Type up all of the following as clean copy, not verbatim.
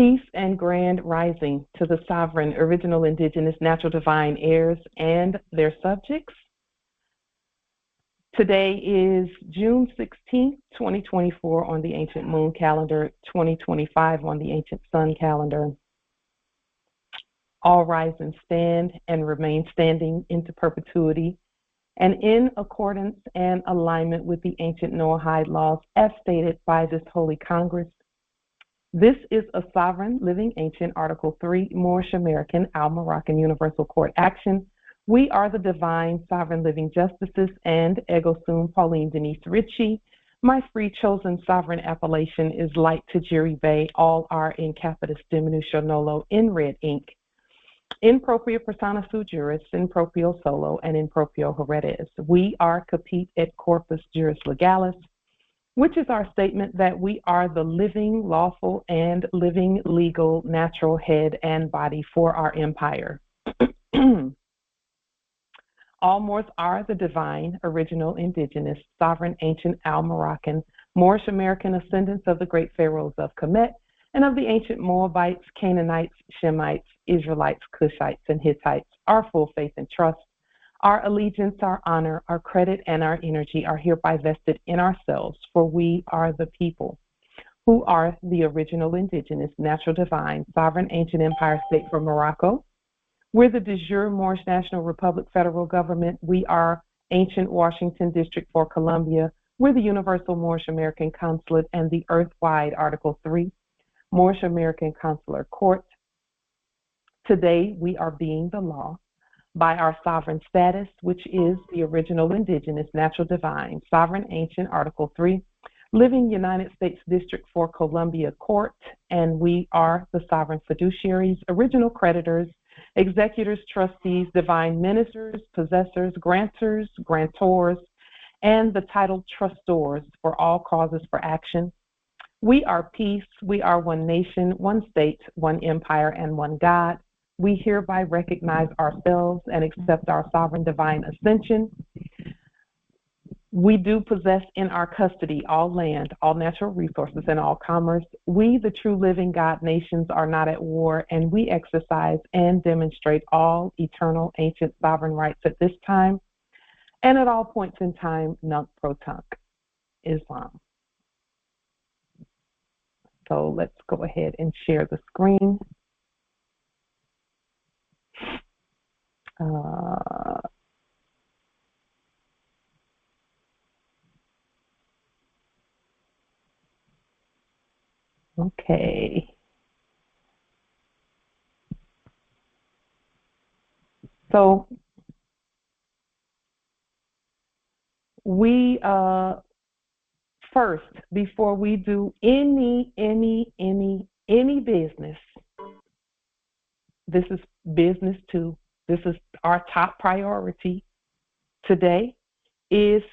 Peace and grand rising to the sovereign, original, indigenous, natural, divine heirs and their subjects. Today is June 16th, 2024 on the ancient moon calendar, 2025 on the ancient sun calendar. All rise and stand and remain standing into perpetuity and in accordance and alignment with the ancient Noahide laws as stated by this Holy Congress. This is a sovereign, living, ancient, Article 3, Moorish American, Al-Moroccan Universal Court action. We are the divine, sovereign, living justices and ego sum Pauline Denise Ritchie. My free chosen sovereign appellation is Light Tajiri Bay. All are in capitis diminution nolo in red ink. In propria persona sui juris, in proprio solo, and in proprio heredes. We are capite et corpus juris legalis, which is our statement that we are the living, lawful, and living, legal, natural head and body for our empire. All Moors are the divine, original, indigenous, sovereign, ancient, Al-Moroccan, Moorish American ascendants of the great pharaohs of Kemet and of the ancient Moabites, Canaanites, Shemites, Israelites, Cushites, and Hittites. Our full faith and trust, our allegiance, our honor, our credit, and our energy are hereby vested in ourselves, for we are the people who are the original, indigenous, natural, divine, sovereign, ancient empire state for Morocco. We're the de jure Moorish National Republic federal government. We are ancient Washington District for Columbia. We're the Universal Moorish American Consulate and the Earth-wide Article 3 Moorish American Consular Court. Today, we are being the law by our sovereign status, which is the original, indigenous, natural, divine, sovereign, ancient, Article 3, living United States District for Columbia Court, and we are the sovereign fiduciaries, original creditors, executors, trustees, divine ministers, possessors, grantors, grantors, and the titled trustors for all causes for action. We are peace. We are one nation, one state, one empire, and one God. We hereby recognize ourselves and accept our sovereign divine ascension. We do possess in our custody all land, all natural resources, and all commerce. We, the true living God nations, are not at war, and we exercise and demonstrate all eternal ancient sovereign rights at this time and at all points in time, nunc pro tunc, Islam. So let's go ahead and share the screen. Okay. So we first, before we do any business, this is business too. This is our top priority today, is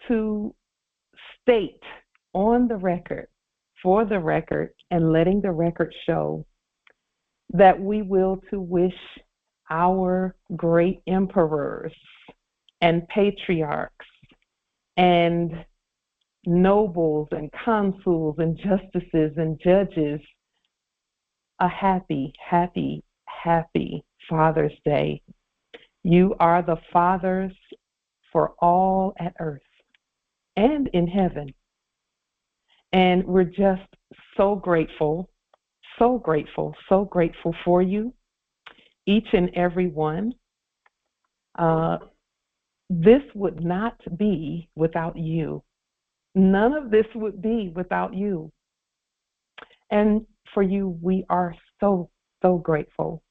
to state on the record, for the record, and letting the record show that we will to wish our great emperors and patriarchs and nobles and consuls and justices and judges a happy, happy, happy Father's Day. You are the fathers for all at earth and in heaven. And we're just so grateful, so grateful, so grateful for you, each and every one. This would not be without you. None of this would be without you. And for you, we are so, so grateful.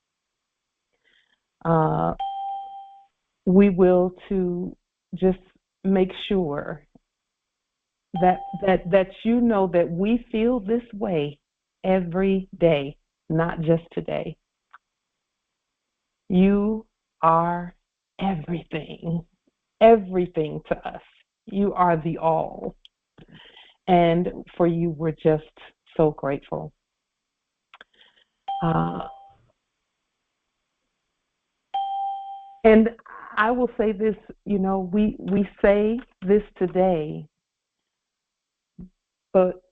We will to just make sure that you know that we feel this way every day, not just today. You are everything, everything to us. You are the all. And for you, we're just so grateful. And I will say this, you know, we say this today, but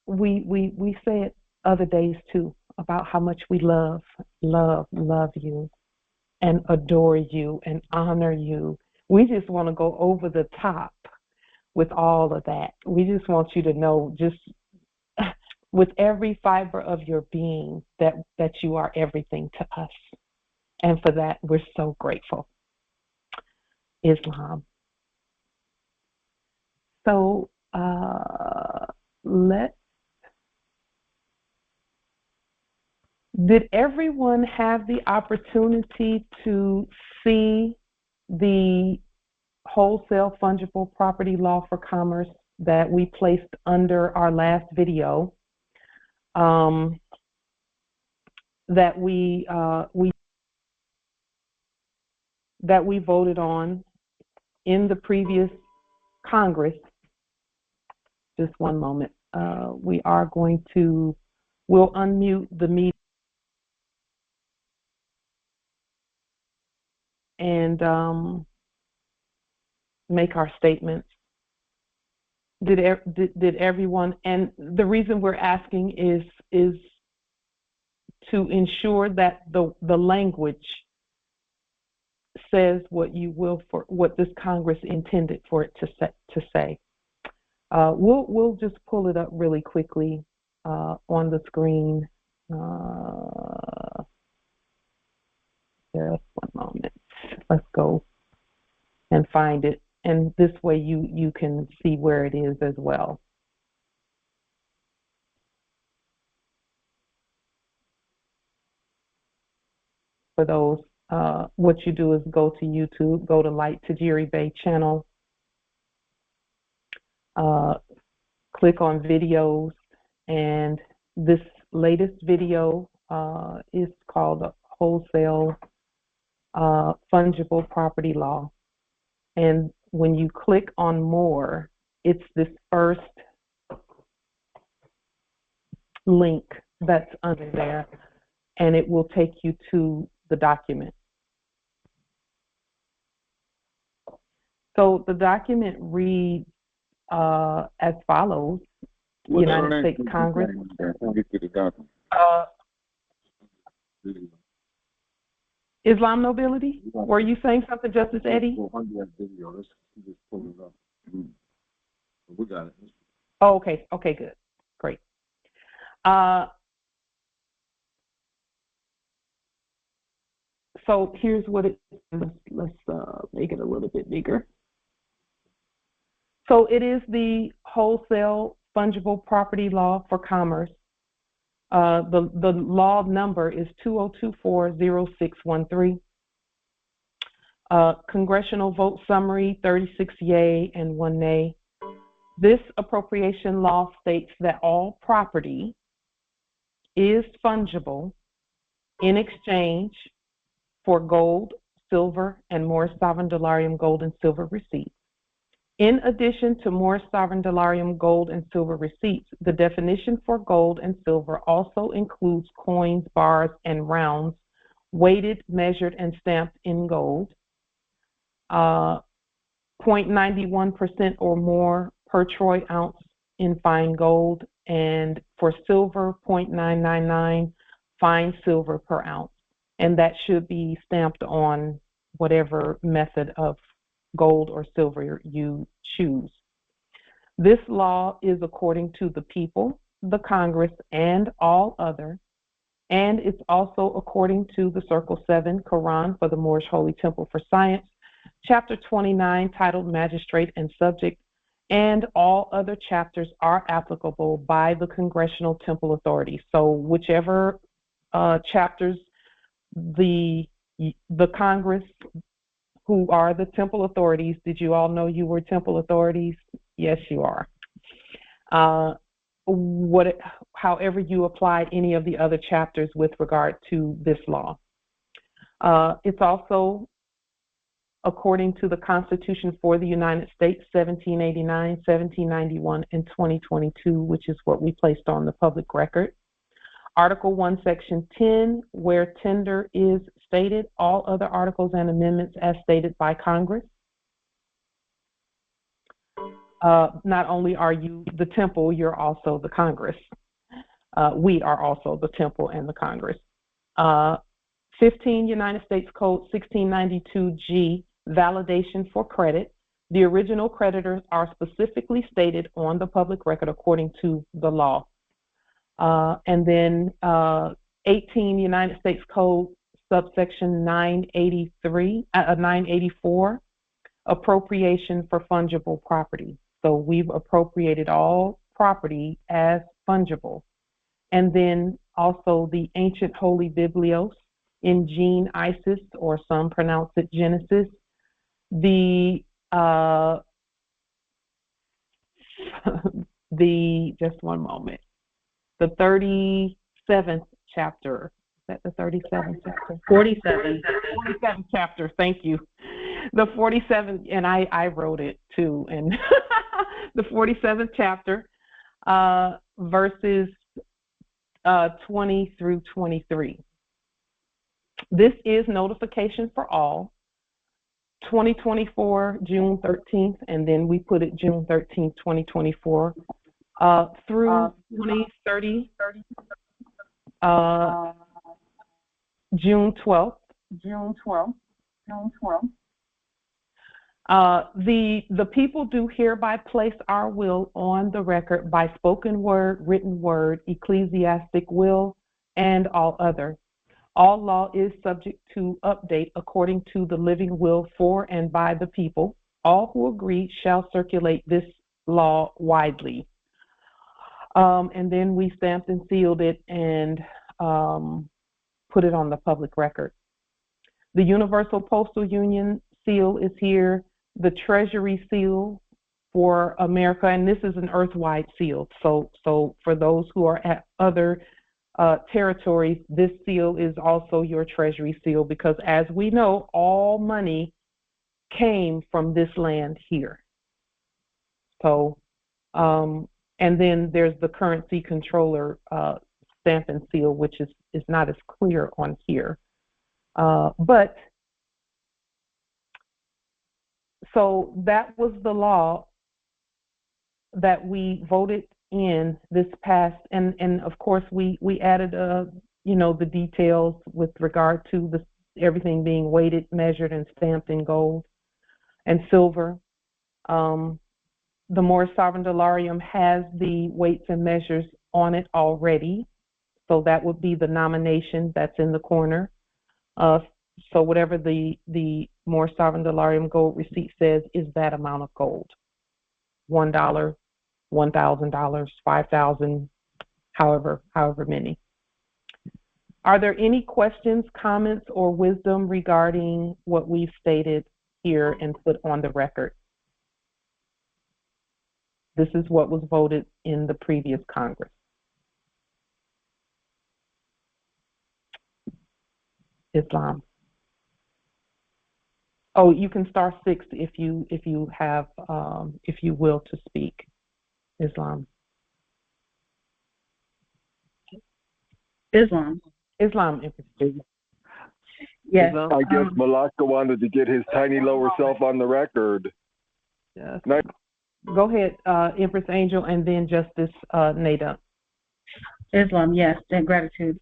we say it other days too about how much we love you and adore you and honor you. We just want to go over the top with all of that. We just want you to know, just with every fiber of your being, that you are everything to us. And for that, we're so grateful. Islam. So did everyone have the opportunity to see the wholesale fungible property law for commerce that we placed under our last video, that we voted on in the previous Congress? Just one moment. We'll unmute the meeting and make our statements. Did everyone? And the reason we're asking is to ensure that the language says what you will, for what this Congress intended for it to say. We'll just pull it up really quickly on the screen. Just one moment. Let's go and find it, and this way you can see where it is as well. For those, what you do is go to YouTube, go to Light Tajiri Bay channel, click on videos, and this latest video is called Wholesale Fungible Property Law. And when you click on more, it's this first link that's under there, and it will take you to the document. So the document reads as follows. United States Congress. Islam nobility? Were you saying something, Justice Eddie? We got it. Oh, okay. Okay, good. Great. So here's what it is. Let's make it a little bit bigger. So it is the Wholesale Fungible Property Law for Commerce. The law number is 2024-0613. Congressional vote summary, 36 yay and 1 nay. This appropriation law states that all property is fungible in exchange for gold, silver, and Moorish sovereign dollarium gold and silver receipts. In addition to Moorish sovereign dollarium gold and silver receipts, the definition for gold and silver also includes coins, bars, and rounds, weighted, measured, and stamped in gold, 0.91% or more per troy ounce in fine gold, and for silver, 0.999 fine silver per ounce. And that should be stamped on whatever method of gold or silver you choose. This law is according to the people, the Congress, and all other, and it's also according to the Circle 7 Quran for the Moorish Holy Temple for Science, Chapter 29 titled Magistrate and Subject, and all other chapters are applicable by the Congressional Temple Authority. So whichever chapters the Congress, who are the temple authorities. Did you all know you were temple authorities? Yes, you are. However you applied any of the other chapters with regard to this law. It's also according to the Constitution for the United States, 1789, 1791, and 2022, which is what we placed on the public record. Article 1, Section 10, where tender is stated, all other articles and amendments as stated by Congress. Not only are you the temple, you're also the Congress. We are also the temple and the Congress. 15 United States Code 1692G, validation for credit. The original creditors are specifically stated on the public record according to the law. And then 18 United States Code subsection 984, appropriation for fungible property. So we've appropriated all property as fungible. And then also the ancient holy biblios in Gene Isis, or some pronounce it Genesis. Just one moment. The 37th chapter. Is that the 37th chapter? 47. 47th chapter, thank you. The 47th, and I wrote it too, and the 47th chapter, verses 20 through 23. This is notification for all. 2024, June 13th, and then we put it June 13th, 2024, through 2030, June 12th. The people do hereby place our will on the record by spoken word, written word, ecclesiastic will, and all other. All law is subject to update according to the living will for and by the people. All who agree shall circulate this law widely. And then we stamped and sealed it and put it on the public record. The Universal Postal Union seal is here. The Treasury seal for America, and this is an earthwide seal. So for those who are at other territories, this seal is also your Treasury seal, because as we know, all money came from this land here. So, and then there's the currency controller stamp and seal, which is not as clear on here. But so that was the law that we voted in this past, and of course we added the details with regard to everything being weighted, measured, and stamped in gold and silver. The Moorish Sovereign Dollarium has the weights and measures on it already, so that would be the nomination that's in the corner. So whatever the Moorish Sovereign Dollarium gold receipt says is that amount of gold. $1, $1,000, $5,000, however many. Are there any questions, comments, or wisdom regarding what we've stated here and put on the record? This is what was voted in the previous Congress. Islam. Oh, you can star 6 if you have if you will to speak. Islam. Islam. Yes. I guess Malaka wanted to get his tiny lower self on the record. Yes. Go ahead, Empress Angel, and then Justice Nada. Islam, yes, and gratitude.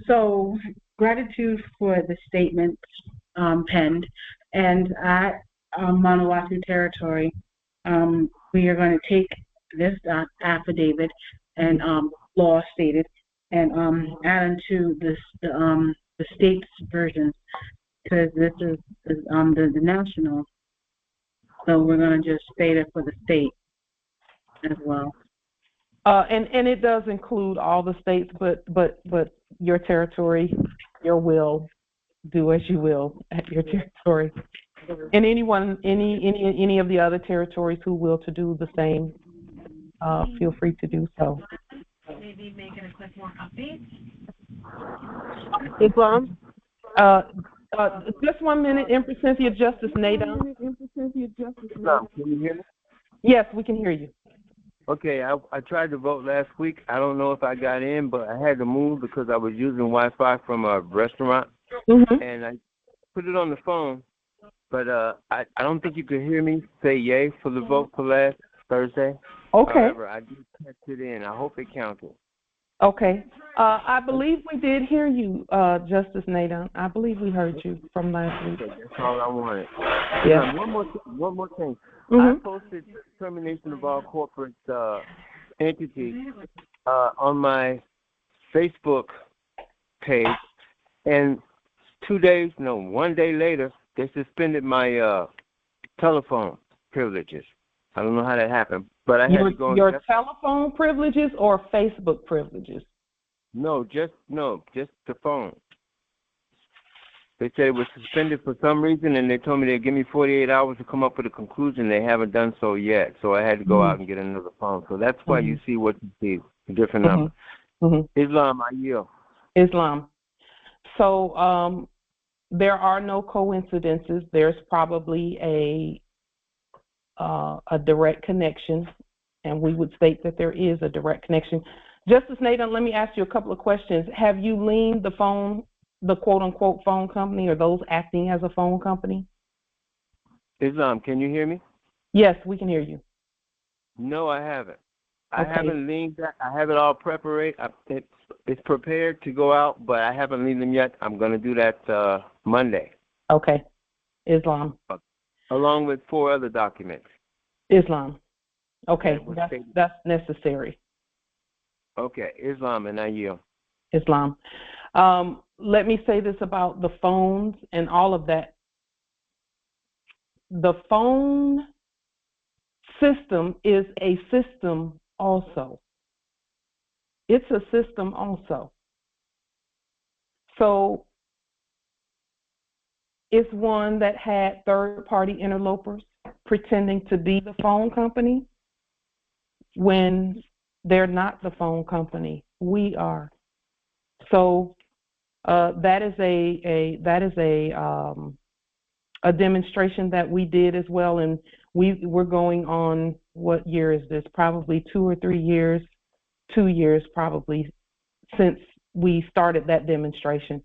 So gratitude for the statement penned, and at Manawatu territory, we are going to take this affidavit and law stated and add into this the state's version, because this is the national. So we're going to just state it for the state as well. And it does include all the states, but your territory, your will, do as you will at your territory. And anyone, any of the other territories who will to do the same, feel free to do so. Maybe making a quick more update. Islam. Just 1 minute, Empress Cynthia, Justice Nada. Can you hear me? Yes, we can hear you. Okay, I tried to vote last week. I don't know if I got in, but I had to move because I was using Wi-Fi from a restaurant, and I put it on the phone, but I don't think you could hear me say yay for the vote for last Thursday. Okay. However, I did text it in. I hope it counted. Okay. I believe we did hear you, Justice Nathan. I believe we heard you from last week. Okay, that's all I wanted. Yeah. One more thing. I Mhm. posted termination of all corporate entities on my Facebook page, and 1 day later, they suspended my telephone privileges. I don't know how that happened, but I had to go. Your telephone privileges or Facebook privileges? No, just the phone. They said it was suspended for some reason, and they told me they'd give me 48 hours to come up with a conclusion. They haven't done so yet, so I had to go out and get another phone. So that's why you see what you see, a different number. Islam, I yield. Islam. So there are no coincidences. There's probably a direct connection, and we would state that there is a direct connection. Justice Nathan, let me ask you a couple of questions. Have you liened the phone, the quote-unquote phone company, or those acting as a phone company? Islam, can you hear me? Yes, we can hear you. No, I haven't. Okay. I haven't liened that. I have it all prepared. It's prepared to go out, but I haven't liened them yet. I'm going to do that Monday. Okay. Islam. Along with 4 other documents. Islam. Okay, that's necessary. Okay, Islam, and I yield. Islam. Let me say this about the phones and all of that. The phone system is a system also. It's a system also. So it's one that had third-party interlopers pretending to be the phone company when they're not the phone company. We are. So that is a demonstration that we did as well, and we're going on, what year is this? Probably 2 or 3 years, 2 years probably since we started that demonstration.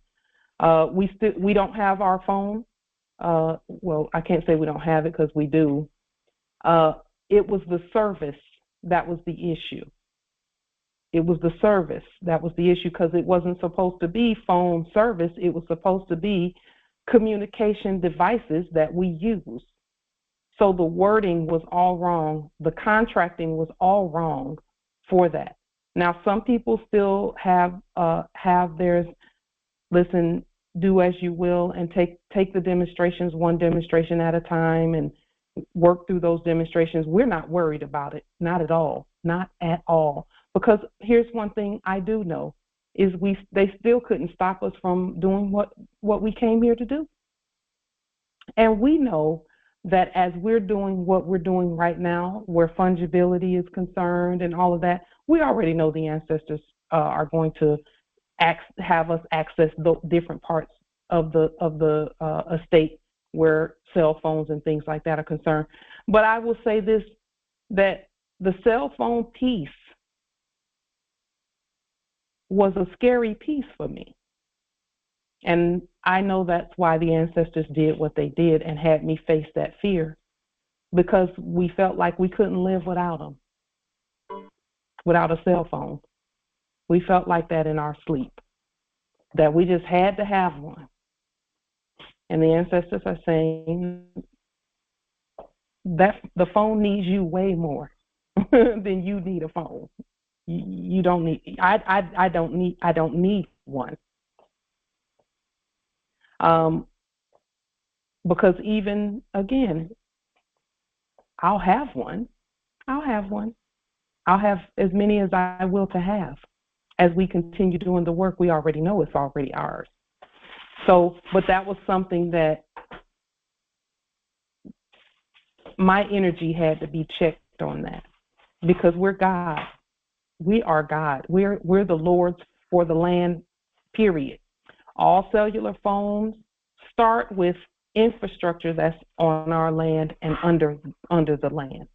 We don't have our phone. Well, I can't say we don't have it because we do. It was the service that was the issue. It was the service that was the issue, because it wasn't supposed to be phone service. It was supposed to be communication devices that we use. So the wording was all wrong. The contracting was all wrong for that. Now, some people still have theirs, listen, do as you will, and take the demonstrations one demonstration at a time and work through those demonstrations. We're not worried about it, not at all, not at all. Because here's one thing I do know, is they still couldn't stop us from doing what we came here to do. And we know that as we're doing what we're doing right now, where fungibility is concerned and all of that, we already know the ancestors are going to have us access the different parts of the estate where cell phones and things like that are concerned. But I will say this, that the cell phone piece was a scary piece for me. And I know that's why the ancestors did what they did and had me face that fear, because we felt like we couldn't live without them, without a cell phone. We felt like that in our sleep, that we just had to have one. And the ancestors are saying that the phone needs you way more than you need a phone. You don't need. I don't need one. Because even again, I'll have one. I'll have as many as I will to have. As we continue doing the work, we already know it's already ours. So, but that was something that my energy had to be checked on, that, because we're God. We are God. We're the Lords for the land, period. All cellular phones start with infrastructure that's on our land and under the land.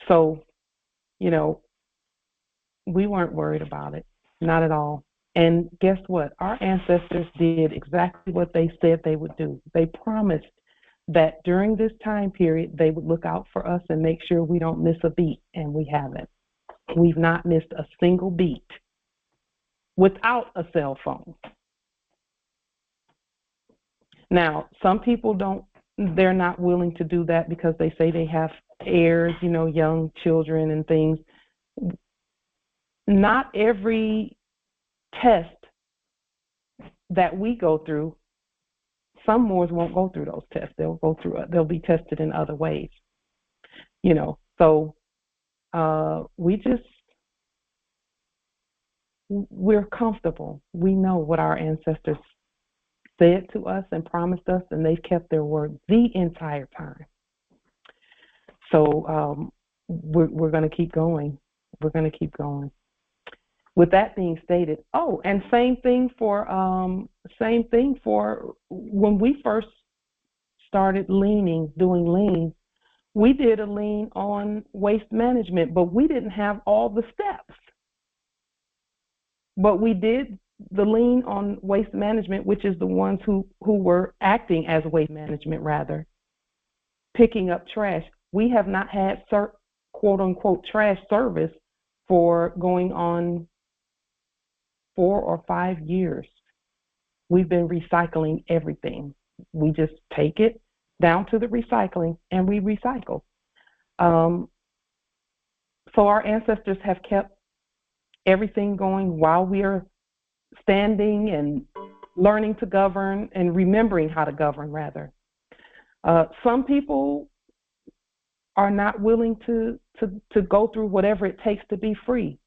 So, we weren't worried about it, not at all. And guess what? Our ancestors did exactly what they said they would do. They promised that during this time period, they would look out for us and make sure we don't miss a beat, and we haven't. We've not missed a single beat without a cell phone. Now, some people they're not willing to do that because they say they have heirs, young children and things. Not every test that we go through, some Moors won't go through those tests. They'll be tested in other ways, So we're comfortable. We know what our ancestors said to us and promised us, and they've kept their word the entire time. So we're going to keep going. We're going to keep going. With that being stated, and same thing for when we first started doing liens. We did a lien on waste management, but we didn't have all the steps. But we did the lien on waste management, which is the ones who were acting as waste management, rather, picking up trash. We have not had quote unquote trash service for going on 4 or 5 years. We've been recycling everything. We just take it down to the recycling and we recycle. So our ancestors have kept everything going while we are standing and learning to govern and remembering how to govern, rather. Some people are not willing to go through whatever it takes to be free.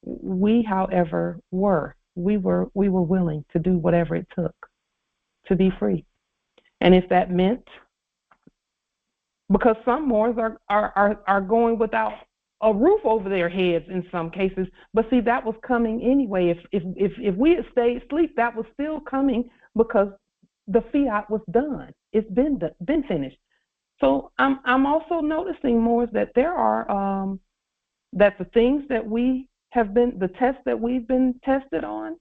We, however, were willing to do whatever it took to be free. And if that meant, because some Moors are going without a roof over their heads in some cases, but see, that was coming anyway. If we had stayed asleep, that was still coming because the fiat was done. It's been finished. So I'm also noticing, Moors, that there are that the things that we have been, the tests that we've been tested on,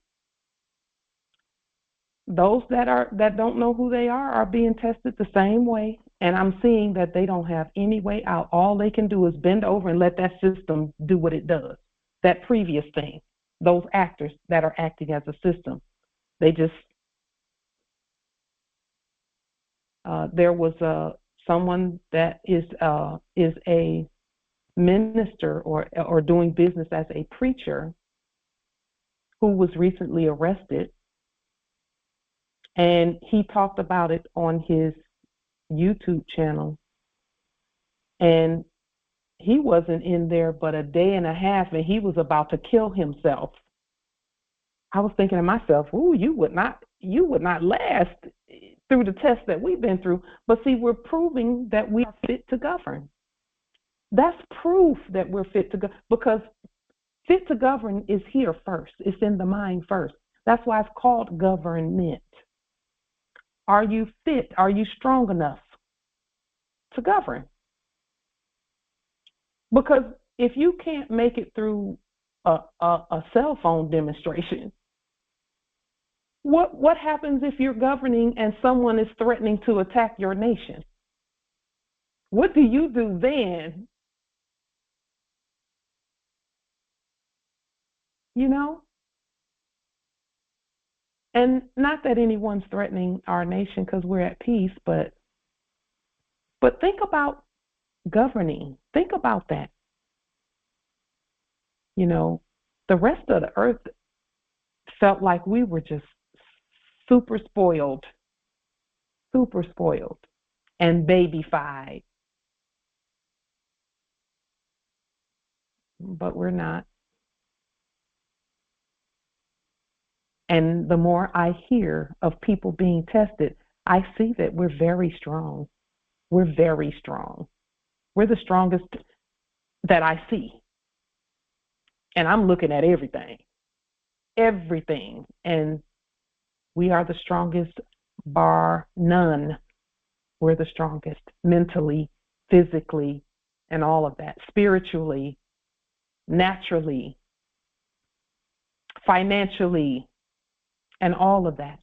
those that don't know who they are being tested the same way. And I'm seeing that they don't have any way out. All they can do is bend over and let that system do what it does. That previous thing, those actors that are acting as a system, they just, there was someone that is a minister or doing business as a preacher who was recently arrested, and he talked about it on his YouTube channel, and he wasn't in there but a day and a half, and he was about to kill himself. I was thinking to myself, ooh, you would not last through the test that we've been through. But see, we're proving that we are fit to govern. That's proof that we're fit to govern, because fit to govern is here first. It's in the mind first. That's why it's called government. Are you fit? Are you strong enough to govern? Because if you can't make it through a cell phone demonstration, what happens if you're governing and someone is threatening to attack your nation? What do you do then? And not that anyone's threatening our nation, because we're at peace, but think about governing. Think about that. The rest of the earth felt like we were just super spoiled and babyfied. But we're not. And the more I hear of people being tested, I see that we're very strong. We're very strong. We're the strongest that I see. And I'm looking at everything. And we are the strongest, bar none. We're the strongest mentally, physically, and all of that. Spiritually, naturally, financially, and all of that.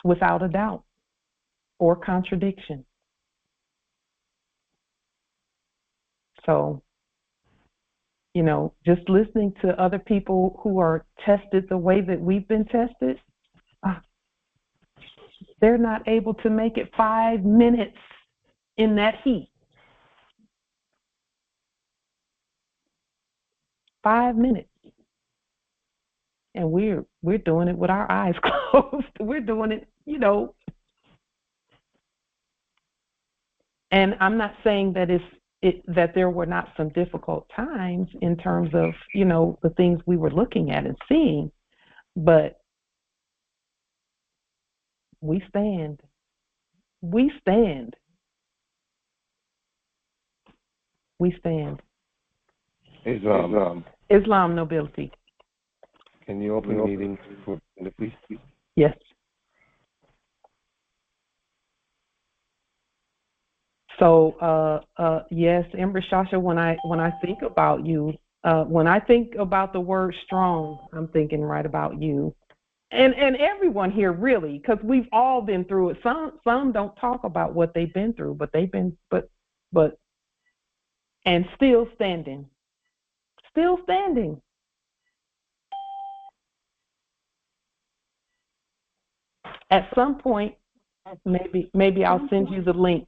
Without a doubt. or contradiction. So, you know, just listening to other people who are tested the way that we've been tested, they're not able to make it 5 minutes in that heat. 5 minutes. And we're doing it with our eyes closed. We're doing it, you know. And I'm not saying that that there were not some difficult times in terms of, you know, the things we were looking at and seeing, but we stand. We stand. We stand. Islam nobility. Can you open the meeting for the please? Yes. So, yes, Ember Shasha, when I think about you, when I think about the word strong, I'm thinking right about you. And everyone here, really, because we've all been through it. Some don't talk about what they've been through, but they've been, but, and still standing. Still standing. At some point, maybe I'll send you the link.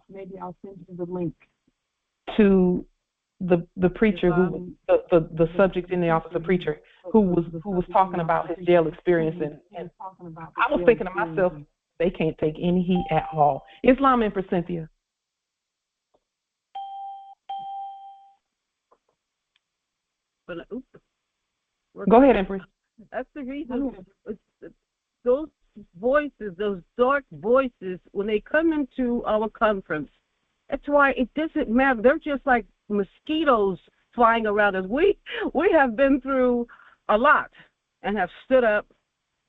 Maybe I'll send you the link to the preacher who the subject in the office of preacher who was talking about his jail experience, and I was thinking to myself, they can't take any heat at all. Islam Empress Cynthia. But Go ahead, Empress. that's the reason. Those voices, those dark voices, when they come into our conference, that's why it doesn't matter. They're just like mosquitoes flying around us. We have been through a lot and have stood up,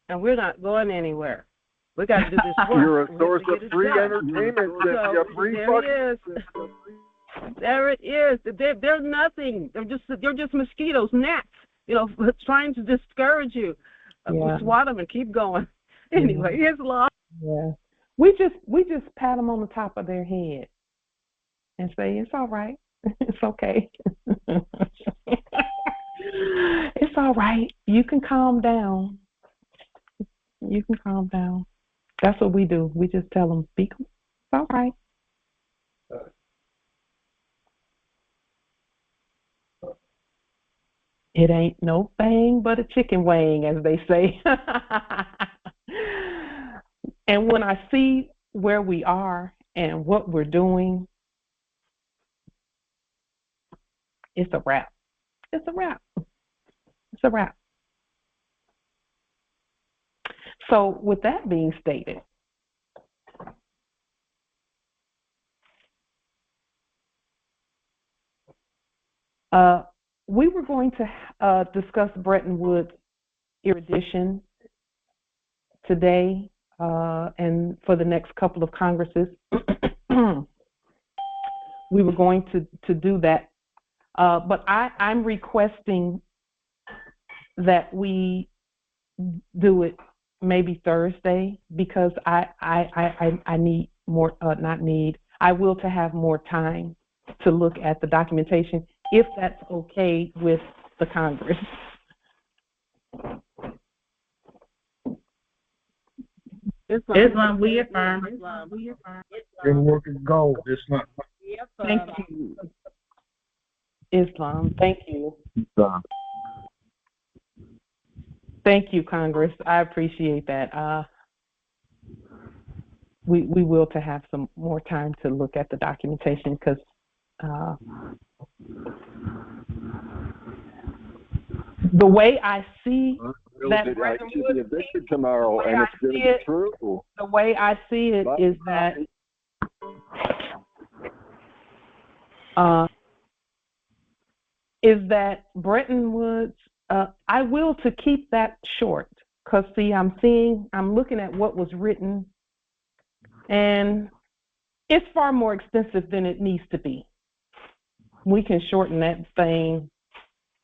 and we're not going anywhere. We got to do this work. You're a source of free entertainment. So, there it is. There it is. They're nothing. They're just mosquitoes, gnats. You know, trying to discourage you. Yeah. Swat them and keep going. Anyway, it's law. Yeah. We just pat them on the top of their head and say, it's all right. It's okay. It's all right. You can calm down. You can calm down. That's what we do. We just tell them, it's all right. It ain't no thing but a chicken wing, as they say. And when I see where we are and what we're doing, it's a wrap. It's a wrap. It's a wrap. So with that being stated, we were going to discuss Bretton Woods erudition today and for the next couple of Congresses. We were going to do that. But I'm requesting that we do it maybe Thursday because I need more, I will to have more time to look at the documentation, if that's okay with the Congress. Islam, we affirm. Your work is gold. It's not. Thank you. Islam, thank you. Thank you, Congress. I appreciate that. We will to have some more time to look at the documentation because the way I see that Bretton Woods, be evicted tomorrow, and it's going to be true. The way I see it is that Bretton Woods, I will to keep that short because see, I'm looking at what was written, and it's far more extensive than it needs to be. We can shorten that thing,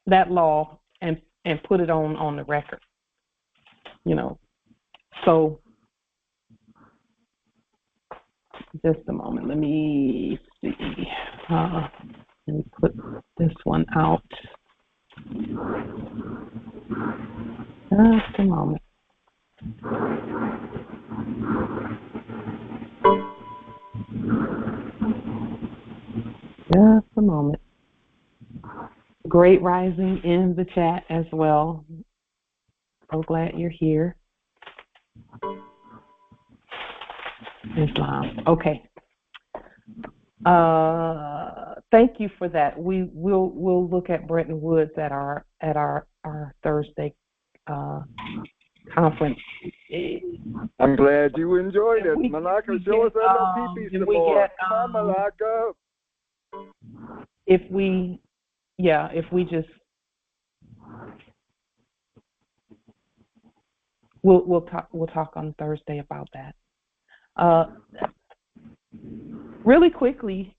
that law, and put it on the record, you know. So Just a moment. Let me see. Let me put this one out. Just a moment. Just a moment. Great rising in the chat as well. So glad you're here. Islam. Okay. Thank you for that. We'll look at Bretton Woods at our Thursday conference. I'm glad you enjoyed it. Malaka, show us that LPP some more. Come on, Malaka. If we just we'll talk on Thursday about that. Really quickly,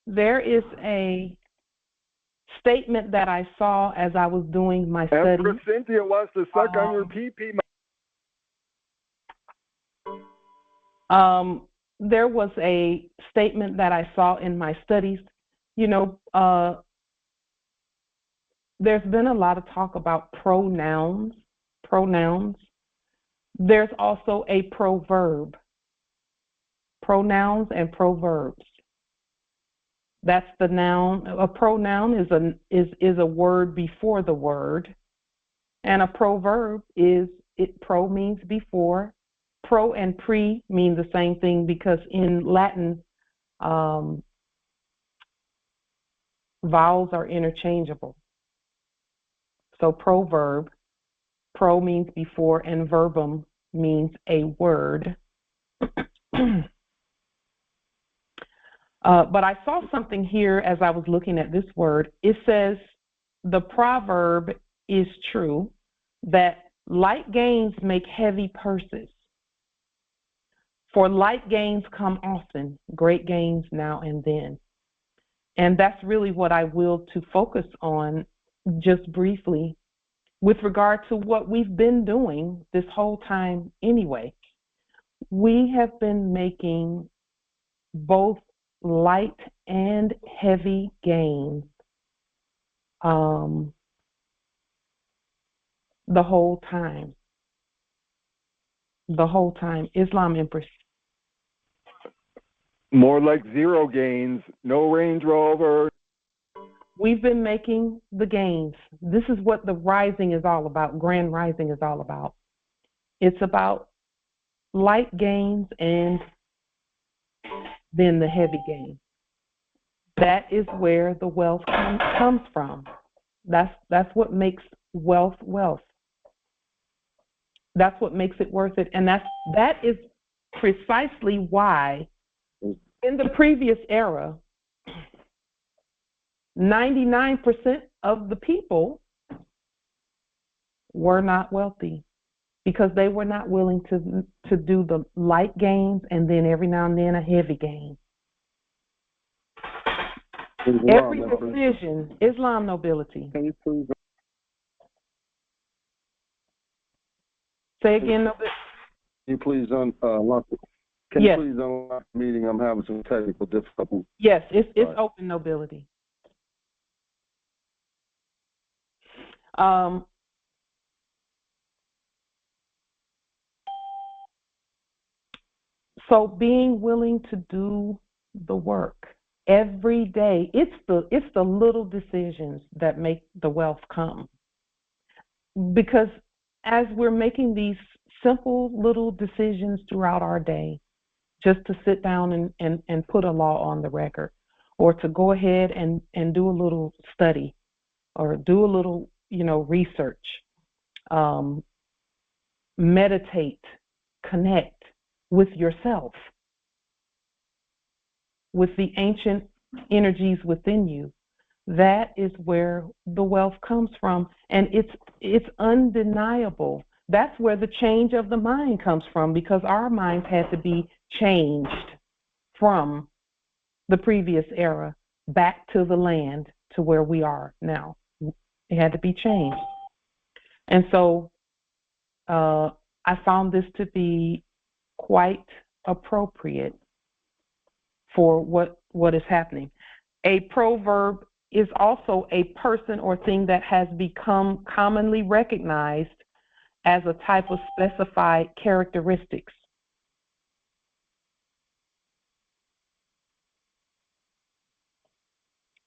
there is a statement that I saw as I was doing my study. Empress Cynthia wants to suck on your pee-pee. There was a statement that I saw in my studies. You know, there's been a lot of talk about pronouns. There's also a proverb. Pronouns and proverbs. That's the noun. A pronoun is a word before the word, and a proverb pro means before. Pro and pre mean the same thing because in Latin, vowels are interchangeable. So proverb, pro means before, and verbum means a word. But I saw something here as I was looking at this word. It says the proverb is true that light gains make heavy purses. For light gains come often, great gains now and then. And that's really what I will to focus on just briefly with regard to what we've been doing this whole time anyway. We have been making both light and heavy gains the whole time. Islam Empress. More like zero gains, no Range Rover. We've been making the gains. This is what the rising is all about, grand rising is all about. It's about light gains and then the heavy gains. That is where the wealth comes from. That's what makes wealth wealth. That's what makes it worth it. And that is precisely why in the previous era, 99% of the people were not wealthy because they were not willing to do the light gains and then every now and then a heavy gain. Every decision, Islam nobility. Can you please? Say again, nobility. Can you please unlock the meeting? I'm having some technical difficulties. Yes, it's open, nobility. So being willing to do the work every day, it's the little decisions that make the wealth come. Because as we're making these simple little decisions throughout our day, just to sit down and put a law on the record, or to go ahead and do a little study, or do a little, research, meditate, connect with yourself, with the ancient energies within you. That is where the wealth comes from, and it's undeniable. That's where the change of the mind comes from, because our minds had to be changed from the previous era back to the land to where we are now. It had to be changed. And so I found this to be quite appropriate for what is happening. A proverb is also a person or thing that has become commonly recognized as a type of specified characteristics.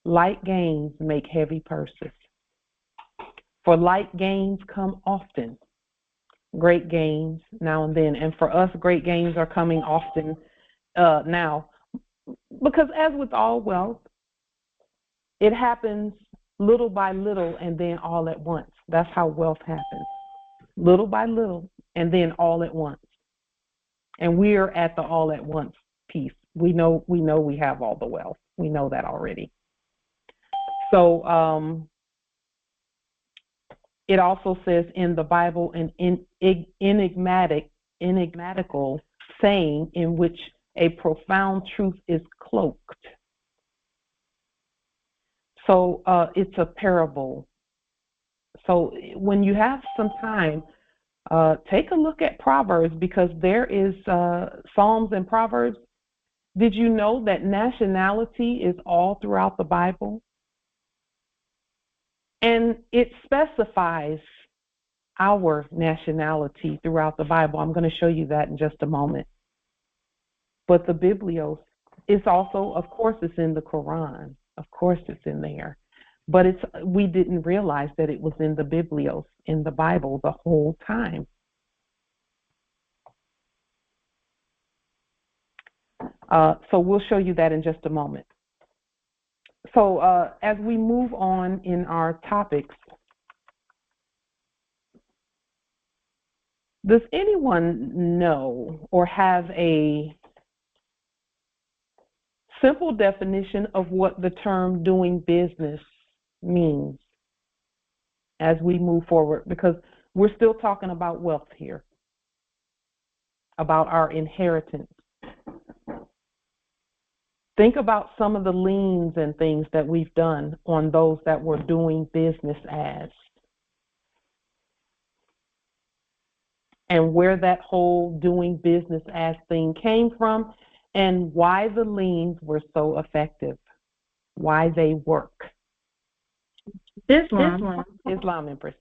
Light gains make heavy purses. For light gains come often. Great gains now and then. And for us, great gains are coming often now. Because as with all wealth, it happens little by little and then all at once. That's how wealth happens. Little by little and then all at once. And we're at the all at once piece. We know we have all the wealth. We know that already. So it also says in the Bible an enigmatical saying in which a profound truth is cloaked. So it's a parable. So when you have some time, take a look at Proverbs, because there is Psalms and Proverbs. Did you know that nationality is all throughout the Bible? And it specifies our nationality throughout the Bible. I'm going to show you that in just a moment. But the Biblios is also, of course, it's in the Quran. Of course, it's in there. But we didn't realize that it was in the Biblios, in the Bible, the whole time. So we'll show you that in just a moment. So as we move on in our topics, does anyone know or have a simple definition of what the term doing business means as we move forward? Because we're still talking about wealth here, about our inheritance. Think about some of the liens and things that we've done on those that we're doing business as, and where that whole doing business as thing came from, and why the liens were so effective, why they work. Islam, Empress.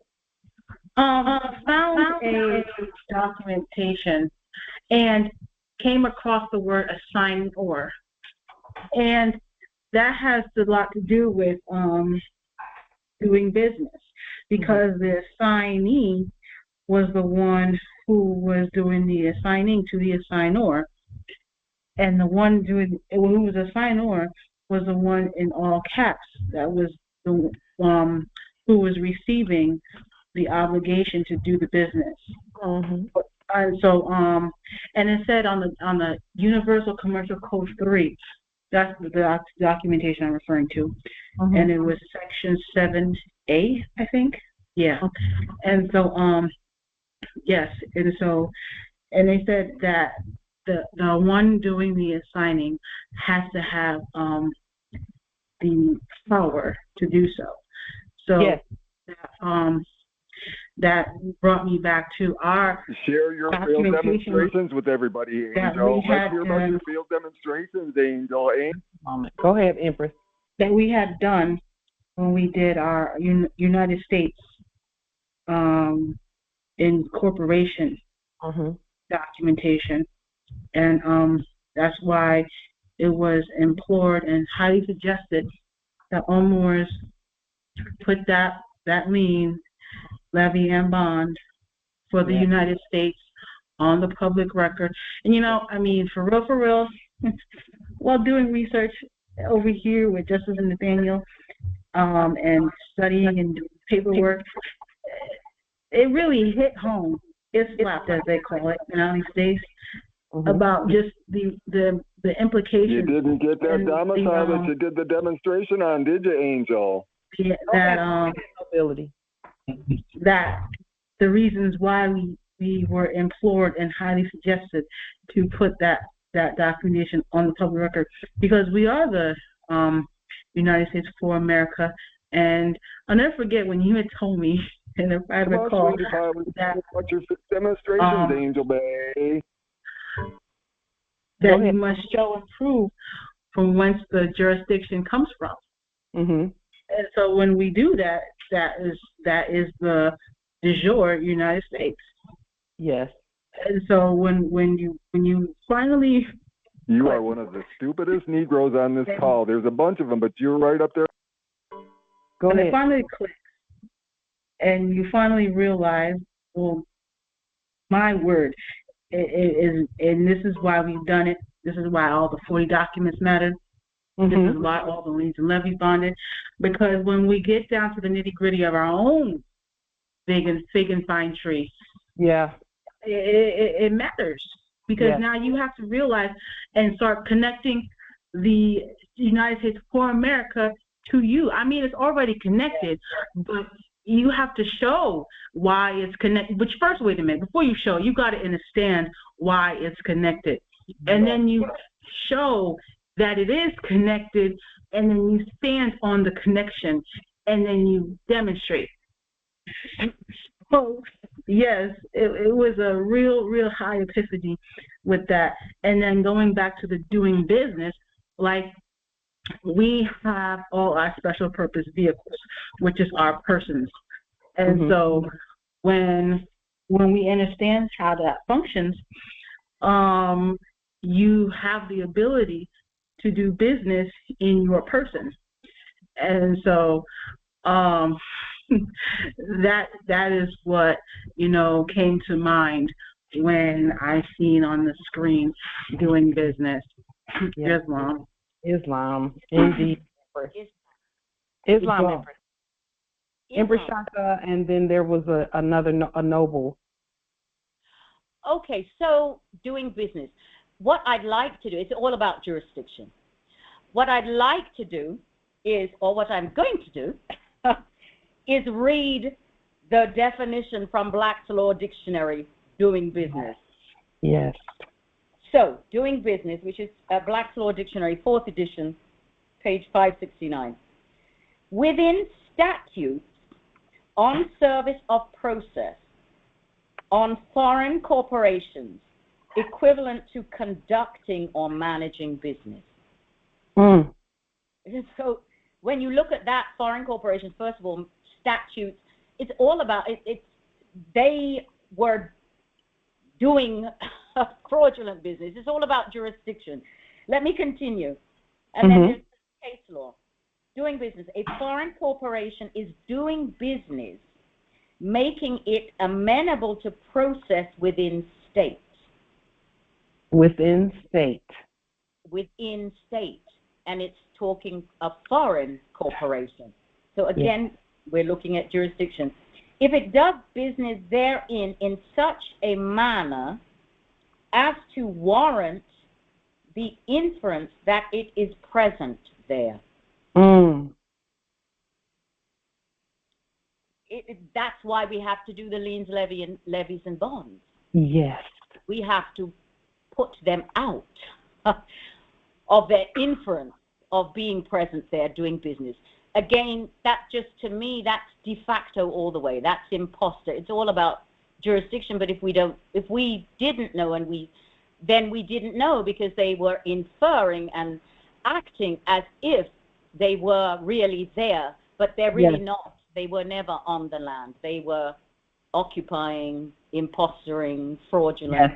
Found a documentation and came across the word assignor. And that has a lot to do with doing business, because the assignee was the one who was doing the assigning to the assignor, and the one who was assignor was the one in all caps that was the who was receiving the obligation to do the business. Mm-hmm. And it said on the Universal Commercial Code 3. That's the documentation I'm referring to. Mm-hmm. And it was section 7A, I think. Yeah. And so, yes. And so, and they said that the one doing the assigning has to have the power to do so. So, yes. That brought me back to our share your field demonstrations with everybody, Angel. Let's hear about your field demonstrations, Angel. Go ahead, Empress. That we had done when we did our United States incorporation documentation, and that's why it was implored and highly suggested that all Moors put that lien, levy, and bond for the United States on the public record. And I mean, for real, while doing research over here with Justice and Nathaniel, and studying and doing paperwork, it really hit home. It slapped, as they call it in the United States, about just the implications. You didn't get that domicile that you did the demonstration on, did you, Angel? Yeah, that the reasons why we were implored and highly suggested to put that documentation on the public record, because we are the United States for America. And I'll never forget when you had told me in a private call that what's your demonstrations, Angel Bay? That you must show and prove from whence the jurisdiction comes from. Mhm. And so when we do that, that is the de jure United States. Yes. And so when you finally You are one of the stupidest Negroes on this call. There's a bunch of them, but you're right up there. Go ahead. It finally clicks, and you finally realize, well, my word, it is, and this is why we've done it. This is why all the 40 documents matter. This is why all the liens and levies bonded, because when we get down to the nitty gritty of our own big and fine tree, yeah, it matters, because now you have to realize and start connecting the United States for America to you. I mean, it's already connected, but you have to show why it's connected. But first, wait a minute. Before you show, you got to understand why it's connected, and then you show that it is connected, and then you stand on the connection, and then you demonstrate. So, yes, it was a real high epiphany with that. And then going back to the doing business, like we have all our special purpose vehicles, which is our persons. And so when we understand how that functions, you have the ability to do business in your person. And so that is what, came to mind when I seen on the screen doing business. Islam, indeed. Islam, Empress Shaka, and then there was another noble. Okay, so doing business. What I'd like to do, it's all about jurisdiction. What I'd like to do is, or what I'm going to do, is read the definition from Black's Law Dictionary, doing business. Yes. So, doing business, which is Black's Law Dictionary, 4th edition, page 569. Within statutes on service of process, on foreign corporations, equivalent to conducting or managing business. So when you look at that, foreign corporations, first of all, statutes, it's all about, they were doing fraudulent business. It's all about jurisdiction. Let me continue. And then there's case law. Doing business. A foreign corporation is doing business, making it amenable to process within state. Within state. Within state. And it's talking a foreign corporation. So again, we're looking at jurisdiction. If it does business therein in such a manner as to warrant the inference that it is present there. That's why we have to do the liens, levies, and bonds. Yes. We have to put them out of their inference of being present there doing business. Again, that just, to me, that's de facto all the way. That's imposter. It's all about jurisdiction. But if we didn't know, then we didn't know, because they were inferring and acting as if they were really there, but they're really not. They were never on the land. They were occupying, impostering, fraudulent.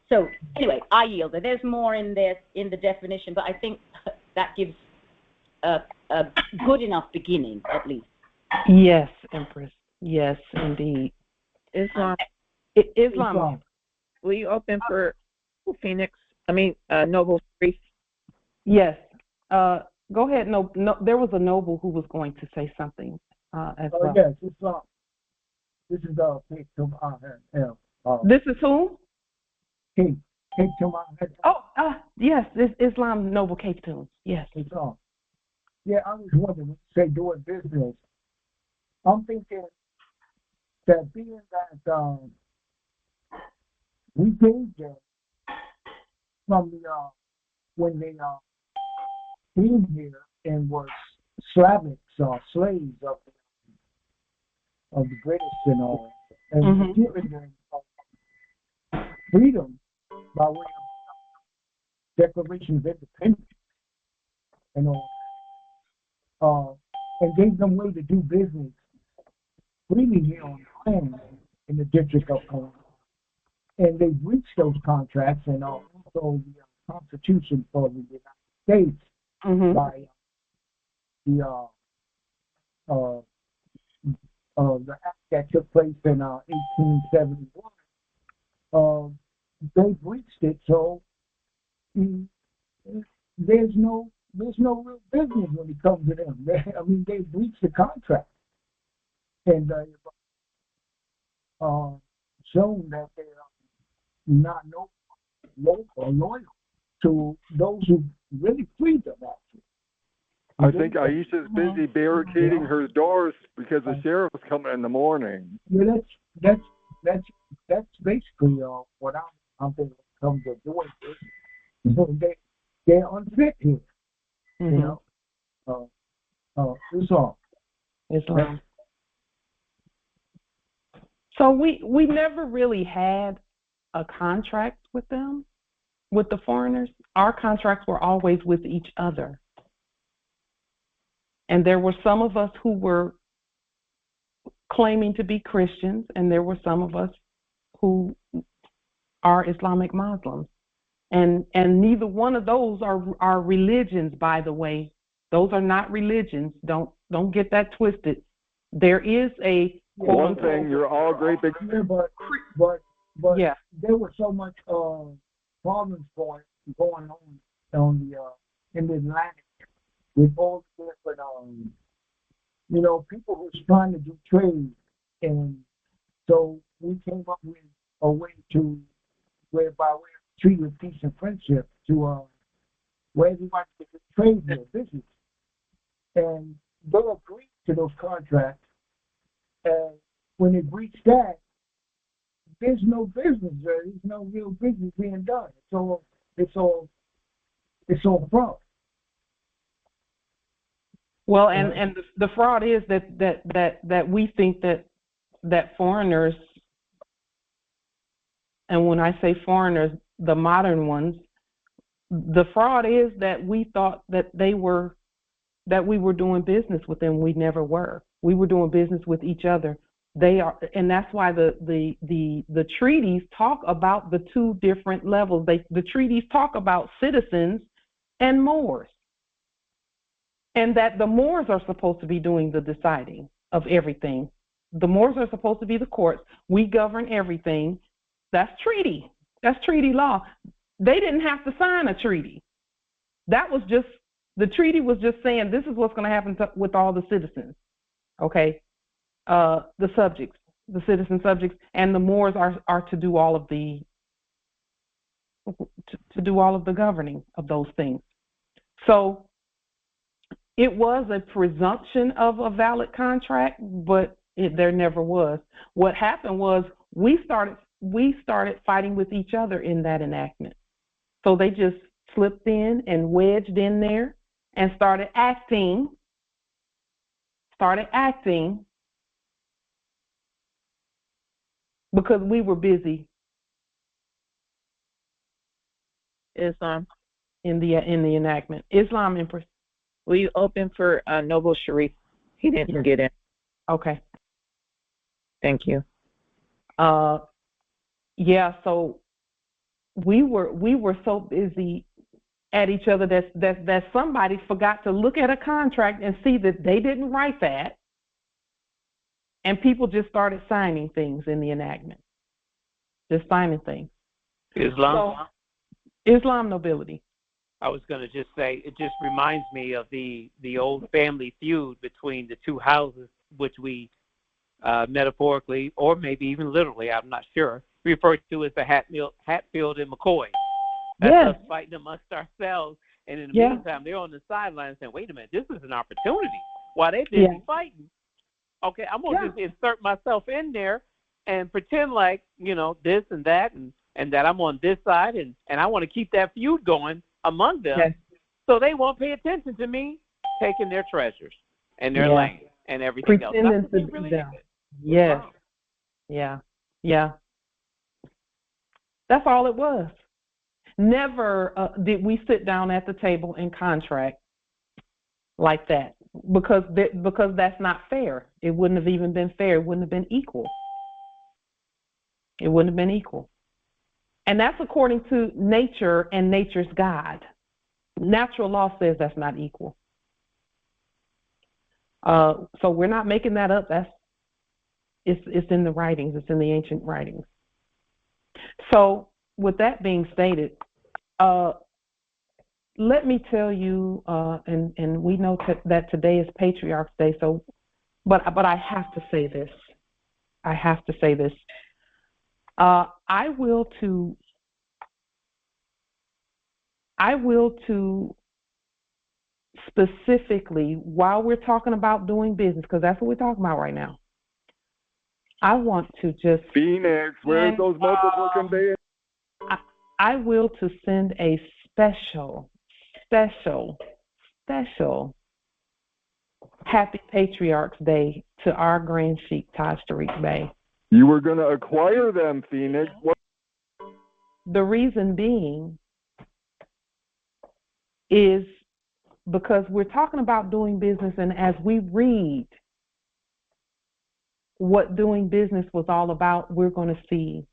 So anyway, I yield. There's more in the definition, but I think that gives a good enough beginning, at least. Yes, Empress. Yes, indeed. Islam. Will you open for Phoenix? Noble Brief? Yes. Go ahead. No, there was a noble who was going to say something as well. Yes, Islam. This is This is who? King Oh, yes, this Islam Noble Cape Toon. Yes. Islam. Yeah, I was wondering, say doing business. I'm thinking that being that we gave them from the when they came here and were Slavics or slaves of the British and all, and giving them freedom by way of Declaration of Independence. and all, and gave them way to do business freely here on the land in the District of Columbia. And they breached those contracts and also the Constitution for the United States by the act that took place in 1871. They breached it, so there's no real business when it comes to them. I mean, they breached the contract and shown that they are not loyal to those who really freed them. Actually, I think Aisha's busy barricading her doors because the sheriff's coming in the morning. Yeah, that's basically what I'm thinking comes to doing this. They're unfit here. You know, Islam. So we never really had a contract with them, with the foreigners. Our contracts were always with each other. And there were some of us who were claiming to be Christians, and there were some of us who are Islamic Muslims. And neither one of those are religions, by the way. Those are not religions. Don't get that twisted. There is a one thing, you're all great big. Yeah, but yeah, there was so much problems going on in the Atlantic with all different people who was trying to do trade, and so we came up with a way to whereby we treat with peace and friendship to where everybody could trade their business, and they agreed to those contracts. And when they breached that, there's no business there. There's no real business being done. It's all fraud. Well, and the fraud is that we think that foreigners, and when I say foreigners, the modern ones, the fraud is that we thought that we were doing business with them. We never were. We were doing business with each other. They are, and that's why the treaties talk about the two different levels. The treaties talk about citizens and Moors, and that the Moors are supposed to be doing the deciding of everything. The Moors are supposed to be the courts. We govern everything. That's treaty. That's treaty law. They didn't have to sign a treaty. That was just, the treaty was just saying this is what's going to happen with all the citizens. Okay. The subjects, the citizen subjects, and the Moors are to do all of the governing of those things. So it was a presumption of a valid contract, but there never was. What happened was we started fighting with each other in that enactment. So they just slipped in and wedged in there and started acting because we were busy. Islam. In the enactment. Islam, Empress. Will you open for Noble Sharif? He didn't get in. Okay. Thank you. Yeah, so we were so busy at each other that somebody forgot to look at a contract and see that they didn't write that, and people just started signing things in the enactment. Just signing things. Islam? So, Islam nobility. I was going to just say, it just reminds me of the old family feud between the two houses, which we metaphorically, or maybe even literally, I'm not sure, refer to as the Hatfield and McCoy. That's us fighting amongst ourselves, and in the meantime, they're on the sidelines saying, wait a minute, this is an opportunity. While they're busy fighting, okay, I'm going to just insert myself in there and pretend like, this and that, and that I'm on this side, and I want to keep that feud going among them, so they won't pay attention to me taking their treasures and their land and everything else. That's what they really did. Yes. Wow. Yeah. That's all it was. Never did we sit down at the table and contract like that, because that's not fair. It wouldn't have even been fair. It wouldn't have been equal. It wouldn't have been equal. And that's according to nature and nature's God. Natural law says that's not equal. So we're not making that up. It's in the writings. It's in the ancient writings. So with that being stated, let me tell you, and we know that today is Patriarch's Day. So, but I have to say this. I have to say this. I will to specifically, while we're talking about doing business, because that's what we're talking about right now, I want to just Phoenix, where's those multiple conveyance? I will to send a special Happy Patriarch's Day to our Grand Sheik Tajiri Bey. You were going to acquire them, Phoenix. What? The reason being is because we're talking about doing business, and as we read what doing business was all about, we're going to see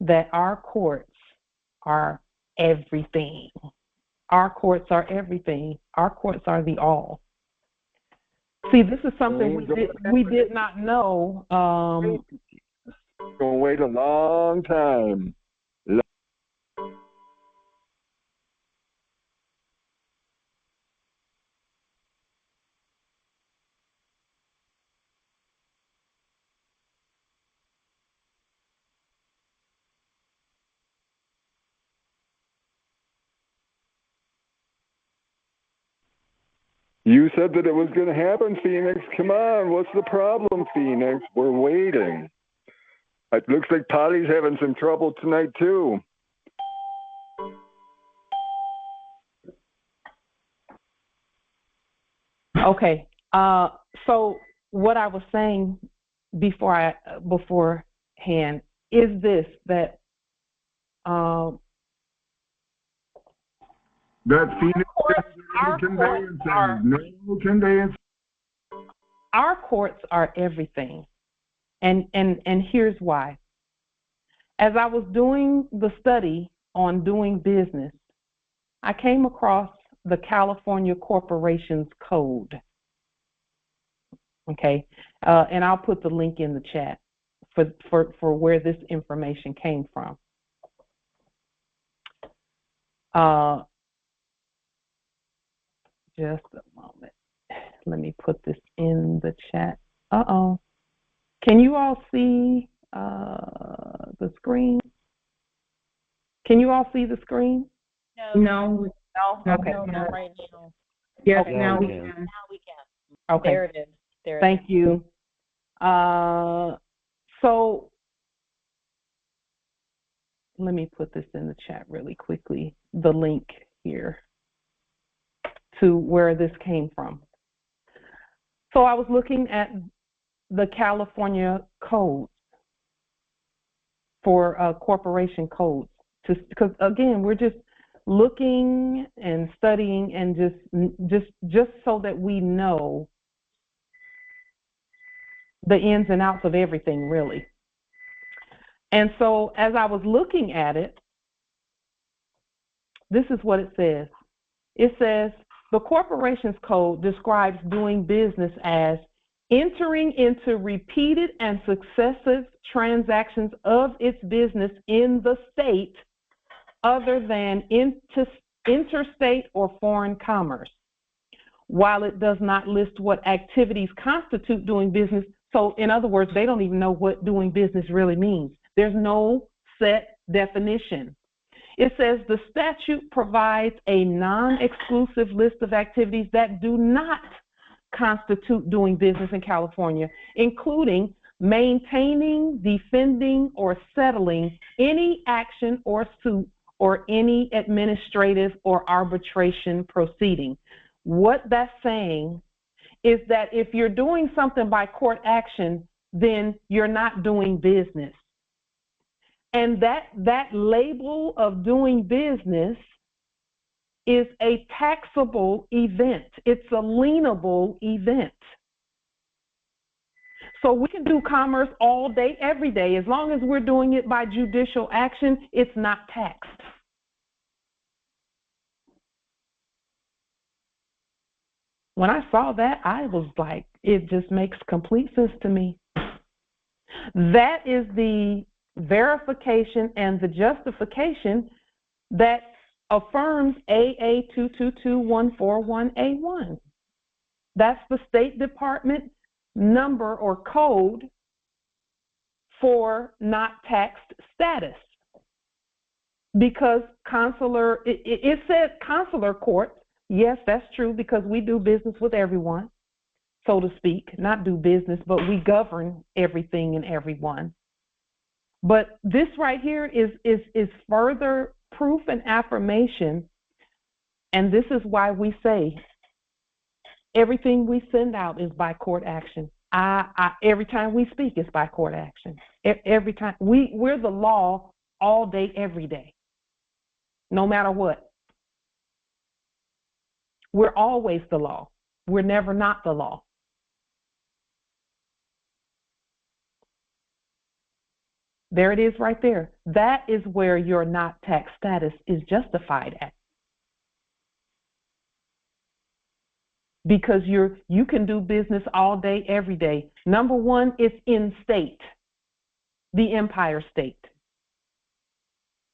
that our courts are everything. Our courts are everything. Our courts are the all. See, this is something we did not know. Gonna wait a long time. You said that it was going to happen, Phoenix. Come on, what's the problem, Phoenix? We're waiting. It looks like Polly's having some trouble tonight, too. Okay. So what I was saying beforehand is this, that that Phoenix our courts are everything. And here's why. As I was doing the study on doing business, I came across the California Corporations Code. Okay, and I'll put the link in the chat for where this information came from. Just a moment. Let me put this in the chat. Can you all see the screen? Can you all see the screen? No. Okay. No, not right now. Yes, Okay. now we can. Now we can. Okay. There it is. There it Thank you. So let me put this in the chat really quickly, the link here to where this came from. So I was looking at the California codes for corporation codes, because again, we're just looking and studying and just so that we know the ins and outs of everything, really. And so as I was looking at it, this is what it says. It says, the Corporations Code describes doing business as entering into repeated and successive transactions of its business in the state other than interstate or foreign commerce. While it does not list what activities constitute doing business, so in other words, they don't even know what doing business really means. There's no set definition. It says the statute provides a non-exclusive list of activities that do not constitute doing business in California, including maintaining, defending, or settling any action or suit or any administrative or arbitration proceeding. What that's saying is that if you're doing something by court action, then you're not doing business. And that label of doing business is a taxable event. It's a lienable event. So we can do commerce all day, every day. As long as we're doing it by judicial action, it's not taxed. When I saw that, I was like, it just makes complete sense to me. That is the verification and the justification that affirms AA 222-141A1. That's the State Department number or code for not taxed status. Because consular, it said consular court. Yes, that's true, because we do business with everyone, so to speak. Not do business, but we govern everything and everyone. But this right here is further proof and affirmation, and this is why we say everything we send out is by court action. Every time we speak, it's by court action. Every time we're the law all day, every day, no matter what. We're always the law. We're never not the law. There it is right there. That is where your not tax status is justified at. Because you can do business all day, every day. Number one, it's in state, the empire state,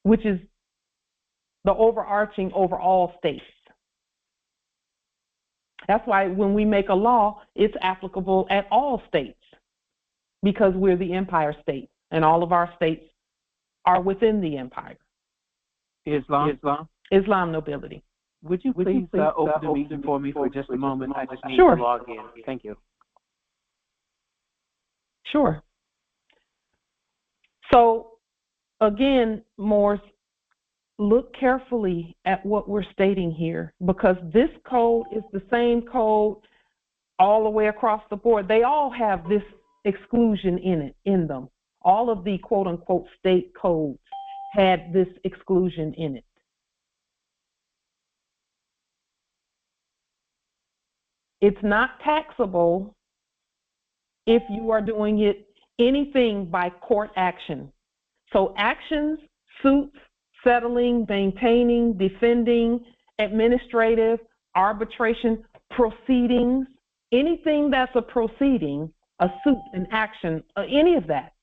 which is the overarching over all states. That's why when we make a law, it's applicable at all states, because we're the empire state, and all of our states are within the empire. Islam nobility. Would you please open the meeting for me for just a moment? I just need Sure. to log in. Thank you. Sure. So, again, Morris, look carefully at what we're stating here, because this code is the same code all the way across the board. They all have this exclusion in them. All of the quote-unquote state codes had this exclusion in it. It's not taxable if you are doing anything by court action. So actions, suits, settling, maintaining, defending, administrative, arbitration, proceedings, anything that's a proceeding, a suit, an action, any of that,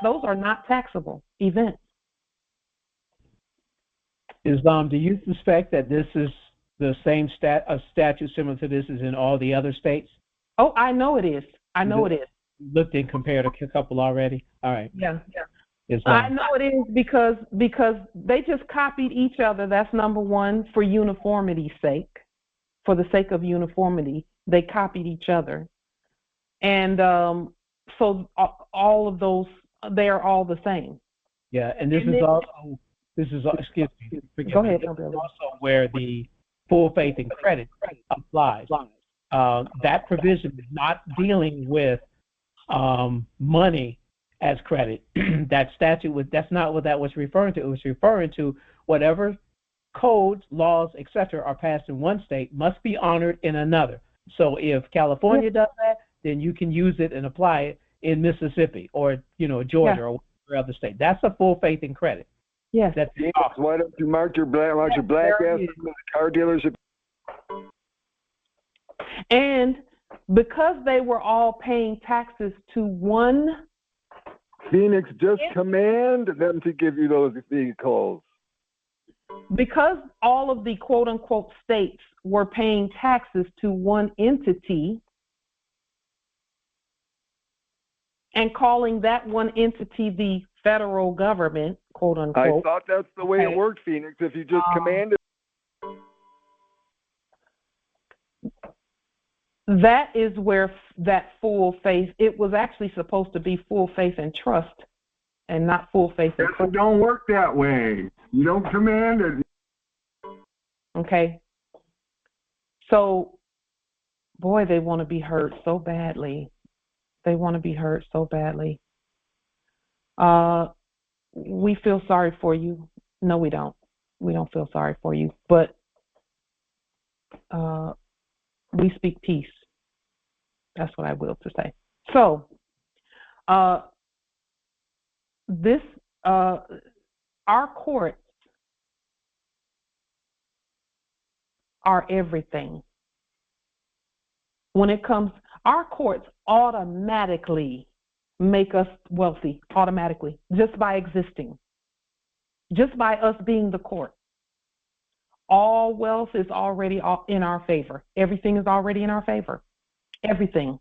those are not taxable events. Islam, do you suspect that this is the same statute similar to this is in all the other states? Oh, I know it is. I know it is. Looked and compared a couple already? All right. Yeah. Islam. I know it is because they just copied each other. That's number one, for uniformity's sake. For the sake of uniformity, they copied each other. And so all of those, they are all the same. Yeah, and this is also, excuse me, Go ahead. this is also where the full faith and credit applies. That provision is not dealing with money as credit. That statute that's not what that was referring to. It was referring to whatever codes, laws, etc. are passed in one state must be honored in another. So if California does that, then you can use it and apply it in Mississippi or Georgia or whatever other state. That's a full faith and credit. Yes. Yes. Why don't you mark your black ass in the car dealership? And because they were all paying taxes to one, Phoenix, just command them to give you those vehicles. Because all of the quote-unquote states were paying taxes to one entity and calling that one entity the federal government, quote-unquote. I thought that's the way it worked, Phoenix. If you just commanded. That is where that full faith, it was actually supposed to be full faith and trust and not full faith and trust. It don't work that way. You don't command it. Okay. So, boy, they want to be hurt so badly. They want to be hurt so badly. We feel sorry for you. No, we don't. We don't feel sorry for you, but we speak peace. That's what I will to say. So, our courts are everything. When it comes, our courts automatically make us wealthy, automatically, just by existing, just by us being the court. All wealth is already in our favor. Everything is already in our favor. Everything.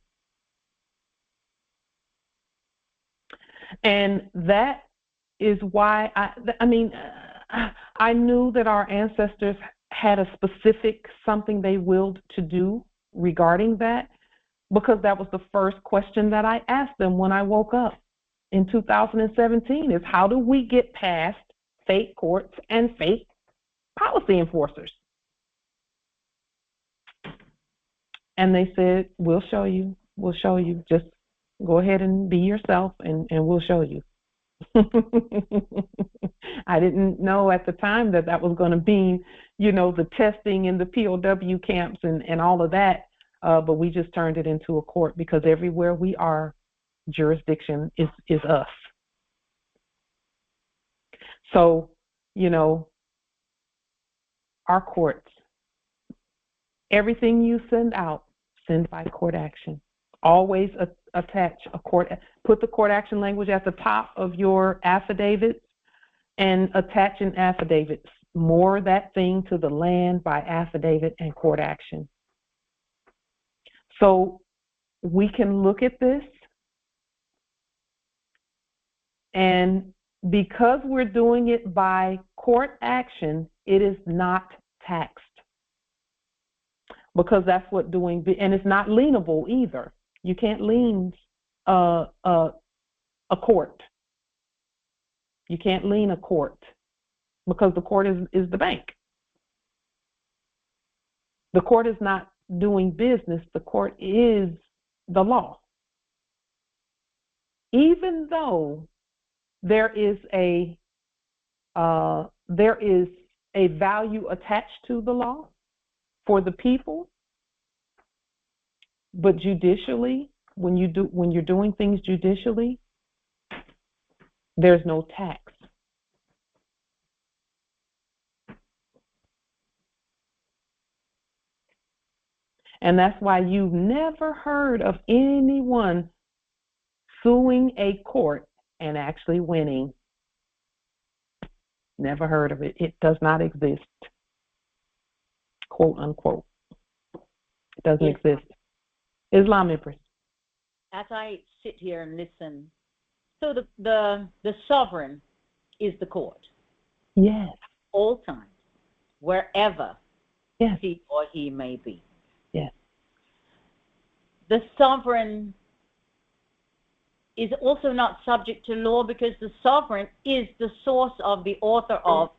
And that is why I knew that our ancestors had a specific something they willed to do regarding that, because that was the first question that I asked them when I woke up in 2017 is, how do we get past fake courts and fake policy enforcers? And they said, we'll show you. We'll show you. Just go ahead and be yourself, and we'll show you. I didn't know at the time that was going to be, the testing in the POW camps and all of that, but we just turned it into a court, because everywhere we are, jurisdiction is us. So, our courts, everything you send out, send by court action. Always attach a court, put the court action language at the top of your affidavits and attach an affidavit. Moor that thing to the land by affidavit and court action. So we can look at this, and because we're doing it by court action, it is not taxed, because that's what and it's not lienable either. You can't lien a court. You can't lien a court, because the court is the bank. The court is not doing business. The court is the law. Even though there is a value attached to the law for the people, but judicially, when you're doing things judicially, there's no tax. And that's why you've never heard of anyone suing a court and actually winning. Never heard of it. It does not exist, quote unquote. It doesn't exist. Islam, Empress. As I sit here and listen, so the sovereign is the court. Yes. All times, wherever yes. he or he may be. Yes. The sovereign is also not subject to law, because the sovereign is the source of the author of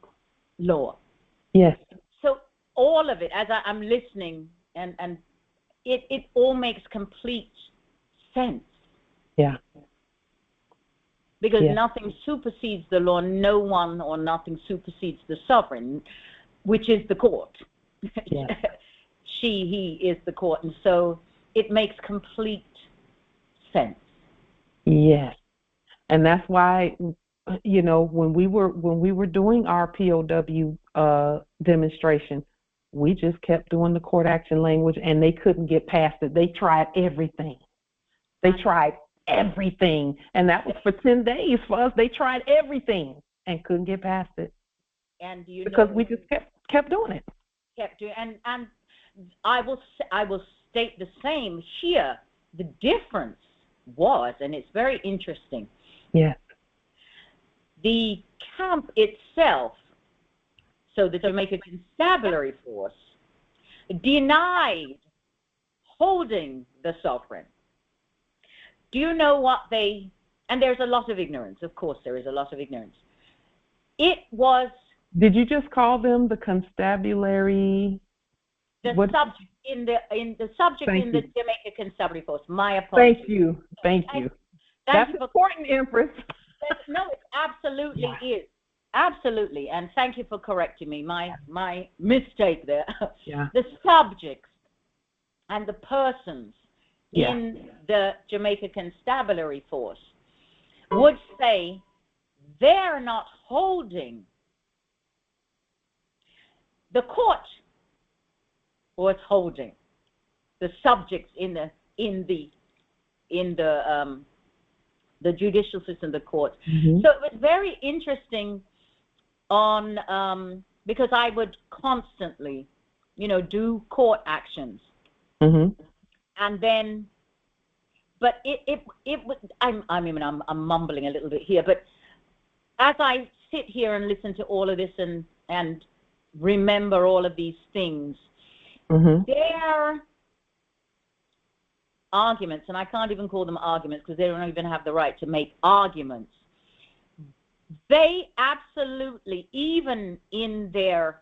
law. Yes. So all of it, as I'm listening, and it all makes complete sense. Yeah. Because nothing supersedes the law. No one or nothing supersedes the sovereign, which is the court. Yeah. He is the court. And so it makes complete sense. Yes. And that's why, when we were doing our POW demonstration, we just kept doing the court action language, and they couldn't get past it. They tried everything. They tried everything. And that was for 10 days for us. They tried everything and couldn't get past it. And because we just kept doing it. Kept doing, and I will state the same here. The difference was, and it's very interesting. Yeah. The camp itself, so the Jamaica Constabulary Force, denied holding the sovereign. Do you know what they, and there's a lot of ignorance, of course there is a lot of ignorance. It was... Did you just call them the constabulary? The subject in the Jamaica Constabulary Force. My apologies. Thank you. That's important, Empress. No, it absolutely is. Absolutely, and thank you for correcting me. My mistake there. Yeah. The subjects and the persons Yeah. in the Jamaica Constabulary Force would say they're not holding. The court was holding the subjects in the judicial system, the court. Mm-hmm. So it was very interesting because I would constantly, do court actions. Mm-hmm. And then, but it was, I'm mumbling a little bit here, but as I sit here and listen to all of this and remember all of these things, Mm-hmm. their arguments, and I can't even call them arguments because they don't even have the right to make arguments. They absolutely, even in their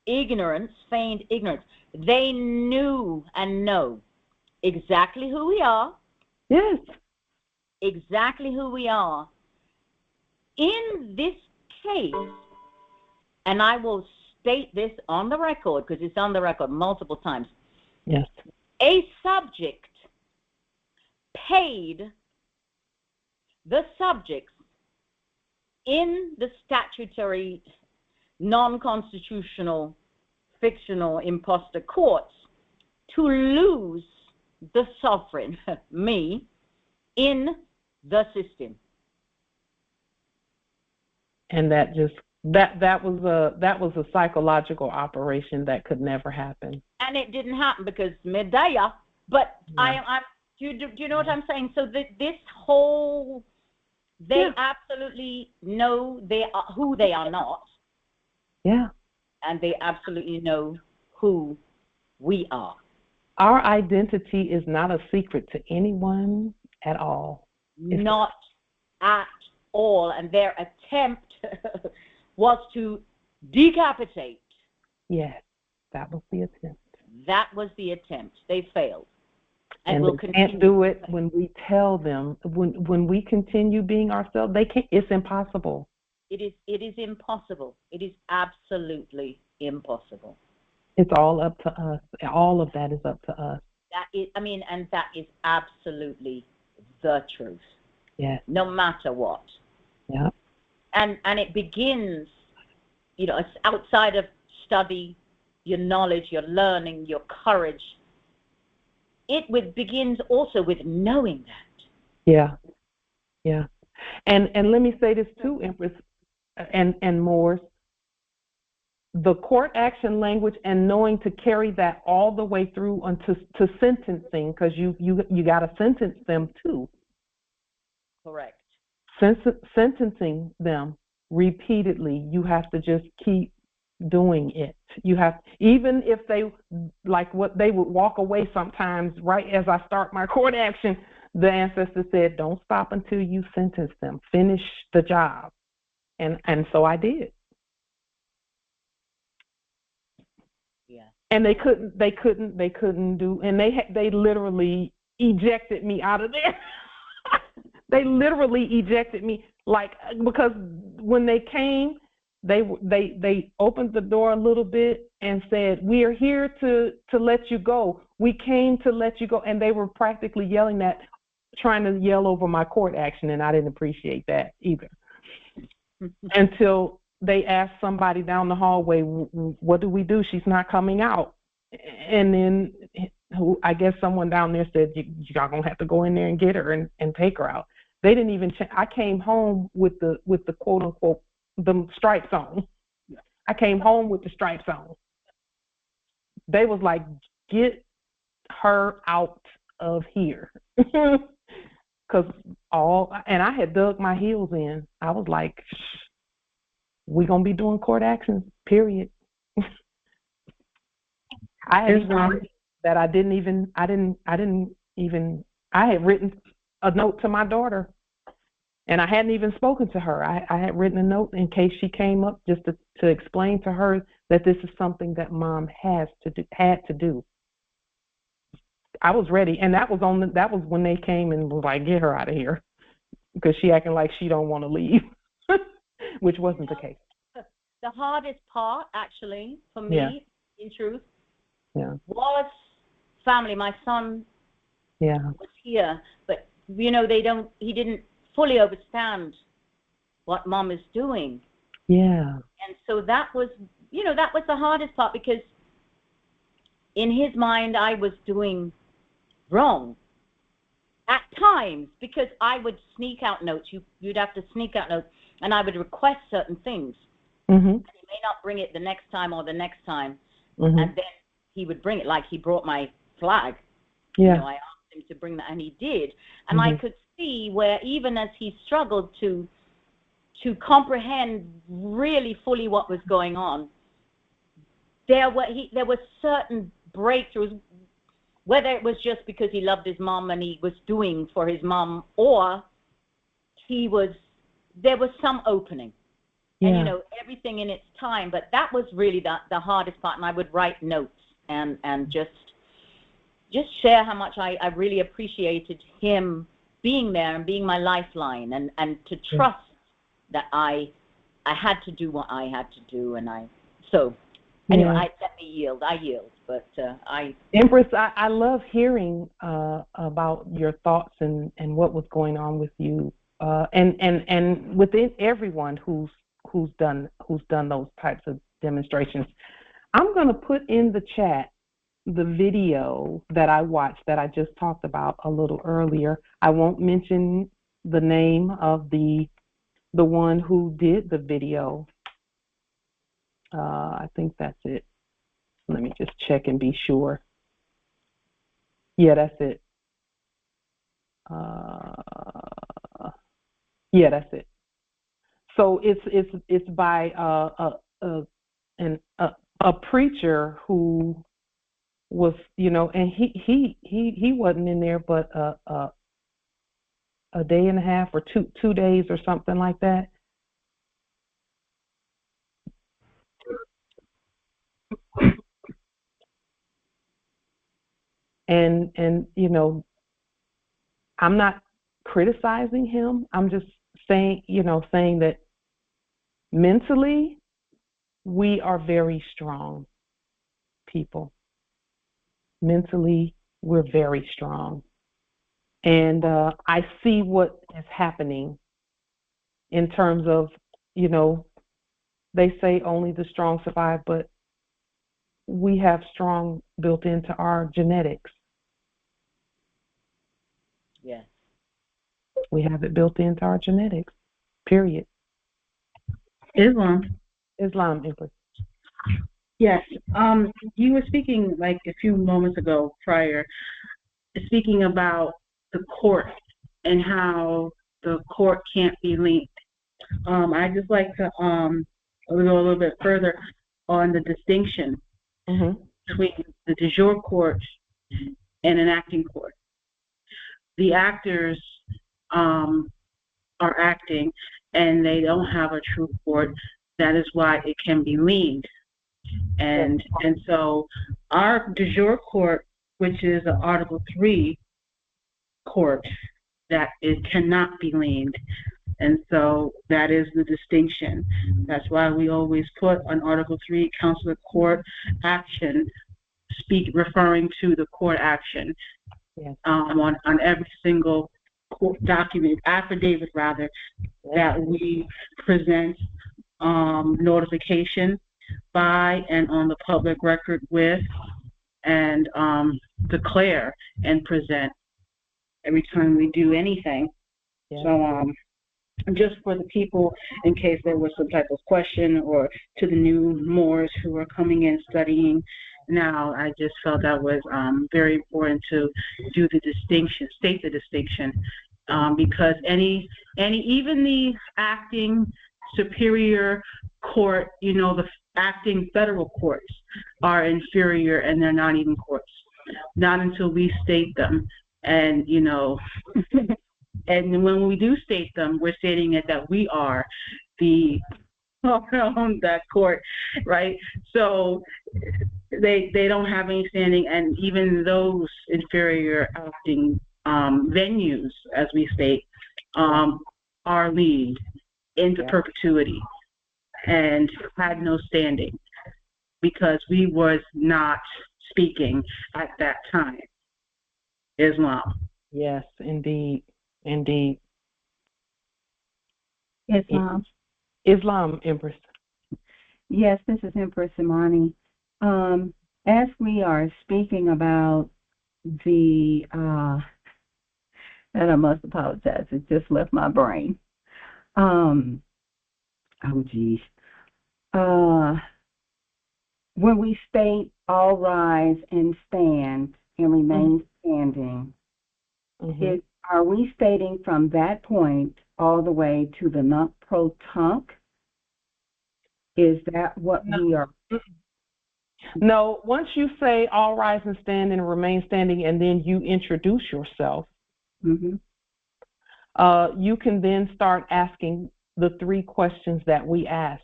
ignorance, feigned ignorance, they knew and know exactly who we are. Yes. Exactly who we are. In this case, and I will state this on the record because it's on the record multiple times. Yes. A subject paid the subjects in the statutory, non-constitutional, fictional imposter courts to lose the sovereign, me, in the system. And that just that was a psychological operation that could never happen. And it didn't happen because Medaya, but Yeah. do you know what I'm saying? So this whole, they absolutely know who they are not. Yeah. And they absolutely know who we are. Our identity is not a secret to anyone at all. Not at all. And their attempt was to decapitate. Yes, that was the attempt. That was the attempt. They failed. And we'll they can't do it when we tell them. When we continue being ourselves, they can't. It's impossible. It is impossible. It is absolutely impossible. It's all up to us. All of that is up to us. And that is absolutely the truth. Yes. No matter what. Yeah. And it begins, it's outside of study, your knowledge, your learning, your courage. It begins also with knowing that. Yeah. Yeah. And let me say this too, Empress and Morris. The court action language and knowing to carry that all the way through to sentencing, because you got to sentence them too. Correct. Sentencing them repeatedly, you have to just keep doing it. You have, even if they, like what they would walk away sometimes, right as I start my court action, the ancestor said, don't stop until you sentence them. Finish the job. And so I did. Yeah. And they couldn't do, and they literally ejected me out of there. They literally ejected me, because when they came, they opened the door a little bit and said, "We are here to let you go. We came to let you go." And they were practically yelling that, trying to yell over my court action, and I didn't appreciate that either. Until they asked somebody down the hallway, "What do we do? She's not coming out." And then I guess someone down there said, "Y'all gonna have to go in there and get her and take her out." They didn't even I came home with the quote unquote the stripes on. I came home with the stripes on. They was like, "Get her out of here." And I had dug my heels in. I was like, "We're gonna be doing court actions, period." I had written a note to my daughter, and I hadn't even spoken to her. I had written a note in case she came up, just to explain to her that this is something that Mom had to do. I was ready, and that was when they came and was like, "Get her out of here," because she acting like she don't want to leave. which wasn't the case. The hardest part, actually, for me, in truth, was family. My son was here, but he didn't fully understand what mom is doing. Yeah. And so that was the hardest part, because in his mind I was doing wrong at times, because I would sneak out notes. You'd have to sneak out notes, and I would request certain things. Mm-hmm. And he may not bring it the next time or the next time, mm-hmm. and then he would bring it, like he brought my flag. Yeah. I asked him to bring that, and he did. And mm-hmm. I could see where, even as he struggled to comprehend really fully what was going on, there were certain breakthroughs, whether it was just because he loved his mom and he was doing for his mom, or there was some opening. Yeah. And everything in its time. But that was really the hardest part. And I would write notes and just share how much I really appreciated him being there and being my lifeline, and to trust that I had to do what I had to do. And anyway, let me yield. I yield. But Empress, I love hearing about your thoughts and what was going on with you, and within everyone who's done those types of demonstrations. I'm going to put in the chat the video that I watched that I just talked about a little earlier. I won't mention the name of the one who did the video. I think that's it. Let me just check and be sure. Yeah, that's it. Yeah, that's it. So it's by a preacher who was, and he wasn't in there but a day and a half or two days or something like that. And I'm not criticizing him. I'm just saying that mentally we are very strong people. Mentally, we're very strong. And I see what is happening in terms of, they say only the strong survive, but we have strong built into our genetics. Yes. We have it built into our genetics, period. Islam, Empress. Yes. You were speaking like a few moments ago prior, speaking about the court and how the court can't be linked. I just like to go a little bit further on the distinction between the de jure court and an acting court. The actors are acting, and they don't have a true court. That is why it can be liened. And so our de jure court, which is an Article 3 court, that it cannot be liened. And so that is the distinction. That's why we always put on Article 3 counsel of court action, referring to the court action. Yes. On every single court document, affidavit rather, that we present notification by and on the public record with, and declare and present every time we do anything. Yeah. So just for the people, in case there was some type of question, or to the new Moors who are coming in studying now, I just felt that was very important to do the distinction, state the distinction, because even the acting superior court, the acting federal courts are inferior, and they're not even courts, not until we state them. And and when we do state them, we're stating it that we are the that court, right? So they don't have any standing, and even those inferior acting venues, as we state, are liened. into perpetuity and had no standing because we was not speaking at that time. Islam. Yes, indeed. Indeed. Islam. Islam, Empress. Yes, this is Empress Imani. As we are speaking about the, and I must apologize, it just left my brain. Oh, geez. When we state all rise and stand and remain standing, are we stating from that point all the way to the nunc pro tunc? Is that what we are? No, once you say all rise and stand and remain standing and then you introduce yourself, you can then start asking the 3 questions that we ask.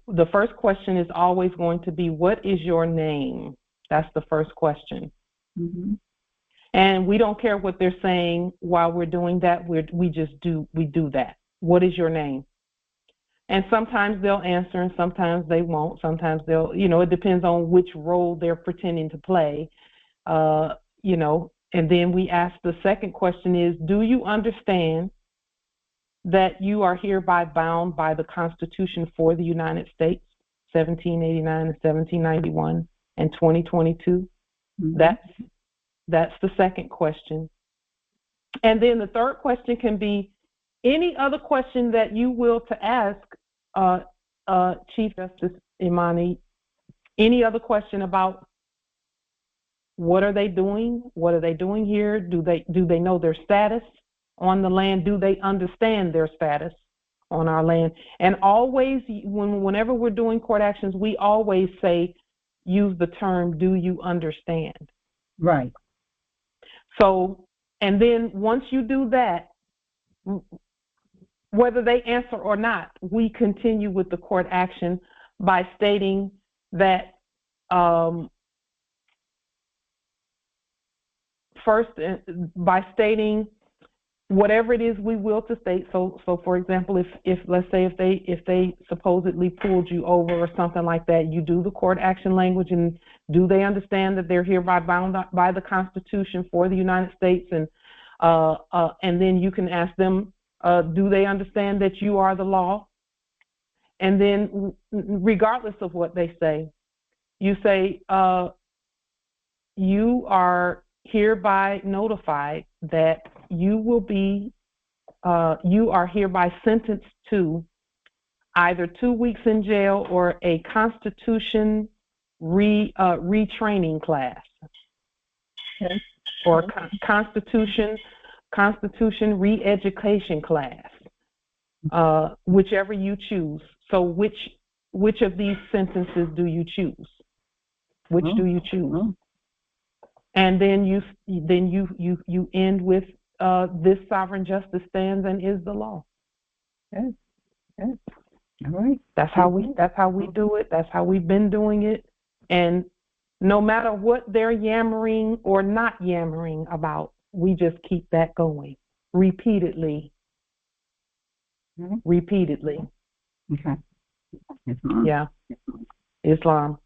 The first question is always going to be, what is your name? That's the first question. And we don't care what they're saying while we're doing that. We do that. What is your name? And sometimes they'll answer and sometimes they won't. Sometimes they'll, it depends on which role they're pretending to play, and then we ask the second question is, do you understand that you are hereby bound by the Constitution for the United States, 1789 and 1791 and 2022? That's the second question. And then the third question can be any other question that you will to ask, Chief Justice Imani, any other question about what are they doing? What are they doing here? Do they know their status on the land? Do they understand their status on our land? And always, whenever we're doing court actions, we always use the term, do you understand? Right. So, and then once you do that, whether they answer or not, we continue with the court action by stating that first, by stating whatever it is we will to state. So for example, if let's say if they supposedly pulled you over or something like that, you do the court action language, and do they understand that they're hereby bound by the Constitution for the United States? And then you can ask them, do they understand that you are the law? And then regardless of what they say, you say, you are hereby notified that you will be, you are hereby sentenced to either 2 weeks in jail or a Constitution retraining class, or Constitution re-education class, whichever you choose. So which of these sentences do you choose? Which do you choose? And then you end with this sovereign justice stands and is the law. Yes. All right. That's how we do it. That's how we've been doing it. And no matter what they're yammering or not yammering about, we just keep that going repeatedly. Repeatedly. Okay. Islam. Yeah. Islam.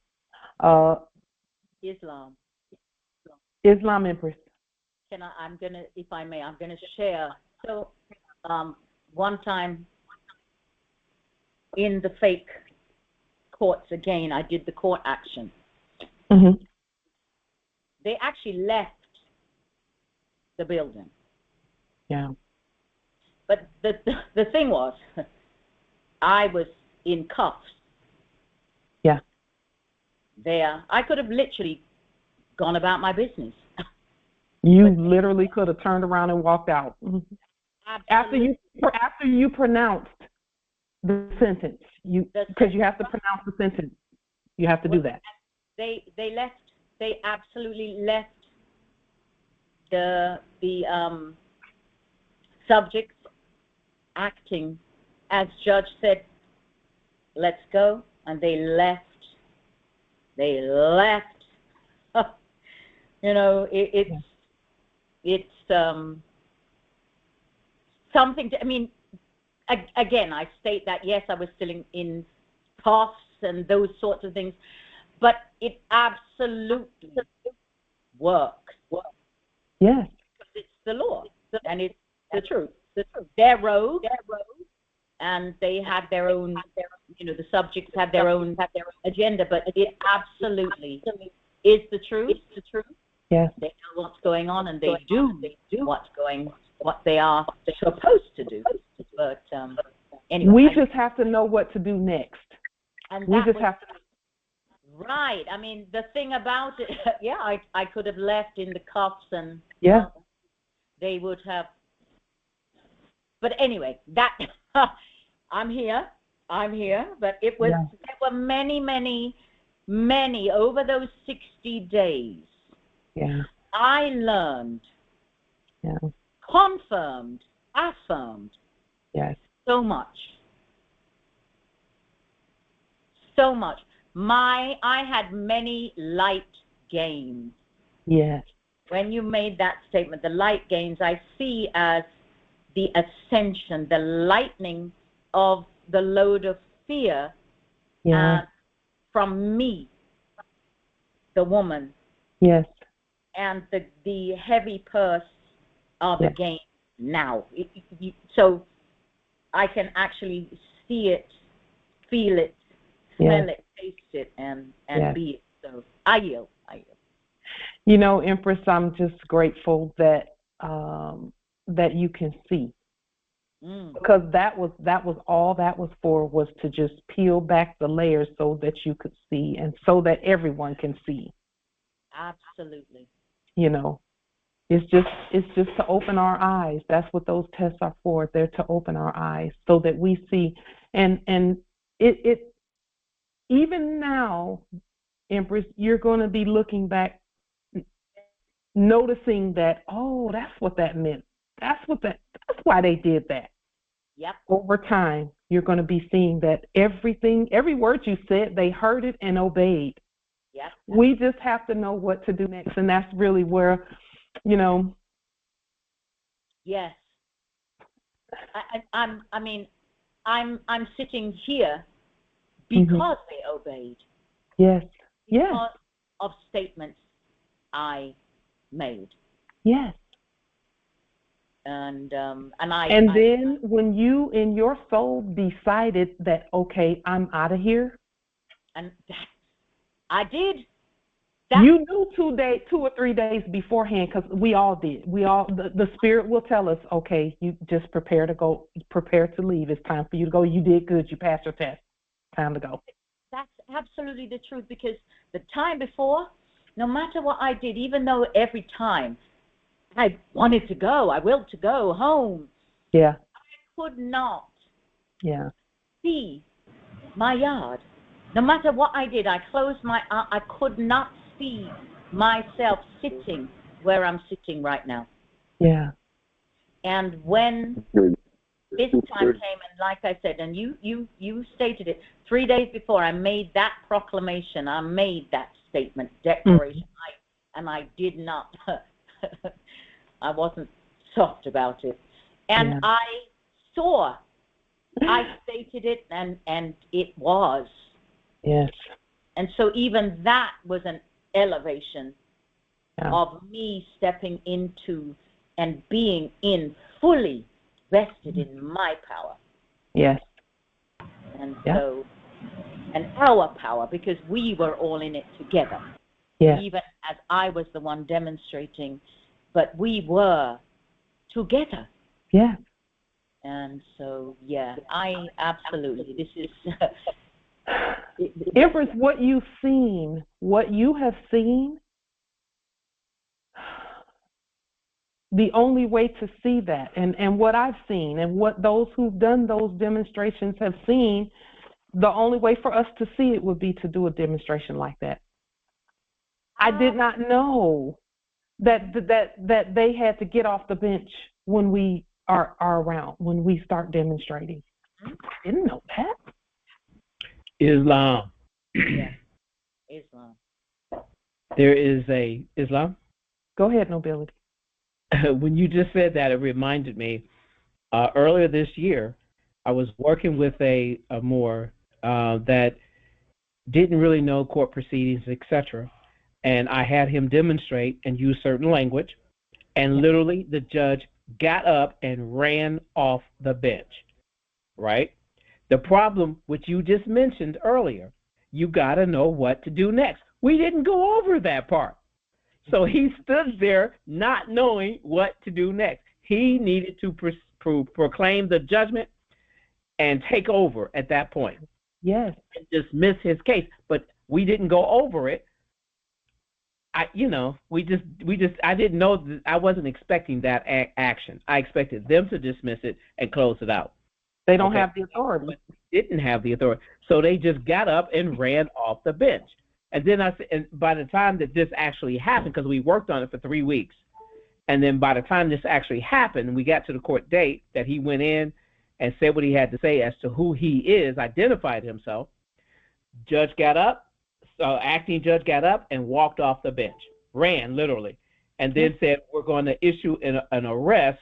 Islam, Empress. If I may, I'm gonna share. So, one time in the fake courts again, I did the court action. They actually left the building. Yeah. But the thing was, I was in cuffs. Yeah. There, I could have literally gone about my business. You literally could have turned around and walked out. After you pronounced the sentence, because you have to pronounce the sentence, you have to do that. They left. They absolutely left the subjects acting as judge said, let's go, and they left. They left. It's something to, again, I state that, yes, I was still in coughs and those sorts of things, but it absolutely works. Yes. Because it's the law, and it's the truth. They're rogue, and they have their own, the subjects have their own agenda, but it absolutely is the truth. Yes. They know what's going on, and they do what they are supposed to do. But anyway, we just have to know what to do next. And we just have to. Right. I mean, the thing about it, yeah, I could have left in the cuffs, and they would have. But anyway, that I'm here. But it was there were many over those 60 days. Yeah. I learned. Yeah. Confirmed, affirmed. Yes. So much. I had many light gains. Yes. When you made that statement, the light gains, I see as the ascension, the lightening of the load of fear from me, the woman. Yes. And the heavy purse of the gain now. So I can actually see it, feel it, smell it, taste it, and be it. So I yield. Empress, I'm just grateful that that you can see, because that was all that was for, was to just peel back the layers so that you could see, and so that everyone can see. Absolutely. It's just to open our eyes. That's what those tests are for. They're to open our eyes so that we see. And it even now, Empress, you're going to be looking back, noticing that, oh, that's what that meant. That's why they did that. Yep. Over time, you're going to be seeing that every word you said, they heard it and obeyed. Yep. We just have to know what to do next, and that's really where, Yes. I'm sitting here because they obeyed. Yes. Because of statements I made. Yes. And then when you in your soul decided that, okay, I'm out of here. And I did. You knew 2 or 3 days beforehand, because we all did. The spirit will tell us, okay, you just prepare to leave. It's time for you to go. You did good. You passed your test. Time to go. That's absolutely the truth, because the time before, no matter what I did, even though every time I wanted to go, I willed to go home. Yeah. I could not see my yard. No matter what I did, I closed my eyes. I could not see myself sitting where I'm sitting right now. Yeah. And when this time came, and like I said, and you stated it, 3 days before I made that proclamation, I made that statement, declaration, and I did not, I wasn't soft about it. And I stated it, and it was. Yes. And so even that was an elevation of me stepping into and being fully vested in my power. Yes. And so, and our power, because we were all in it together. Yes. Even as I was the one demonstrating, but we were together. Yeah. And so, I absolutely, this is... Empress, what you have seen, the only way to see that, and what I've seen, and what those who've done those demonstrations have seen, the only way for us to see it would be to do a demonstration like that. I did not know that they had to get off the bench when we are around, when we start demonstrating. I didn't know that. Islam. Islam. There is a Islam. Go ahead, Nobility. When you just said that, it reminded me. Earlier this year, I was working with a Moor that didn't really know court proceedings, etc. And I had him demonstrate and use certain language, and literally the judge got up and ran off the bench, right? The problem, which you just mentioned earlier, you got to know what to do next. We didn't go over that part. So he stood there not knowing what to do next. He needed to proclaim the judgment and take over at that point. Yes. And dismiss his case. But we didn't go over it. I didn't know, I wasn't expecting that action. I expected them to dismiss it and close it out. They don't have the authority. But they didn't have the authority. So they just got up and ran off the bench. And then and by the time that this actually happened, because we worked on it for 3 weeks, and then by the time this actually happened, we got to the court date that he went in and said what he had to say as to who he is, identified himself. Judge got up, acting judge got up and walked off the bench, ran literally, and then said, we're going to issue an arrest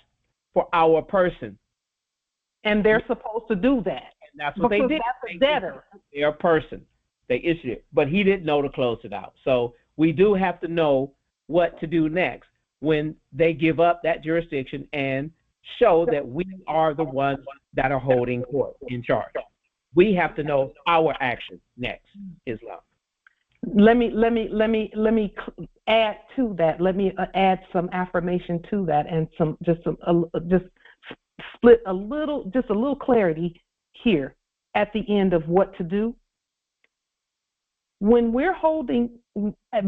for our person. And they're supposed to do that. And that's what they did. That's a debtor. Their person. They issued it, but he didn't know to close it out. So we do have to know what to do next when they give up that jurisdiction and show that we are the ones that are holding court in charge. We have to know our action next, Islam. Let me add to that. Let me add some affirmation to that, and just split a little clarity here at the end of what to do. When we're holding,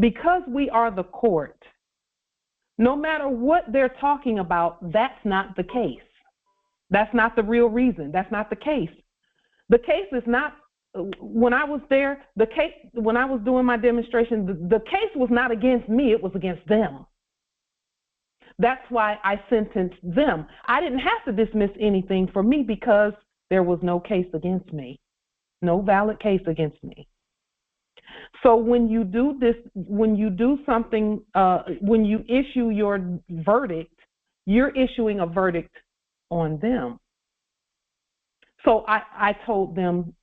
because we are the court, no matter what they're talking about, that's not the case. That's not the real reason. That's not the case. The case is not, when I was there, when I was doing my demonstration, the case was not against me, it was against them. That's why I sentenced them. I didn't have to dismiss anything for me because there was no case against me, no valid case against me. So when you do this, when you do something, when you issue your verdict, you're issuing a verdict on them. So I told them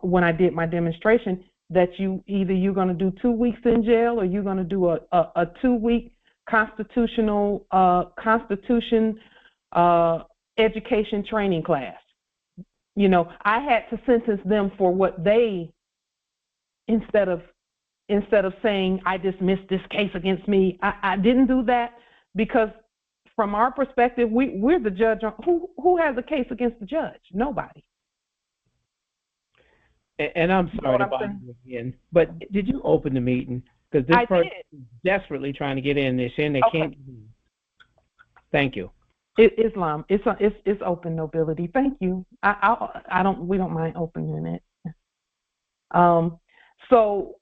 when I did my demonstration that you're going to do 2 weeks in jail, or you're going to do a 2-week constitution education training class. You know, I had to sentence them for what they, instead of saying I dismissed this case against me, I didn't do that, because from our perspective, we're the judge. Who has a case against the judge? Nobody. And I'm sorry to bother you again, but did you open the meeting? Because this person is desperately trying to get in. They're saying they can't. Thank you. Islam, it's open, nobility. Thank you. We don't mind opening it. So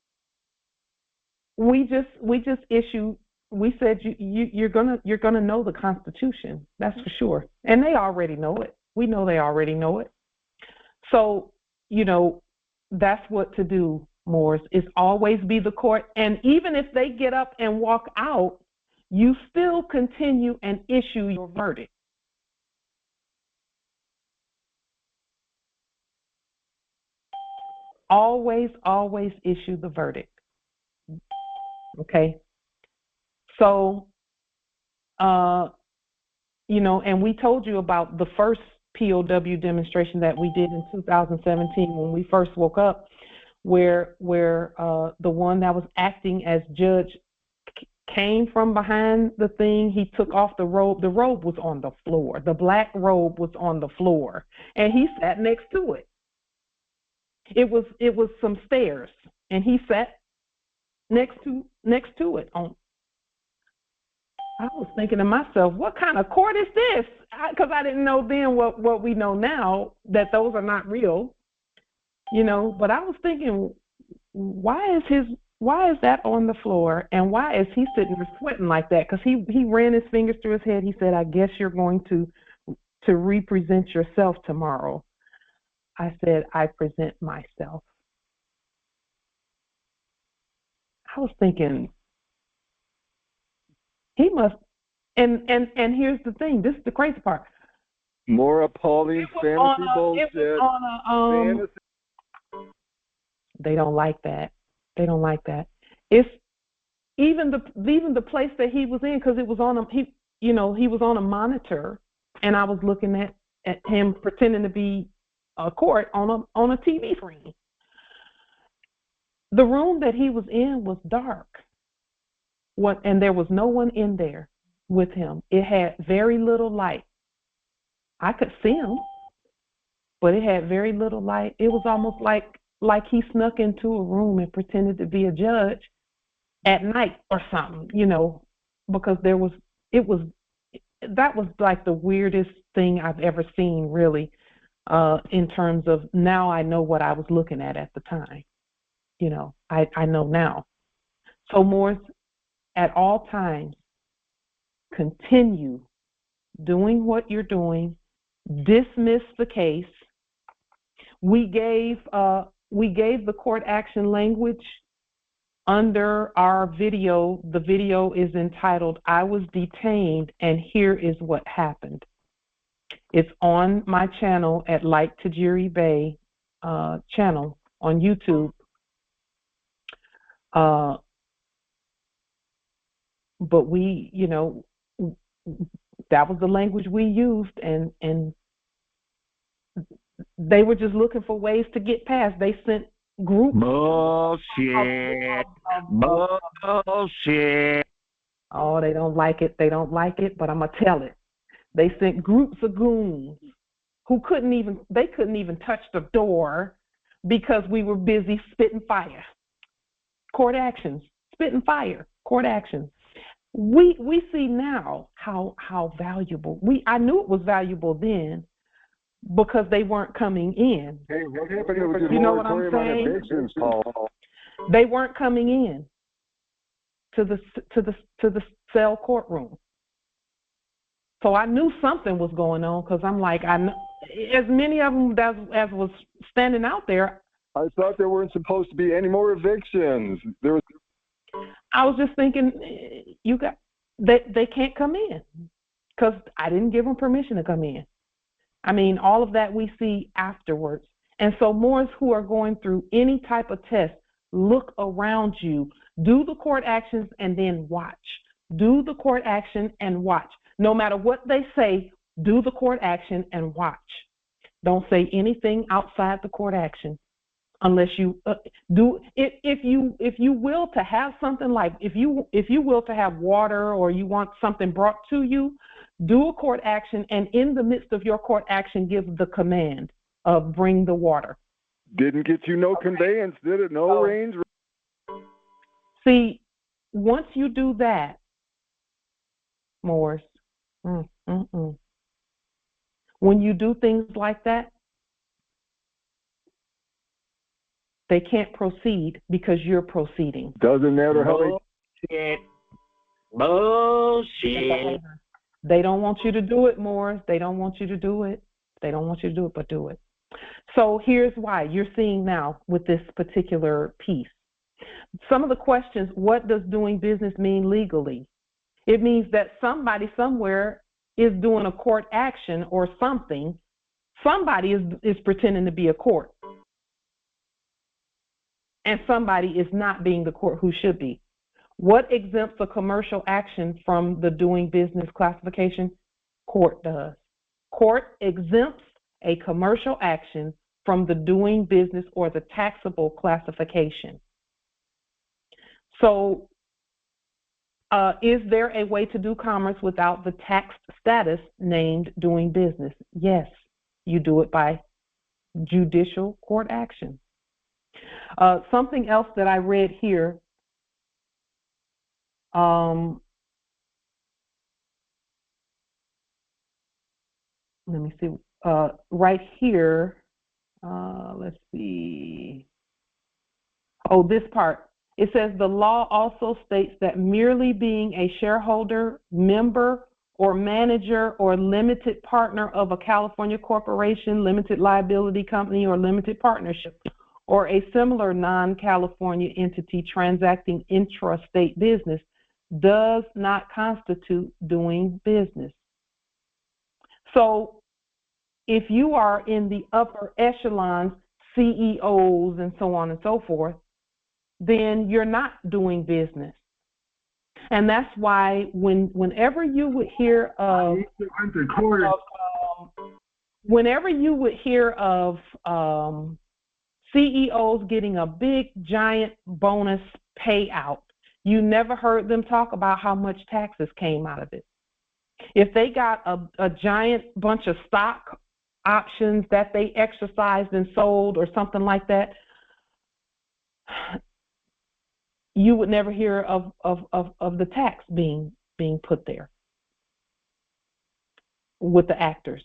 we just issued. We said you're gonna know the Constitution. That's for sure, and they already know it. We know they already know it. So that's what to do, Moors, is always be the court. And even if they get up and walk out, you still continue and issue your verdict. Always issue the verdict. Okay. So, and we told you about the first POW demonstration that we did in 2017 when we first woke up, where the one that was acting as judge came from behind the thing. He took off the robe. The robe was on the floor. The black robe was on the floor, and he sat next to it. It was some stairs, and he sat next to it. I was thinking to myself, what kind of court is this? Because I didn't know then what we know now, that those are not real, But I was thinking, why is that on the floor, and why is he sitting there sweating like that? Because he ran his fingers through his head. He said, "I guess you're going to represent yourself tomorrow." I said, "I present myself." I was thinking, he must, and here's the thing, this is the crazy part. More appalling fantasy bullshit. Fantasy. They don't like that. They don't like that. It's even the place that he was in, because it was on a he was on a monitor, and I was looking at him pretending to be a court on a TV screen. The room that he was in was dark. And there was no one in there with him. It had very little light. I could see him, but it had very little light. It was almost like he snuck into a room and pretended to be a judge at night or something, because that was like the weirdest thing I've ever seen, really, in terms of, now I know what I was looking at the time. I know now. So Morris, at all times, continue doing what you're doing. Dismiss the case. We gave the court action language under our video. The video is entitled, "I was detained and here is what happened." It's on my channel at Like Tajiri Bay channel on YouTube. But we, that was the language we used, and they were just looking for ways to get past. They sent groups. Bullshit. Bullshit. Oh, they don't like it. They don't like it, but I'm going to tell it. They sent groups of goons who couldn't even touch the door because we were busy spitting fire. Court actions, spitting fire, court actions. We see now how valuable. I knew it was valuable then because they weren't coming in. Hey, what happened with the you know what I'm saying? Evictions, Paul? They weren't coming in to the cell courtroom. So I knew something was going on, because I'm like, as many of them as was standing out there. I thought there weren't supposed to be any more evictions. I was just thinking, they can't come in because I didn't give them permission to come in. I mean, all of that we see afterwards. And so more who are going through any type of test, look around you, do the court actions and then watch. Do the court action and watch. No matter what they say, do the court action and watch. Don't say anything outside the court action. Unless you do, if you will to have something like, if you will to have water, or you want something brought to you, do a court action, and in the midst of your court action, give the command of bring the water. Didn't get you no conveyance, did it? No range. See, once you do that, Morris, when you do things like that, they can't proceed because you're proceeding. Doesn't matter how they... Bullshit. They don't want you to do it, Morris. They don't want you to do it. They don't want you to do it, but do it. So here's why you're seeing now with this particular piece. Some of the questions, what does doing business mean legally? It means that somebody somewhere is doing a court action or something. Somebody is pretending to be a court. And somebody is not being the court who should be. What exempts a commercial action from the doing business classification? Court does. Court exempts a commercial action from the doing business or the taxable classification. So, is there a way to do commerce without the tax status named doing business? Yes, you do it by judicial court action. Something else that I read here, let me see, right here, let's see, oh, this part. It says the law also states that merely being a shareholder, member, or manager or limited partner of a California corporation, limited liability company, or limited partnership, or a similar non-California entity transacting intrastate business does not constitute doing business. So if you are in the upper echelons, CEOs and so on and so forth, then you're not doing business. And that's why whenever you would hear of CEOs getting a big giant bonus payout, you never heard them talk about how much taxes came out of it. If they got a giant bunch of stock options that they exercised and sold or something like that, you would never hear of the tax being put there with the actors.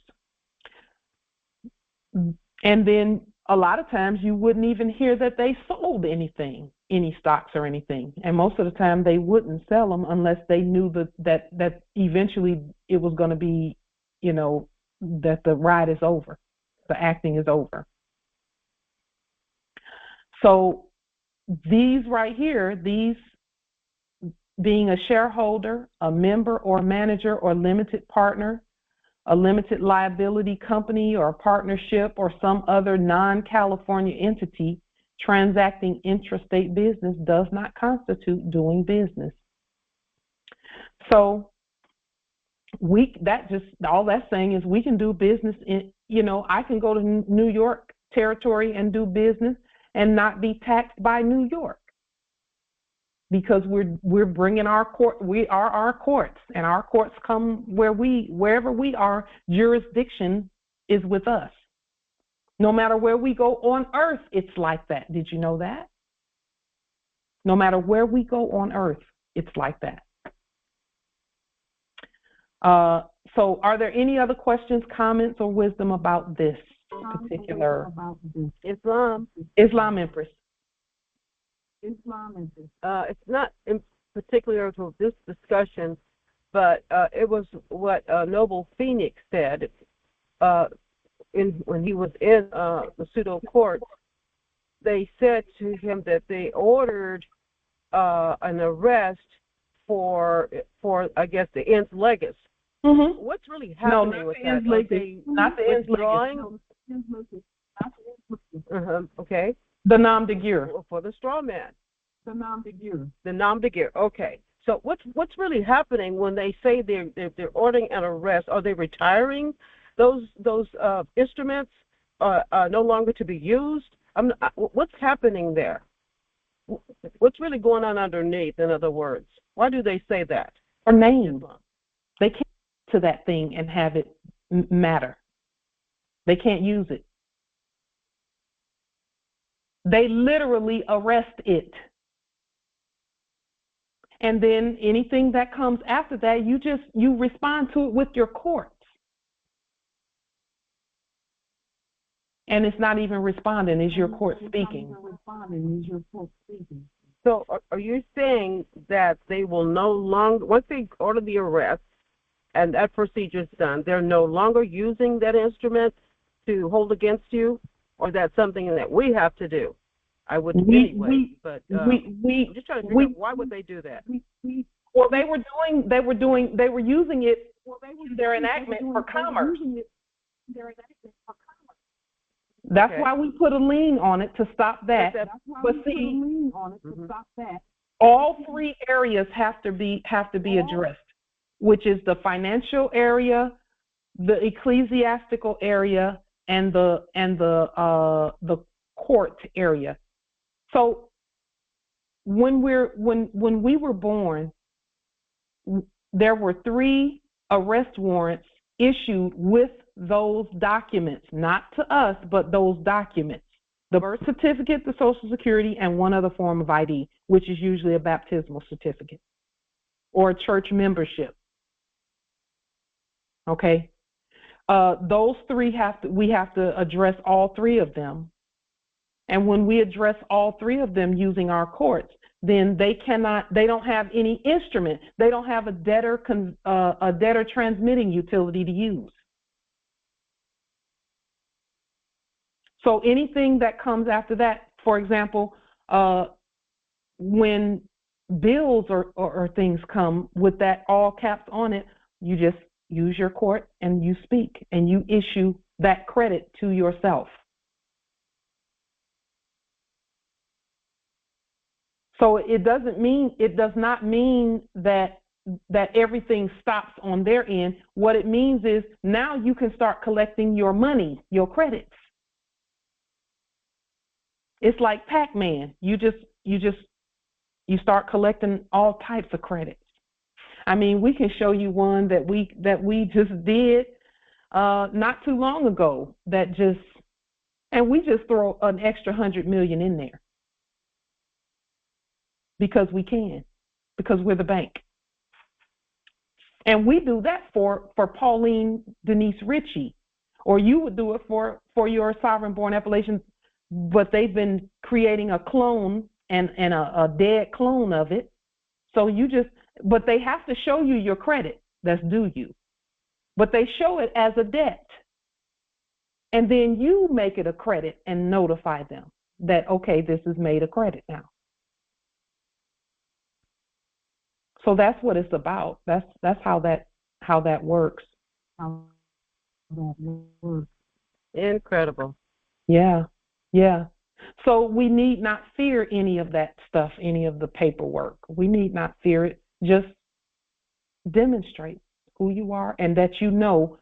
And then a lot of times you wouldn't even hear that they sold anything, any stocks or anything. And most of the time they wouldn't sell them unless they knew that eventually it was going to be, you know, that the ride is over, the acting is over. So these right here, these being a shareholder, a member or manager or limited partner, a limited liability company or a partnership or some other non-California entity transacting intrastate business does not constitute doing business. So all that's saying is we can do business in, you know, I can go to New York territory and do business and not be taxed by New York, because we're bringing our court, we are our courts, and our courts come wherever we are, jurisdiction is with us. No matter where we go on earth, it's like that. Did you know that? No matter where we go on earth, it's like that. So are there any other questions, comments, or wisdom about this particular Islam Empress? It's not in particular to this discussion, but it was what Noble Phoenix said when he was in the pseudo court. They said to him that they ordered an arrest for I guess the ens legis. Mm-hmm. What's really happening with that? Not the ens legis. Okay. The nom de guerre. For the straw man. The nom de guerre. The nom de guerre. Okay. So what's really happening when they say they're ordering an arrest? Are they retiring those instruments? No longer to be used? What's happening there? What's really going on underneath? In other words, why do they say that? Or named. They can't to that thing and have it matter. They can't use it. They literally arrest it. And then anything that comes after that, you respond to it with your courts. And it's not even responding, it's your court speaking. So are you saying that they will no longer, once they order the arrest and that procedure is done, they're no longer using that instrument to hold against you? Or that's something that we have to do? I wouldn't anyway, but I'm just trying to figure out why would they do that? Well, they were using it in their enactment for commerce. That's why we put a lien on it to stop that. But see, all three areas have to be addressed, which is the financial area, the ecclesiastical area, and the court area. So when we were born, there were 3 arrest warrants issued with those documents, not to us, but those documents: the birth certificate, the Social Security, and one other form of ID, which is usually a baptismal certificate or a church membership. Okay, those 3 we have to address all 3 of them. And when we address all 3 of them using our courts, then they don't have any instrument. They don't have a debtor transmitting utility to use. So anything that comes after that, for example, when bills or things come with that all caps on it, you just use your court and you speak and you issue that credit to yourself. So it does not mean that everything stops on their end. What it means is now you can start collecting your money, your credits. It's like Pac-Man. You start collecting all types of credits. I mean, we can show you one that we just did not too long ago and we just throw an extra 100 million in there because we can, because we're the bank. And we do that for Pauline Denise Ritchie, or you would do it for your sovereign-born Appalachians, but they've been creating a clone and a dead clone of it. So but they have to show you your credit that's due you. But they show it as a debt. And then you make it a credit and notify them that, okay, this is made a credit now. So that's what it's about. That's how that works. Incredible. Yeah. Yeah. So we need not fear any of that stuff, any of the paperwork. We need not fear it. Just demonstrate who you are and that you know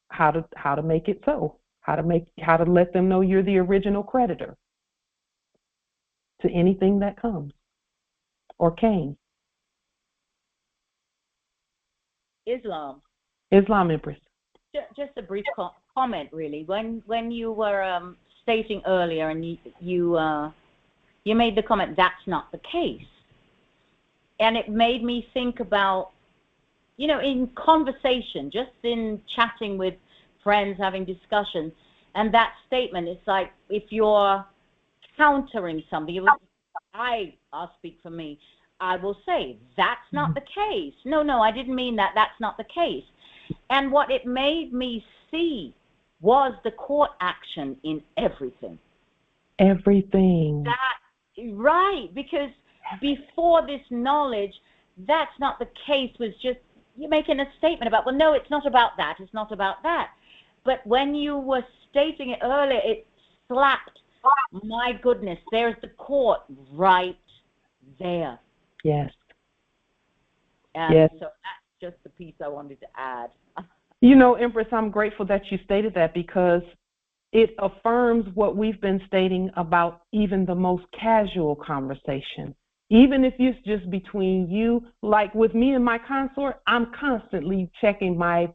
how to make it so. How to let them know you're the original creditor to anything that comes or came. Islam, Empress. Just a brief comment, really. When you were stating earlier, and you made the comment that's not the case, and it made me think about, in conversation, just in chatting with friends, having discussions, and that statement, it's like if you're countering somebody, I'll speak for me. I will say, that's not the case. No, I didn't mean that. That's not the case. And what it made me see was the court action in everything. Everything. Right, because before this knowledge, that's not the case, was just you're making a statement about, well, no, it's not about that. It's not about that. But when you were stating it earlier, it slapped, my goodness, there's the court right there. Yes. And yes. So that's just the piece I wanted to add. Empress, I'm grateful that you stated that because it affirms what we've been stating about even the most casual conversation. Even if it's just between you, like with me and my consort, I'm constantly checking I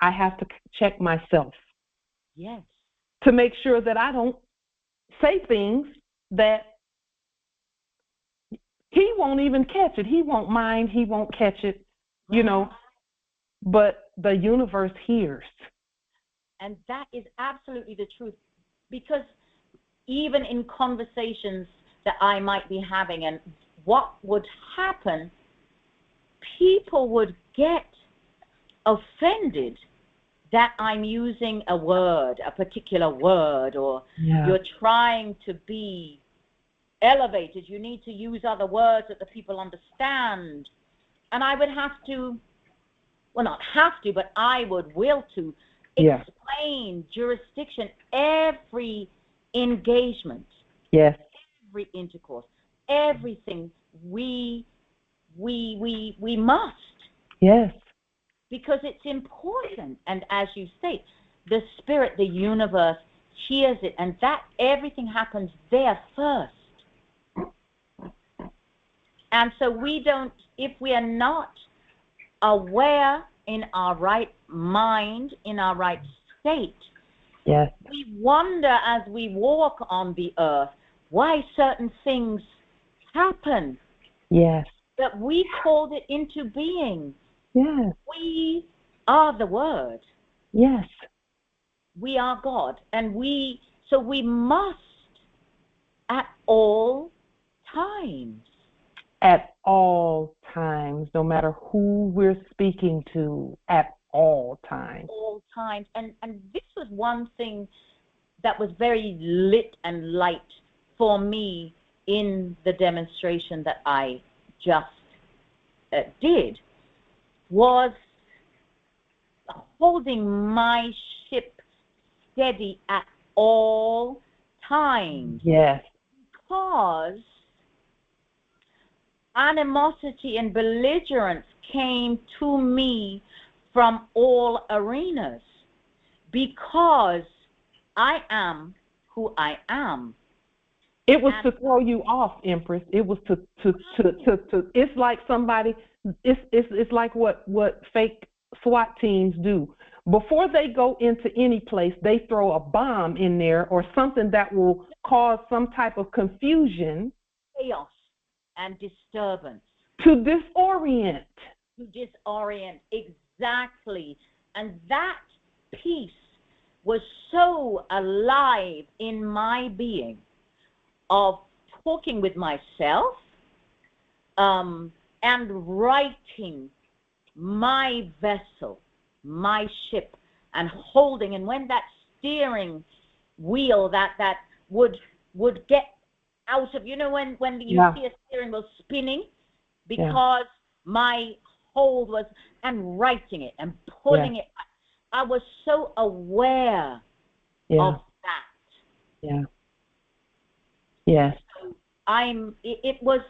have to check myself. Yes. To make sure that I don't say things that he won't even catch it. He won't mind. He won't catch it, but the universe hears. And that is absolutely the truth, because even in conversations that I might be having, and what would happen, people would get offended that I'm using a word, a particular word, or you're trying to be elevated. You need to use other words that the people understand. And I would have to, well, not have to, but I would will to explain jurisdiction, every engagement, every intercourse, everything we must. Yes. Because it's important. And as you state, the spirit, the universe hears it, and that everything happens there first. And so we don't, if we are not aware in our right mind, in our right state, we wonder as we walk on the earth why certain things happen. Yes. That we called it into being. Yes. We are the Word. Yes. We are God. And so we must at all times. At all times, no matter who we're speaking to, at all times. All times. And this was one thing that was very lit and light for me in the demonstration that I just did, was holding my ship steady at all times. Yes. Because animosity and belligerence came to me from all arenas. Because I am who I am. It was to throw you off, Empress. It was to it's like somebody, it's like what fake SWAT teams do. Before they go into any place, they throw a bomb in there or something that will cause some type of confusion. Chaos and disturbance. To disorient. To disorient, exactly. And that piece was so alive in my being of talking with myself and writing my vessel, my ship, and holding. And when that steering wheel that would get out of, you know, when you see a steering wheel spinning, because my hold was, and writing it and pulling it, I was so aware of that. Yeah. Yes. So it was,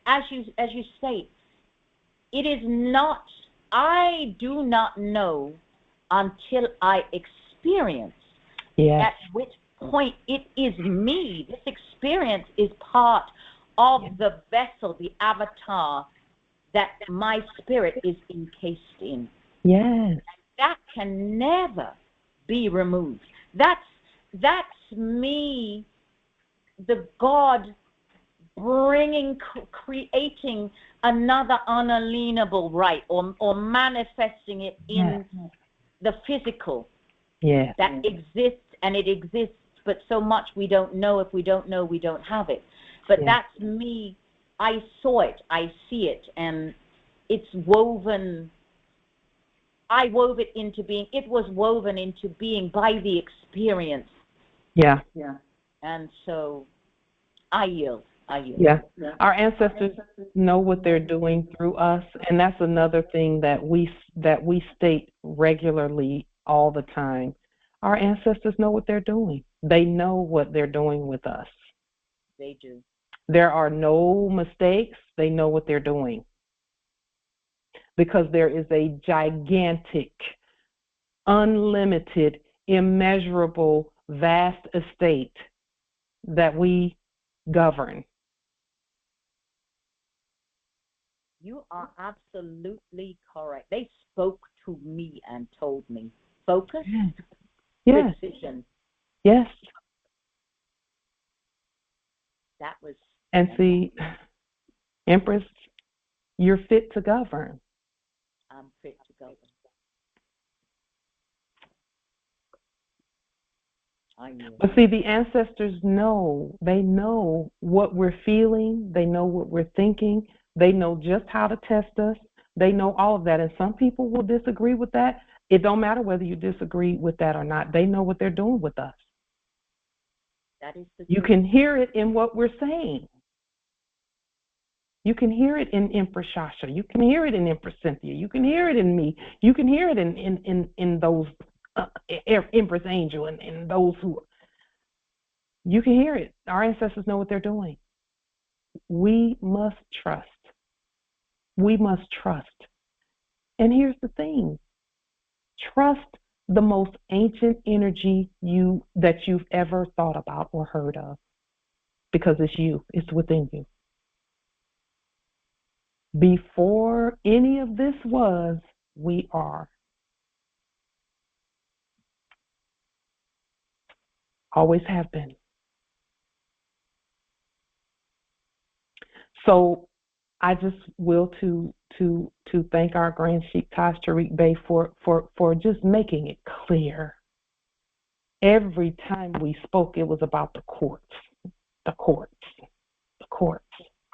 as you state, it is not, I do not know until I experience, at which point it is me. This experience is part of the vessel, the avatar that my spirit is encased in. Yes. And that can never be removed. That's me, the God bringing, creating another unalienable right, or manifesting it in the physical that exists, and it exists, but so much we don't know. If we don't know, we don't have it. But that's me. I saw it, I see it, and it's woven. I wove it into being. It was woven into being by the experience. Yeah. And so I yield. Yeah. Our ancestors know what they're doing through us, and that's another thing that we state regularly all the time. Our ancestors know what they're doing. They know what they're doing with us. They do. There are no mistakes. They know what they're doing. Because there is a gigantic, unlimited, immeasurable, vast estate that we govern. You are absolutely correct. They spoke to me and told me. Focus, precision. Yes. That was... And see, Empress, you're fit to govern. I'm fit to govern. But see, the ancestors know. They know what we're feeling. They know what we're thinking. They know just how to test us. They know all of that. And some people will disagree with that. It don't matter whether you disagree with that or not. They know what they're doing with us. That is the You truth. can hear it in what we're saying. You can hear it in Empress Shasha. You can hear it in Empress Cynthia. You can hear it in me. You can hear it in those Empress Angel and those who. You can hear it. Our ancestors know what they're doing. We must trust. We must trust. And here's the thing. Trust the most ancient energy that you've ever thought about or heard of. Because it's you. It's within you. Before any of this was, we are. Always have been. So I just will to thank our Grand Sheikh Taj Tariq Bey for just making it clear. Every time we spoke, it was about the courts,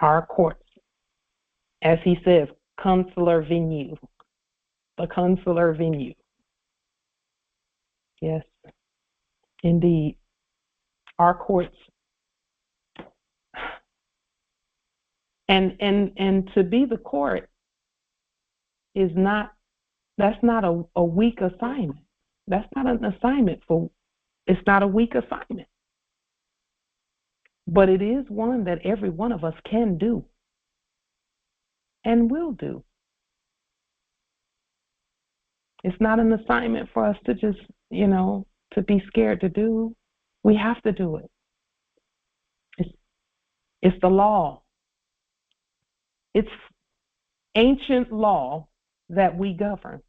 our courts. As he says, consular venue, the consular venue. Yes, indeed. Our courts. And to be the court is not That's not a weak assignment. That's not an assignment it's not a weak assignment. But it is one that every one of us can do and will do. It's not an assignment for us to just, to be scared to do. We have to do it. It's the law. It's ancient law that we govern.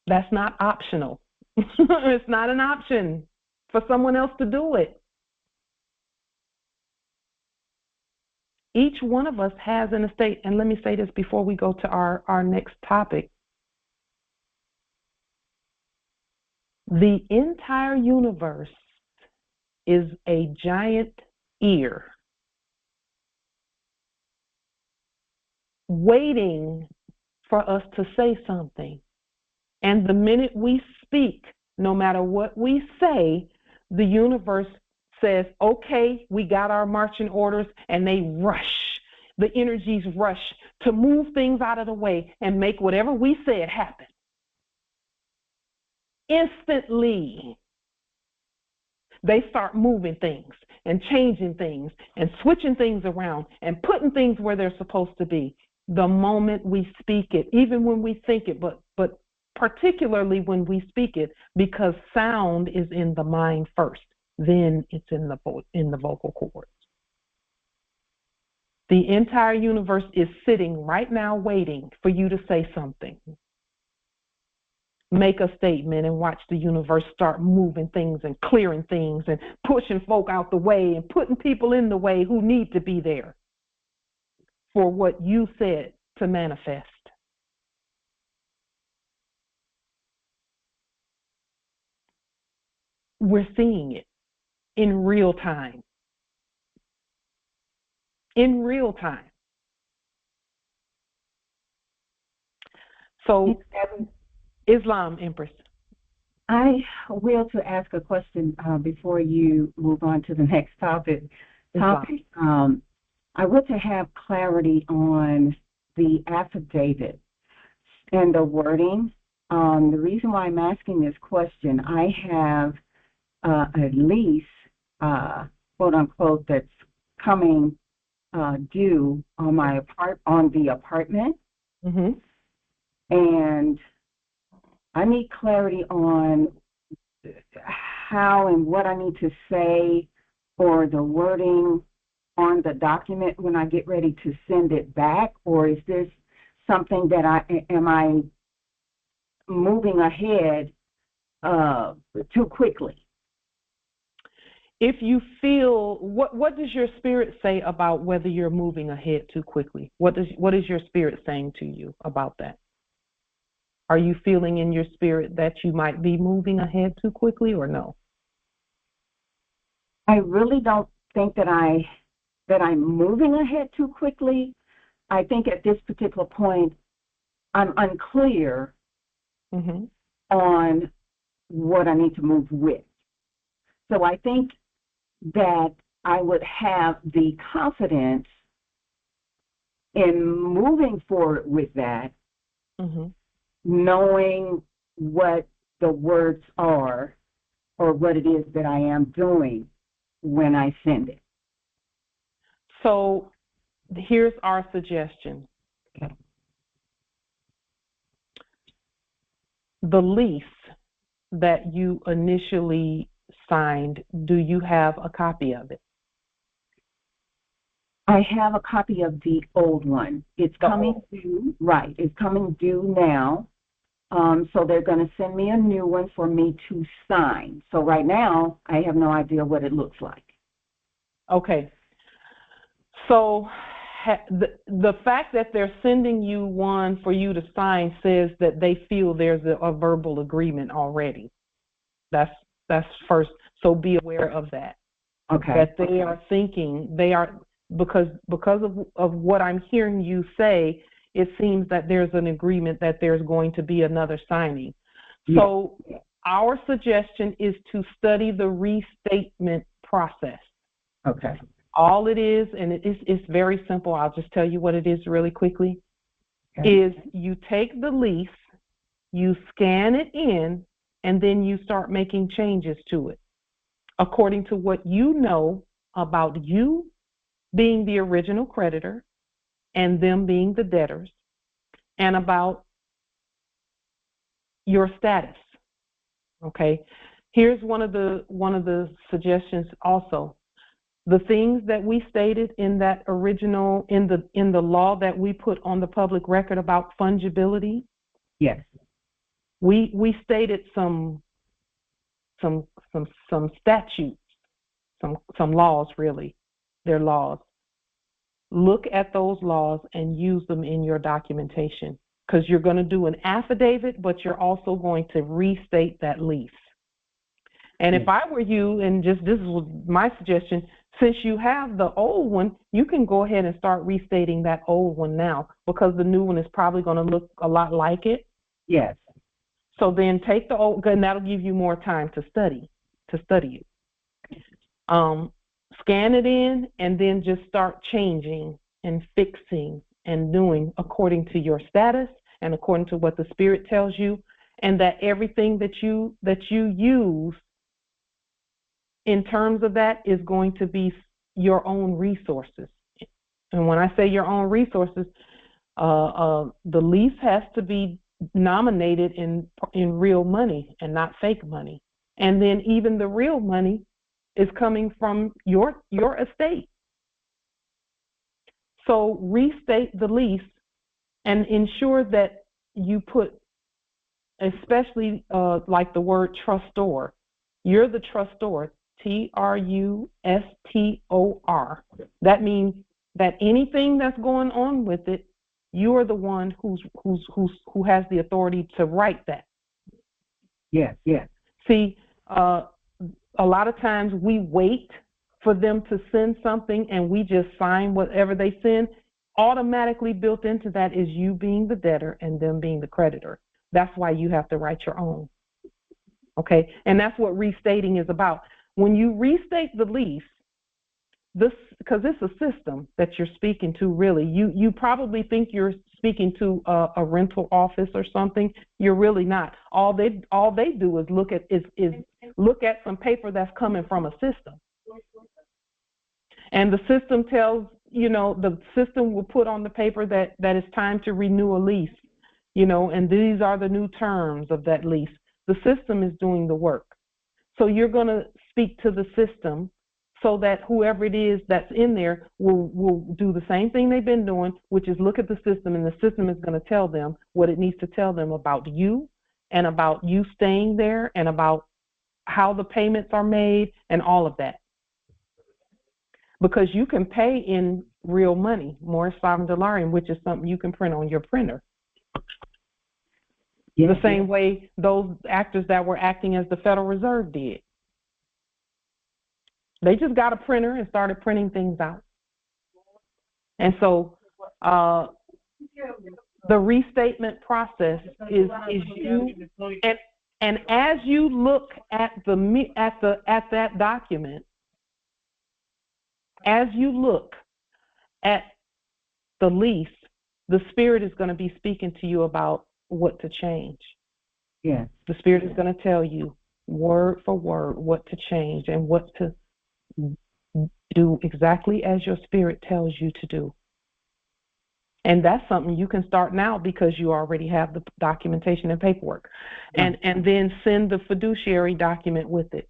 That's not optional. It's not an option for someone else to do it. Each one of us has an estate, and let me say this before we go to our next topic. The entire universe is a giant ear waiting for us to say something. And the minute we speak, no matter what we say, the universe says, okay, we got our marching orders, and they rush. The energies rush to move things out of the way and make whatever we said happen. Instantly, they start moving things and changing things and switching things around and putting things where they're supposed to be the moment we speak it, even when we think it, but particularly when we speak it, because sound is in the mind first, then it's in the vocal cords. The entire universe is sitting right now waiting for you to say something. Make a statement and watch the universe start moving things and clearing things and pushing folk out the way and putting people in the way who need to be there for what you said to manifest. We're seeing it in real time. In real time. So, Islam, Empress. I will to ask a question before you move on to the next topic. I want to have clarity on the affidavit and the wording. The reason why I'm asking this question, I have a lease, quote unquote, that's coming due on the apartment, and I need clarity on how and what I need to say or the wording on the document when I get ready to send it back, or is this something that am I moving ahead too quickly? If you feel, what does your spirit say about whether you're moving ahead too quickly? What is your spirit saying to you about that? Are you feeling in your spirit that you might be moving ahead too quickly, or no? I really don't think that I'm moving ahead too quickly. I think at this particular point, I'm unclear on what I need to move with. So I think that I would have the confidence in moving forward with that, knowing what the words are or what it is that I am doing when I send it. So here's our suggestion. Okay. The lease that you initially signed, do you have a copy of it? I have a copy of the old one. It's coming due, right, it's coming due now. So they're going to send me a new one for me to sign. So right now, I have no idea what it looks like. Okay. So the fact that they're sending you one for you to sign says that they feel there's a verbal agreement already. That's first. So be aware of that. Okay. That they are thinking, because of what I'm hearing you say, it seems that there's an agreement that there's going to be another signing. Yes. So our suggestion is to study the restatement process. Okay. All it is, and it's very simple. I'll just tell you what it is really quickly. is you take the lease, you scan it in, and then you start making changes to it according to what you know about you being the original creditor and them being the debtors, and about your status. Okay, here's one of the suggestions also. The things that we stated in that original, in the law that we put on the public record about fungibility. Yes. We stated some statutes, some laws, really. They're laws. Look at those laws and use them in your documentation, because you're going to do an affidavit, but you're also going to restate that lease. And if I were you, and just this was my suggestion, since you have the old one, you can go ahead and start restating that old one now, because the new one is probably going to look a lot like it. Yes. So then take the old, and that'll give you more time to study it. Scan it in, and then just start changing and fixing and doing according to your status and according to what the Spirit tells you, and that everything that you use in terms of that is going to be your own resources. And when I say your own resources, the lease has to be nominated in real money and not fake money. And then even the real money is coming from your estate. So restate the lease and ensure that you put, especially like the word trustor. You're the trustor, Trustor. That means that anything that's going on with it, you are the one who has the authority to write that. Yes, yes. See, a lot of times we wait for them to send something and we just sign whatever they send. Automatically built into that is you being the debtor and them being the creditor. That's why you have to write your own. Okay, and that's what restating is about. When you restate the lease, because it's a system that you're speaking to, really. You probably think you're speaking to a rental office or something. You're really not. All they do is look at some paper that's coming from a system. And the system tells, the system will put on the paper that it's time to renew a lease, and these are the new terms of that lease. The system is doing the work. So you're going to speak to the system so that whoever it is that's in there will do the same thing they've been doing, which is look at the system, and the system is going to tell them what it needs to tell them about you and about you staying there and about how the payments are made and all of that. Because you can pay in real money, Moorishe sovereign delarium, which is something you can print on your printer. The same way those actors that were acting as the Federal Reserve did. They just got a printer and started printing things out. And so the restatement process is you, and as you look at that document, as you look at the lease, the Spirit is going to be speaking to you about what to change. Yes. The Spirit is going to tell you word for word what to change and what to do exactly as your Spirit tells you to do. And that's something you can start now because you already have the documentation and paperwork. And then send the fiduciary document with it.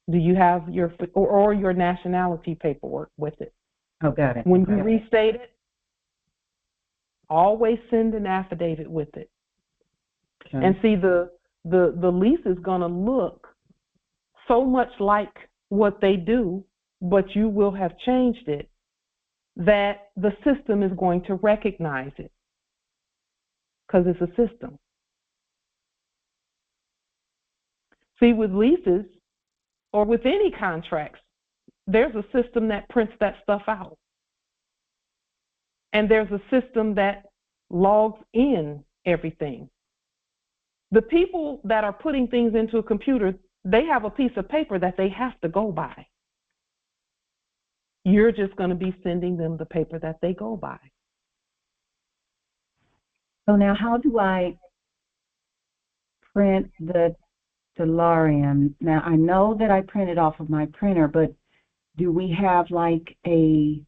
Do you have your or your nationality paperwork with it? Oh, got it. When you restate it, always send an affidavit with it. Okay. And see, the lease is going to look so much like what they do, but you will have changed it, that the system is going to recognize it because it's a system. See, with leases or with any contracts, there's a system that prints that stuff out. And there's a system that logs in everything. The people that are putting things into a computer, they have a piece of paper that they have to go by. You're just going to be sending them the paper that they go by. So now how do I print the Delarium? Now, I know that I printed off of my printer, but do we have like a...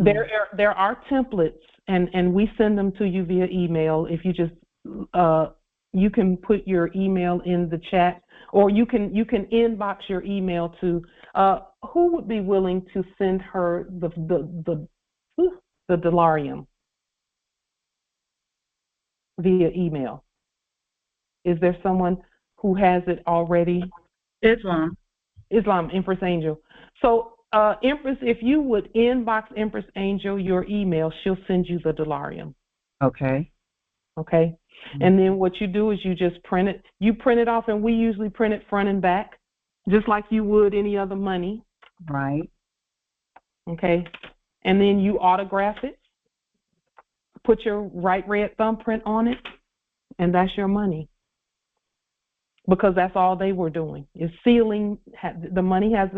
There are templates, and we send them to you via email. If you just, you can put your email in the chat, or you can inbox your email to, who would be willing to send her the Delarium via email? Is there someone who has it already? Islam, Empress Angel. So, Empress, if you would inbox Empress Angel your email, she'll send you the Delarium. Okay. Okay. And then what you do is you just print it. You print it off, and we usually print it front and back, just like you would any other money. Right. Okay. And then you autograph it, put your right red thumbprint on it, and that's your money. Because that's all they were doing is sealing. The money has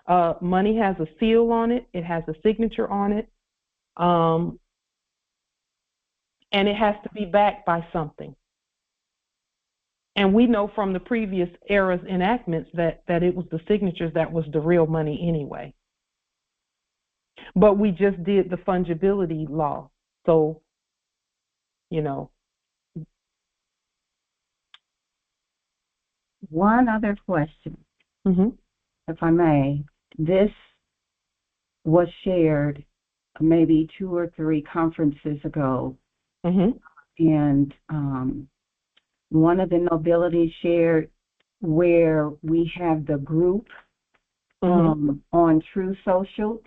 a seal on it. It has a signature on it, and it has to be backed by something. And we know from the previous era's enactments that it was the signatures that was the real money anyway. But we just did the fungibility law, so you know. One other question, if I may. This was shared maybe 2 or 3 conferences ago, and one of the nobility shared where we have the group on Truth Social,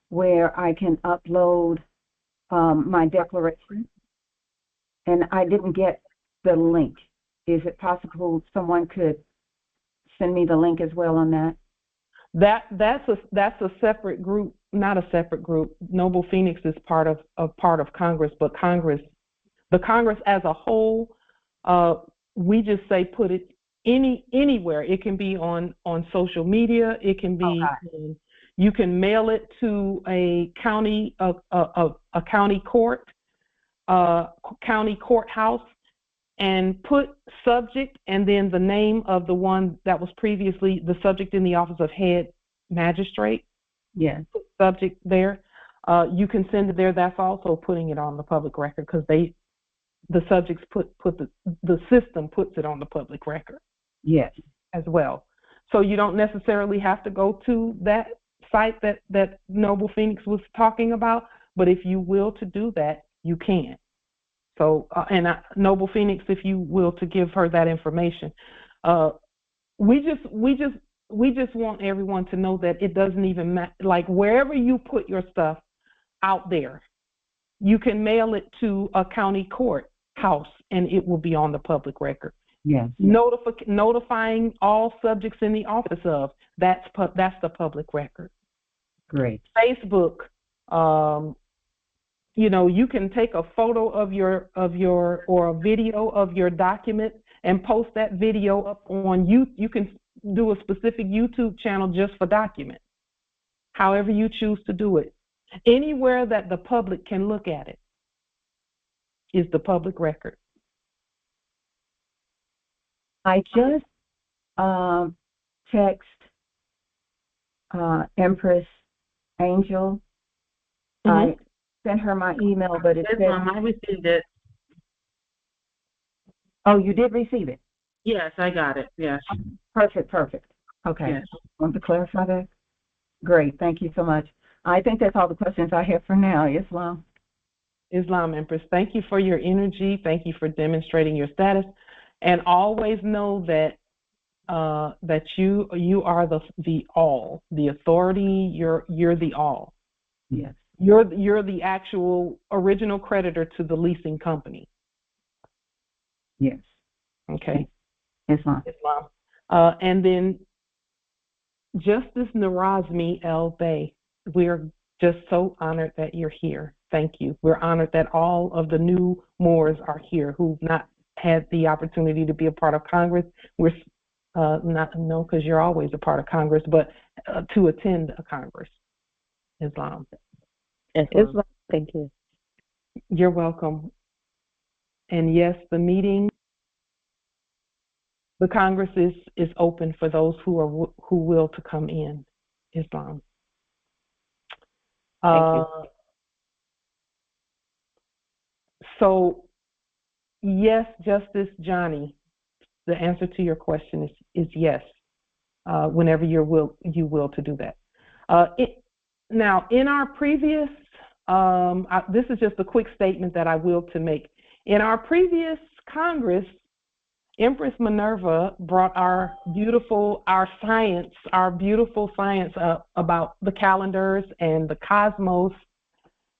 where I can upload my declaration, and I didn't get the link. Is it possible someone could send me the link as well on that? That's a separate group, not a separate group. Noble Phoenix is part of Congress, but the Congress as a whole, we just say put it anywhere. It can be on social media. It can be you can mail it to a county a county court, county courthouse, and put subject and then the name of the one that was previously the subject in the office of head magistrate. Yes. Put subject there. You can send it there. That's also putting it on the public record because the subjects put the system puts it on the public record. Yes. As well. So you don't necessarily have to go to that site that Noble Phoenix was talking about, but if you will to do that, you can. So, Noble Phoenix, if you will, to give her that information. We just want everyone to know that it doesn't even matter. Like wherever you put your stuff out there, you can mail it to a county court house, and it will be on the public record. Yes. Notifying all subjects in the office of that's the public record. Great. Facebook. You can take a photo of your or a video of your document and post that video up on you can do a specific YouTube channel just for documents. However you choose to do it. Anywhere that the public can look at it is the public record. I just text Empress Angel. I sent her my email, but it said I received it. Oh, you did receive it? Yes, I got it. Yes. Perfect. Okay. Yes. Want to clarify that? Great. Thank you so much. I think that's all the questions I have for now. Islam Empress, thank you for your energy. Thank you for demonstrating your status, and always know that you are the all, the authority. You're the all. Yes. You're the actual original creditor to the leasing company. Yes. Okay. Islam. And then Justice Narazmi El Bey, we're just so honored that you're here. Thank you. We're honored that all of the new Moors are here who've not had the opportunity to be a part of Congress. We're because you're always a part of Congress, but to attend a Congress. Islam. Thank you. You're welcome. And yes, the Congress is open for those who will to come in. Islam. Thank you. So yes, Justice Johnny, the answer to your question is yes. Whenever you will to do that. Now, in our previous, this is just a quick statement that I will to make. In our previous Congress, Empress Minerva brought our beautiful science up about the calendars and the cosmos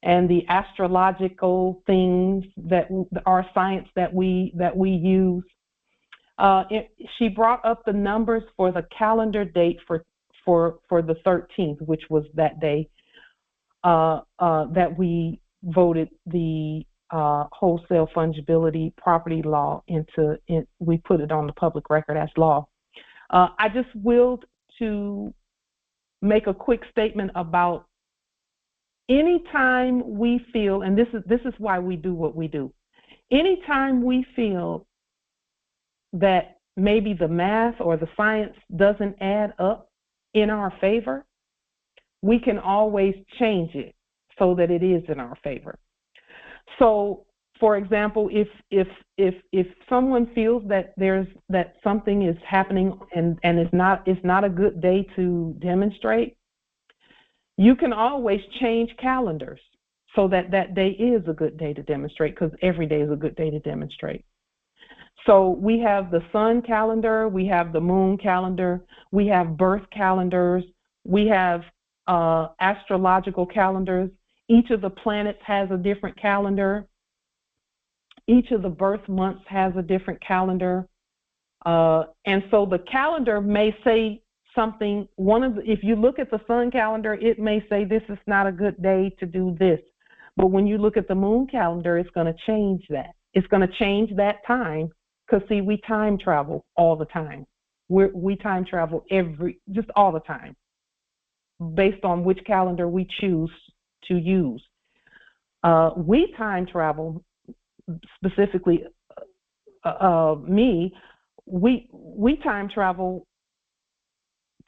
and the astrological things that our science that we use. She brought up the numbers for the calendar date for the 13th, which was that day that we voted the wholesale fungibility property law we put it on the public record as law. I just willed to make a quick statement about anytime we feel, and this is why we do what we do. Anytime we feel that maybe the math or the science doesn't add up in our favor, we can always change it so that it is in our favor. So, for example, if someone feels that something is happening and it's not a good day to demonstrate, you can always change calendars so that day is a good day to demonstrate, because every day is a good day to demonstrate. So we have the sun calendar, we have the moon calendar, we have birth calendars, we have astrological calendars. Each of the planets has a different calendar. Each of the birth months has a different calendar. And so the calendar may say something, if you look at the sun calendar, it may say this is not a good day to do this. But when you look at the moon calendar, it's going to change that. It's going to change that time, because see, we time travel all the time. We time travel just all the time, based on which calendar we choose to use. We time travel, specifically me, we time travel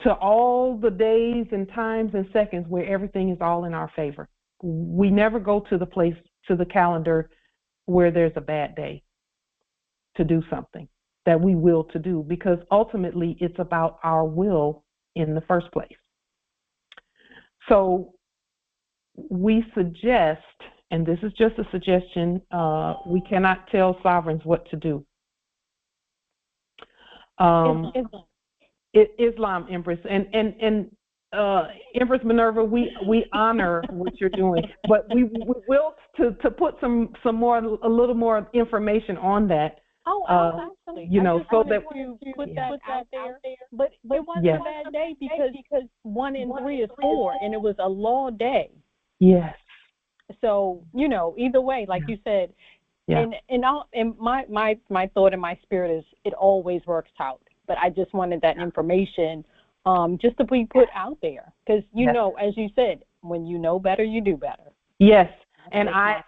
to all the days and times and seconds where everything is all in our favor. We never go to the calendar where there's a bad day to do something that we will to do, because ultimately it's about our will in the first place. So we suggest, and this is just a suggestion, we cannot tell sovereigns what to do. Islam, Empress, and Empress Minerva, we honor what you're doing, but we will to put a little more information on that. So that you put that out there. But it wasn't a bad day because 1 in 3 is 4, and it was a law day. Yes. So either way, like you said, and my thought and my spirit is it always works out. But I just wanted that information just to be put out there, because as you said, when you know better, you do better. Yes. And I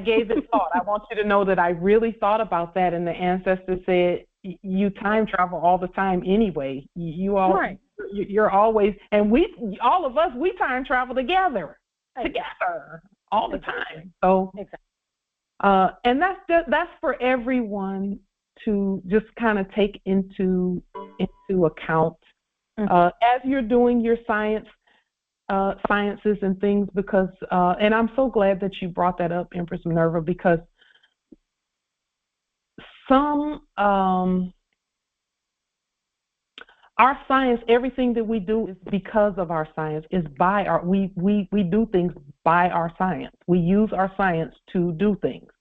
gave it thought. I want you to know that I really thought about that, and the ancestors said, you time travel all the time anyway. You're always, and all of us, we time travel together all the time. So, and that's for everyone to just kind of take into account as you're doing your sciences and things, because and I'm so glad that you brought that up, Empress Minerva, because our science, everything that we do is because of our science, is by our, we do things by our science. We use our science to do things.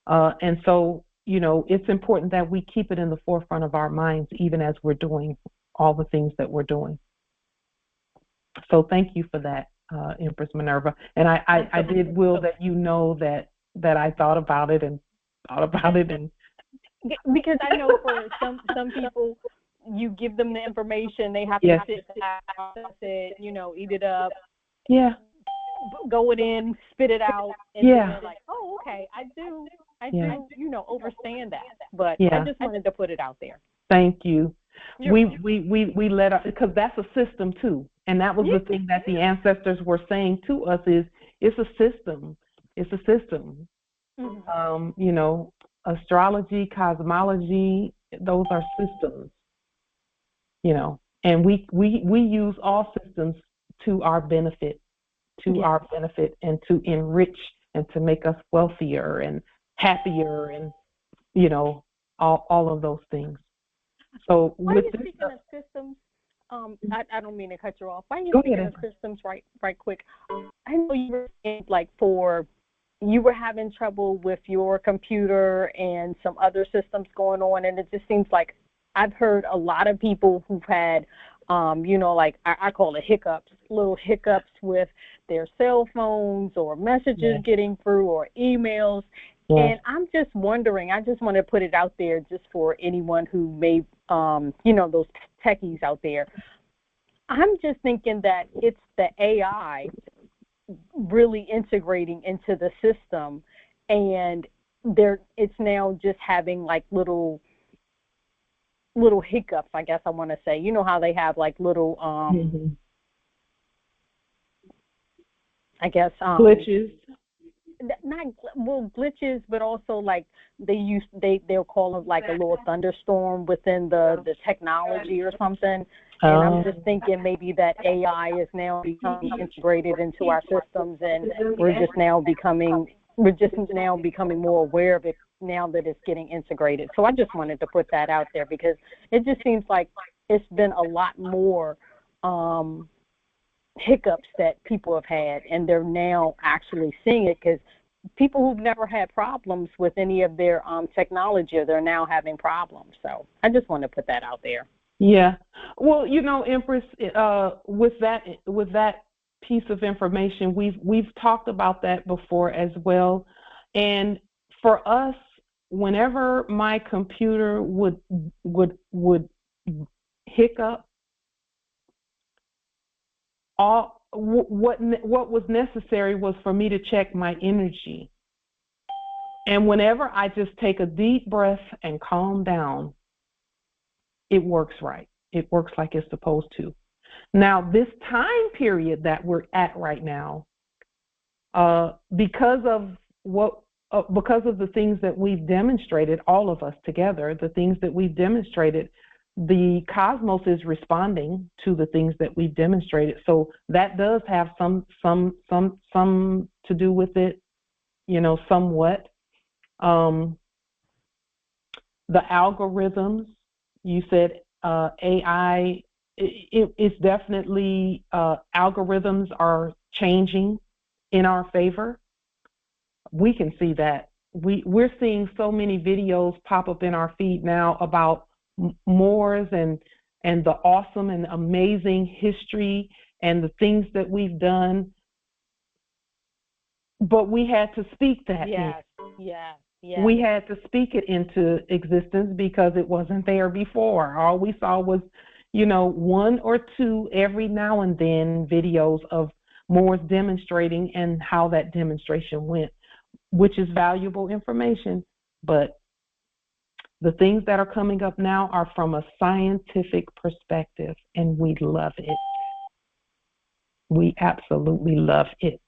And so, it's important that we keep it in the forefront of our minds, even as we're doing all the things that we're doing. So thank you for that, Empress Minerva. And I did will that that I thought about it and because I know for some people, you give them the information, they have to sit down, process it, eat it up. Yeah. go it in, spit it out, and then they're like, oh, okay, I do, understand that. But I just wanted to put it out there. Thank you. We let because that's a system too, and that was the thing that the ancestors were saying to us is it's a system. It's a system. Mm-hmm. Astrology, cosmology, those are systems. And we use all systems to our benefit, and to enrich and to make us wealthier and happier and all of those things. So why are you speaking of systems? I don't mean to cut you off. Why are you speaking of systems right quick? I know you were saying you were having trouble with your computer and some other systems going on, and it just seems like I've heard a lot of people who've had, I call it hiccups, little hiccups with their cell phones or messages getting through or emails. And I'm just wondering, I just want to put it out there just for anyone who may, those techies out there. I'm just thinking that it's the AI really integrating into the system, and it's now just having like little hiccups, I guess I want to say. You know how they have like little I guess glitches. Glitches, but also like they'll call it like a little thunderstorm within the technology or something. And I'm just thinking maybe that AI is now becoming integrated into our systems, and we're just now becoming more aware of it now that it's getting integrated. So I just wanted to put that out there because it just seems like it's been a lot more hiccups that people have had, and they're now actually seeing it because people who've never had problems with any of their technology, they're now having problems. So I just want to put that out there. Yeah. Well, Empress, with that piece of information, we've talked about that before as well. And for us, whenever my computer would hiccup, what was necessary was for me to check my energy. And whenever I just take a deep breath and calm down, it works right. It works like it's supposed to. Now, this time period that we're at right now, because of the things that we've demonstrated, all of us together, the things that we've demonstrated, the cosmos is responding to the things that we've demonstrated. So that does have some to do with it, somewhat. The algorithms, you said AI, it's definitely algorithms are changing in our favor. We can see that. We're seeing so many videos pop up in our feed now about Moors and the awesome and amazing history and the things that we've done. But we had to speak that. Yes. We had to speak it into existence because it wasn't there before. All we saw was, one or two every now and then videos of Moors demonstrating and how that demonstration went, which is valuable information. But the things that are coming up now are from a scientific perspective, and we love it. We absolutely love it.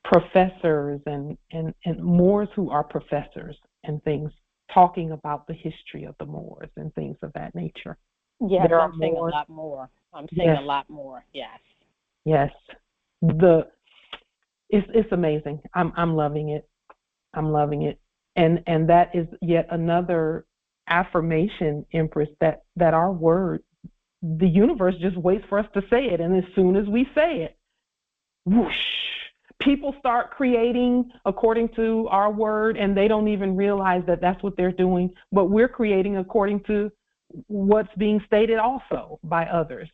Professors and Moors who are professors and things talking about the history of the Moors and things of that nature. Yes, I'm seeing a lot more. I'm seeing a lot more. Yes. Yes. It's amazing. I'm loving it. I'm loving it. And that is yet another affirmation, Empress, that our word, the universe just waits for us to say it. And as soon as we say it, whoosh, people start creating according to our word, and they don't even realize that that's what they're doing. But we're creating according to what's being stated also by others.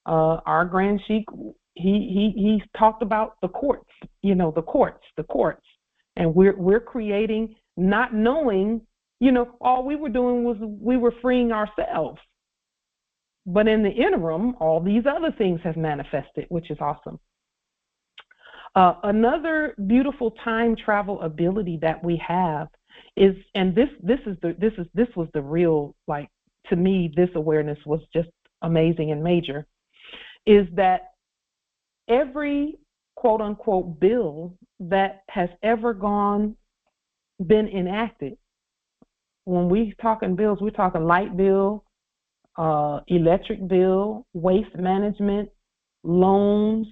Our Grand Sheik, he talked about the courts, the courts. And we're creating, not knowing, all we were doing was we were freeing ourselves. But in the interim, all these other things have manifested, which is awesome. Another beautiful time travel ability that we have is, and this was the real, like, to me, this awareness was just amazing and major, is that every quote unquote bill that has ever been enacted, when we talking bills, we're talking light bill, electric bill, waste management, loans,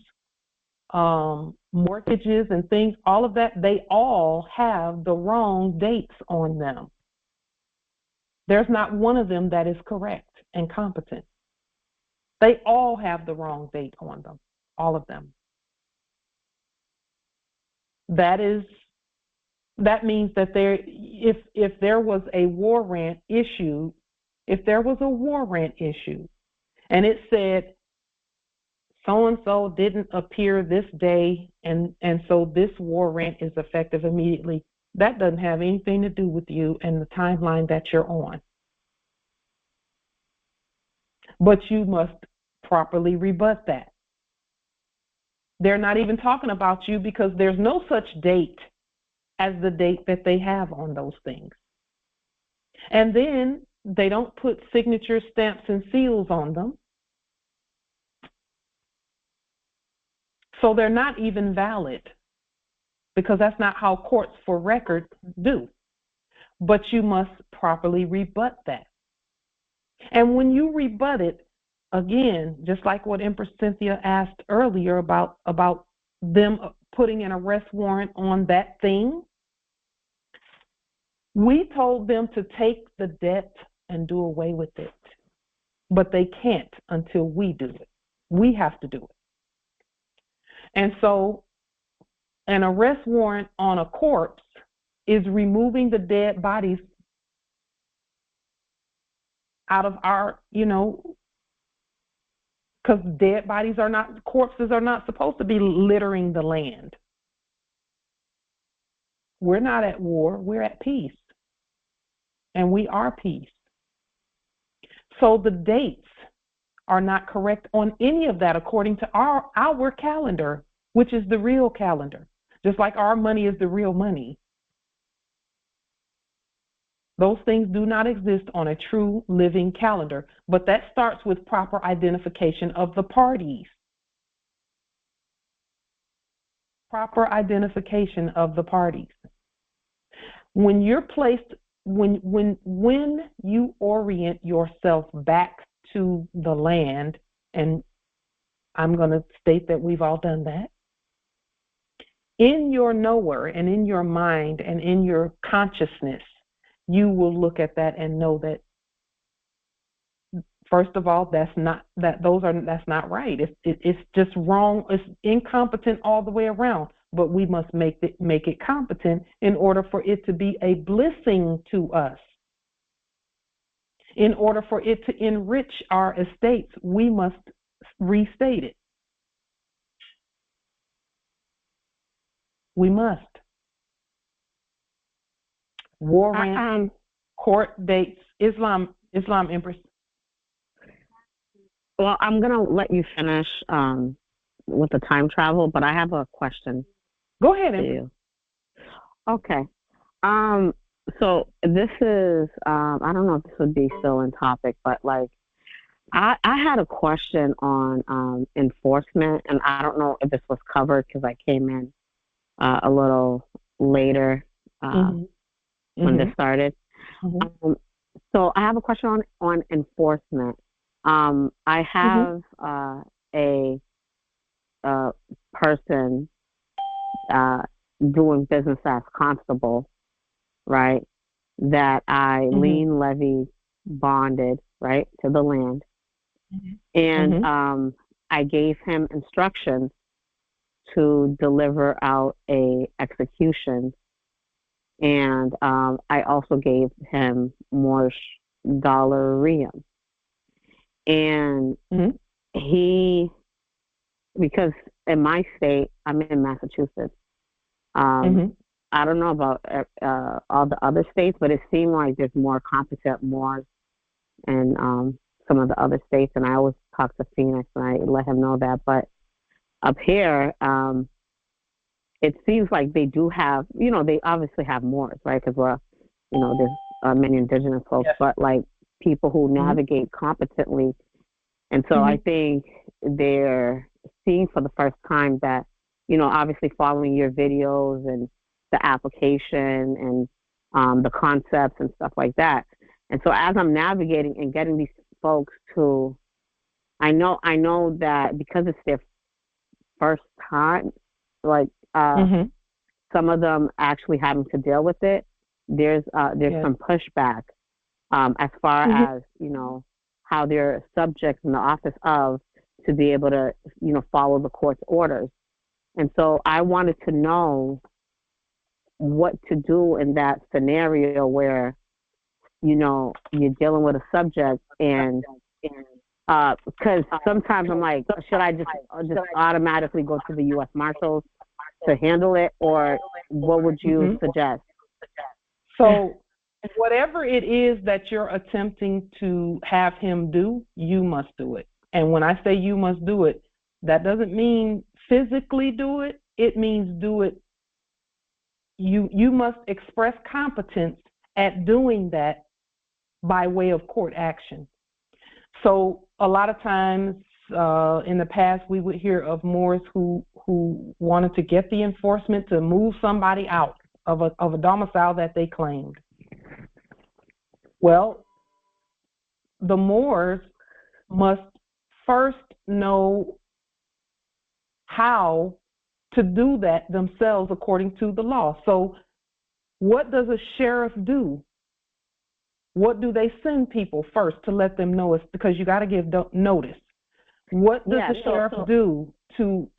mortgages and things, all of that, they all have the wrong dates on them. There's not one of them that is correct and competent. They all have the wrong date on them, all of them. That means that if there was a warrant issued, and it said so-and-so didn't appear this day, and so this warrant is effective immediately, that doesn't have anything to do with you and the timeline that you're on. But you must properly rebut that. They're not even talking about you because there's no such date as the date that they have on those things. And then they don't put signature stamps and seals on them. So they're not even valid because that's not how courts for record do. But you must properly rebut that. And when you rebut it, again, just like what Empress Cynthia asked earlier about them putting an arrest warrant on that thing, we told them to take the debt and do away with it. But they can't until we do it. We have to do it. And so an arrest warrant on a corpse is removing the dead bodies out of our, because dead bodies corpses are not supposed to be littering the land. We're not at war, we're at peace. And we are peace. So the dates are not correct on any of that according to our calendar, which is the real calendar. Just like our money is the real money. Those things do not exist on a true living calendar, but that starts with proper identification of the parties. Proper identification of the parties. When you're placed, when you orient yourself back to the land, and I'm going to state that we've all done that, in your knower and in your mind and in your consciousness, you will look at that and know that, first of all, that's not right. It's just wrong. It's incompetent all the way around. But we must make it competent in order for it to be a blessing to us. In order for it to enrich our estates, we must restate it. We must. Warrant, court dates, Islam Empress. Well, I'm going to let you finish with the time travel, but I have a question. Go ahead, Empress. Okay. So this is, I don't know if this would be still in topic, but like, I had a question on enforcement, and I don't know if this was covered because I came in a little later when this started. So I have a question on enforcement. I have a person doing business as constable, right, that I lien, levy, bonded, right, to the land. And I gave him instructions to deliver out a execution. And I also gave him moorishe dollarium. And he, because in my state, I'm in Massachusetts. I don't know about all the other states, but it seemed like there's more competent Moors. And some of the other states, and I always talk to Phoenix and I let him know that. But up here, it seems like they do have, they obviously have Moors, right? Because there's many indigenous folks, yes. But like people who navigate competently. And so I think they're seeing for the first time that, obviously following your videos and the application and the concepts and stuff like that. And so as I'm navigating and getting these folks to, I know that because it's their first time, like some of them actually having to deal with it, there's some pushback as far as, how they're subjects in the office of to be able to, follow the court's orders. And so I wanted to know what to do in that scenario where, you're dealing with a subject and because sometimes I'm like, should I just automatically go to the U.S. Marshals to handle it, or what would you suggest? So whatever it is that you're attempting to have him do, you must do it. And when I say you must do it, that doesn't mean physically do it. It means do it. You must express competence at doing that by way of court action. So a lot of times in the past, we would hear of Moors who wanted to get the enforcement to move somebody out of a domicile that they claimed. Well, the Moors must first know how to do that themselves according to the law. So what does a sheriff do? What do they send people first to let them know? It's because you got to give notice. What does the sheriff do to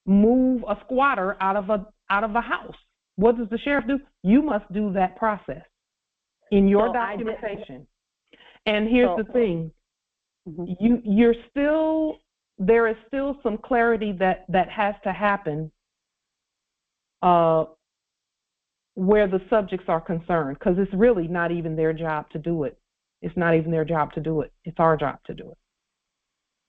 move a squatter out of a house? What does the sheriff do? You must do that process in your documentation. And here's the thing: there is still some clarity that has to happen where the subjects are concerned, because it's really not even their job to do it. It's not even their job to do it. It's our job to do it.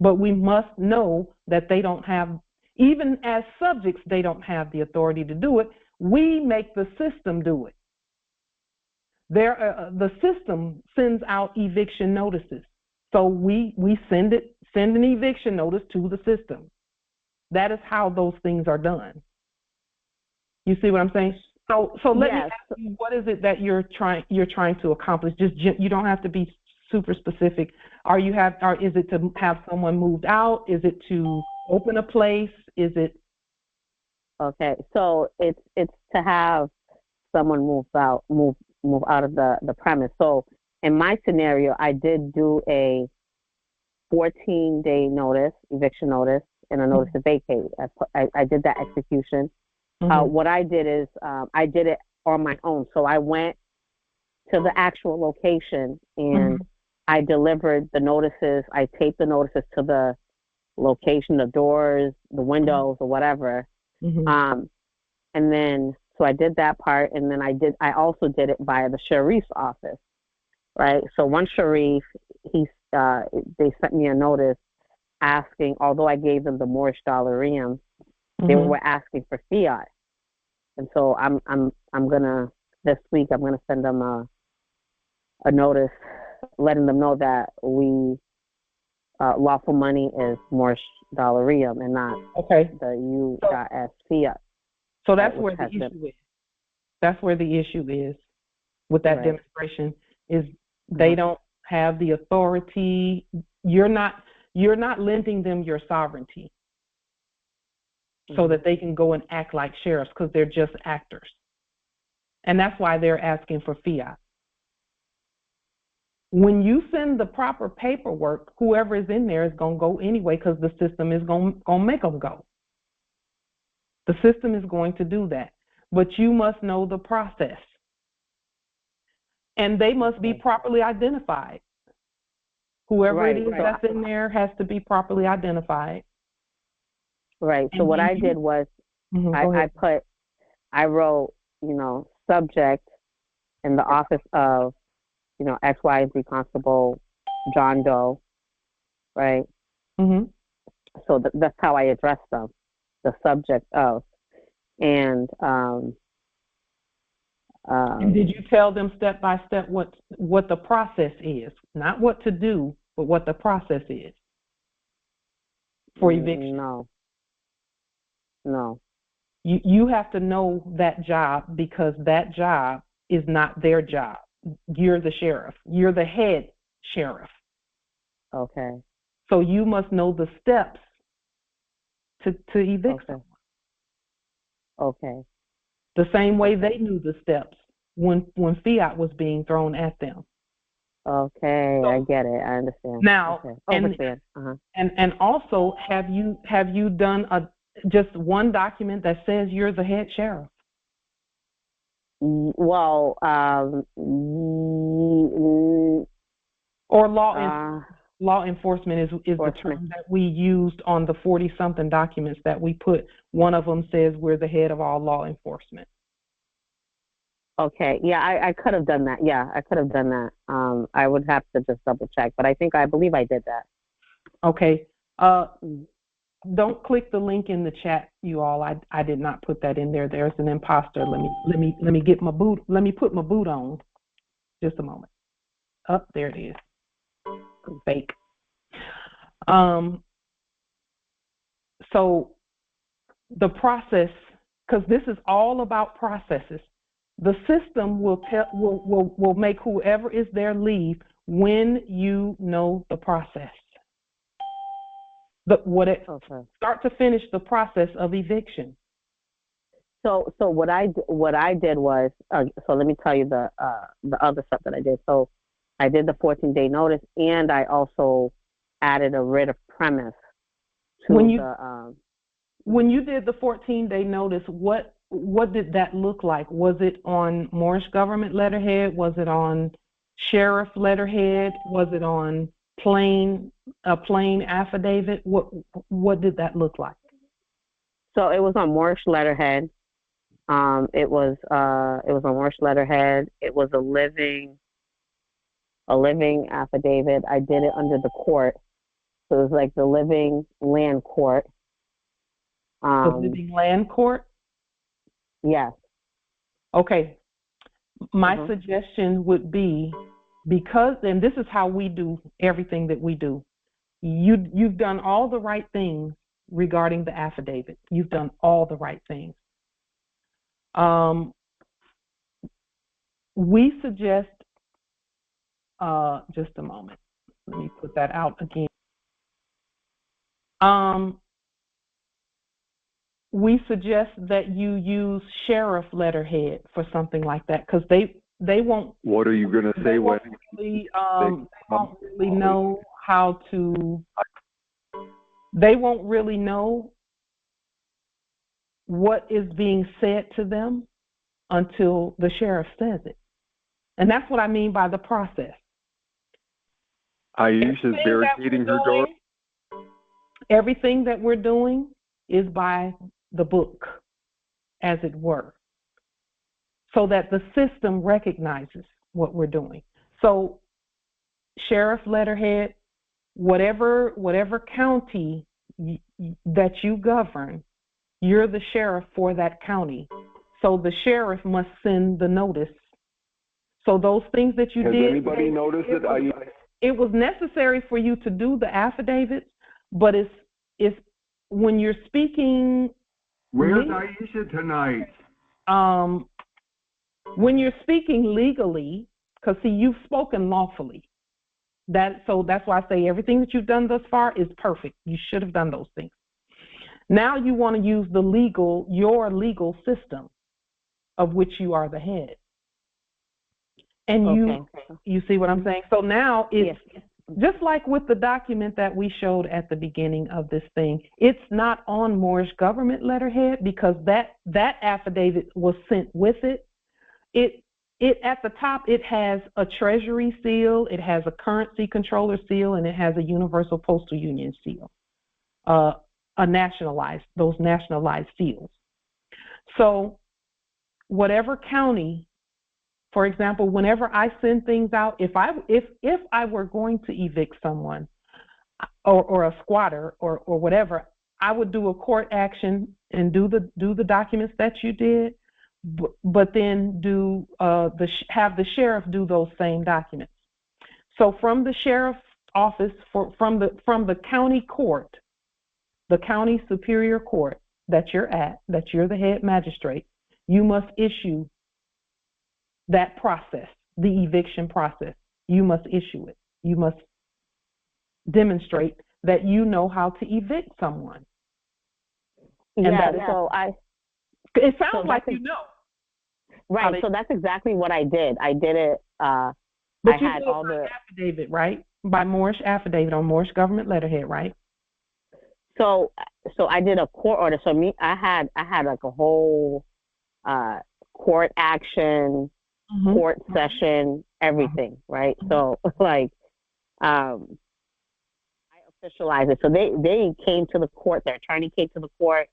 But we must know that they don't have, even as subjects, they don't have the authority to do it. We make the system do it. The system sends out eviction notices. So we send an eviction notice to the system. That is how those things are done. You see what I'm saying? So let me ask you, what is it that you're trying to accomplish? Just you don't have to be super specific. Is it to have someone moved out? Is it to open a place? Is it? Okay, so it's to have someone move out of the premise. So in my scenario, I did do a 14-day notice, eviction notice, and a notice to vacate. I did that execution. What I did is I did it on my own. So I went to the actual location and I delivered the notices. I taped the notices to the location, the doors, the windows, or whatever. And then, so I did that part, and then I also did it via the sheriff's office, right? So one sheriff, they sent me a notice asking, although I gave them the moorishe dollarium, they were asking for fiat. And so I'm gonna, this week, I'm gonna send them a notice letting them know that lawful money is moorishe dollarium and not the U.S. fiat. So that's where the issue is. That's where the issue is with that demonstration, is they don't have the authority. You're not lending them your sovereignty so that they can go and act like sheriffs, because they're just actors. And that's why they're asking for fiat. When you send the proper paperwork, whoever is in there is going to go anyway, because the system is going to make them go. The system is going to do that. But you must know the process. And they must be properly identified. Whoever it is that's in there has to be properly identified. Right. So what I did was I wrote, subject in the office of X, Y, and Z Constable John Doe, right? Mm-hmm. So that's how I address them, the subject of. And did you tell them step by step what the process is? Not what to do, but what the process is for eviction? No. You have to know that job, because that job is not their job. You're the sheriff. You're the head sheriff. Okay. So you must know the steps to evict someone. Okay. The same way they knew the steps when fiat was being thrown at them. Okay, so, I get it. I understand. Now, okay. And also, have you done just one document that says you're the head sheriff? Well, or law enforcement is the term that we used on the 40-something documents that we put. One of them says we're the head of all law enforcement. Okay, yeah, I could have done that. Yeah, I could have done that. I would have to just double check, but I believe I did that. Okay. Don't click the link in the chat, you all. I did not put that in there. There's an imposter. Let me get my boot. Let me put my boot on. Just a moment. Up there it is. Fake. So the process, because this is all about processes. The system will make whoever is there leave when you know the process. Start to finish the process of eviction. So what I did was, so let me tell you the other stuff that I did. So I did the 14-day notice, and I also added a writ of premise to when you did the 14-day notice, what did that look like? Was it on Moorish government letterhead? Was it on sheriff letterhead? Was it on plain affidavit? What did that look like? So it was on Moorish letterhead. It was on Moorish letterhead. It was a living affidavit. I did it under the court, so it was like the living land court. The living land court? Yes. Okay. My suggestion would be, because, and this is how we do everything that we do. You've done all the right things regarding the affidavit. You've done all the right things. We suggest, just a moment. Let me put that out again. We suggest that you use sheriff letterhead for something like that, because they won't. What are you going to say? They won't really know how to. They won't really know what is being said to them until the sheriff says it, and that's what I mean by the process. Aisha is barricading her door. Everything that we're doing is by the book, as it were, so that the system recognizes what we're doing. So sheriff letterhead, whatever county that you govern, you're the sheriff for that county. So the sheriff must send the notice. So those things that you did. Has anybody noticed it? It was necessary for you to do the affidavits, but it's when you're speaking. Where's Aisha tonight? When you're speaking legally, because see, you've spoken lawfully. So that's why I say everything that you've done thus far is perfect. You should have done those things. Now you want to use your legal system, of which you are the head. And you see what I'm saying? So now it's just like with the document that we showed at the beginning of this thing. It's not on Moorish government letterhead, because that affidavit was sent with it. It at the top, it has a treasury seal, it has a currency controller seal, and it has a universal postal union seal, those nationalized seals. So whatever county for example, whenever I send things out, if I were going to evict someone or a squatter or whatever, I would do a court action and do the documents that you did, but then have the sheriff do those same documents. So from the sheriff's office, from the county court, the county superior court that you're at, that you're the head magistrate, you must issue that process, the eviction process. You must issue it. You must demonstrate that you know how to evict someone. And it sounds like you know. Right, so that's exactly what I did. I did it, but you had all the affidavit, right? By moorishe affidavit on moorishe government letterhead, right? So I did a court order. So I had like a whole court action, court session, everything, right? So like I officialized it. So they came to the court, their attorney came to the court,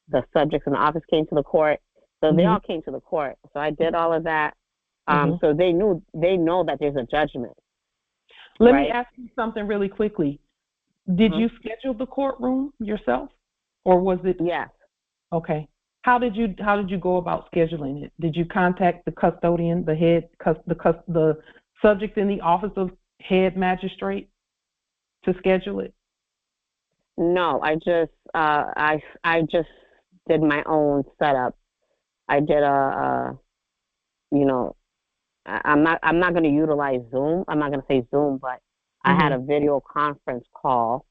the subjects in the office came to the court. So they all came to the court. So I did all of that. So they know that there's a judgment. Let me ask you something really quickly. Did you schedule the courtroom yourself, or was it? Yes. Okay. How did you go about scheduling it? Did you contact the custodian, the head, the subject in the office of head magistrate to schedule it? No, I just I just did my own setup. I did I'm not going to utilize Zoom. I'm not going to say Zoom, but I had a video conference call,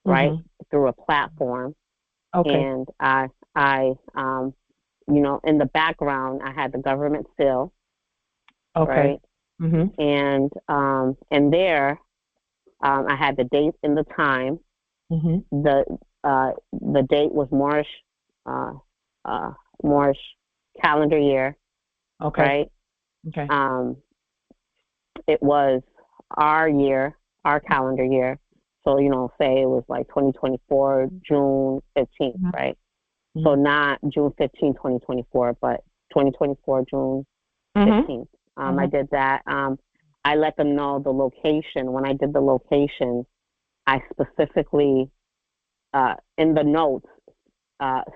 right, through a platform. Okay. And I in the background, I had the government seal. Okay. Right. And there, I had the date and the time. The date was moorishe calendar year. Okay. Right. Okay. It was our year, our calendar year. So, say it was like 2024, June 15th, right? So not June 15, 2024, but 2024, June 15th. I did that. I let them know the location. When I did the location, I specifically, in the notes,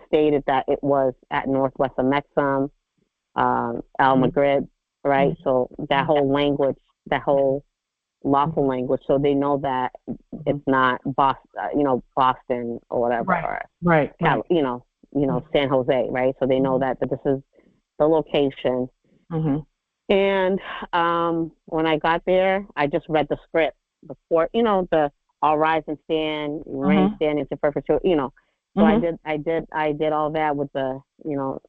stated that it was at Northwest Amexem, El Maghrib, right? So that whole language, that whole lawful language, so they know that it's not Boston or whatever, right. San Jose, right? So they know that this is the location. And when I got there, I just read the script before, the all rise and stand, remain standing to perpetuity, So I did all that with the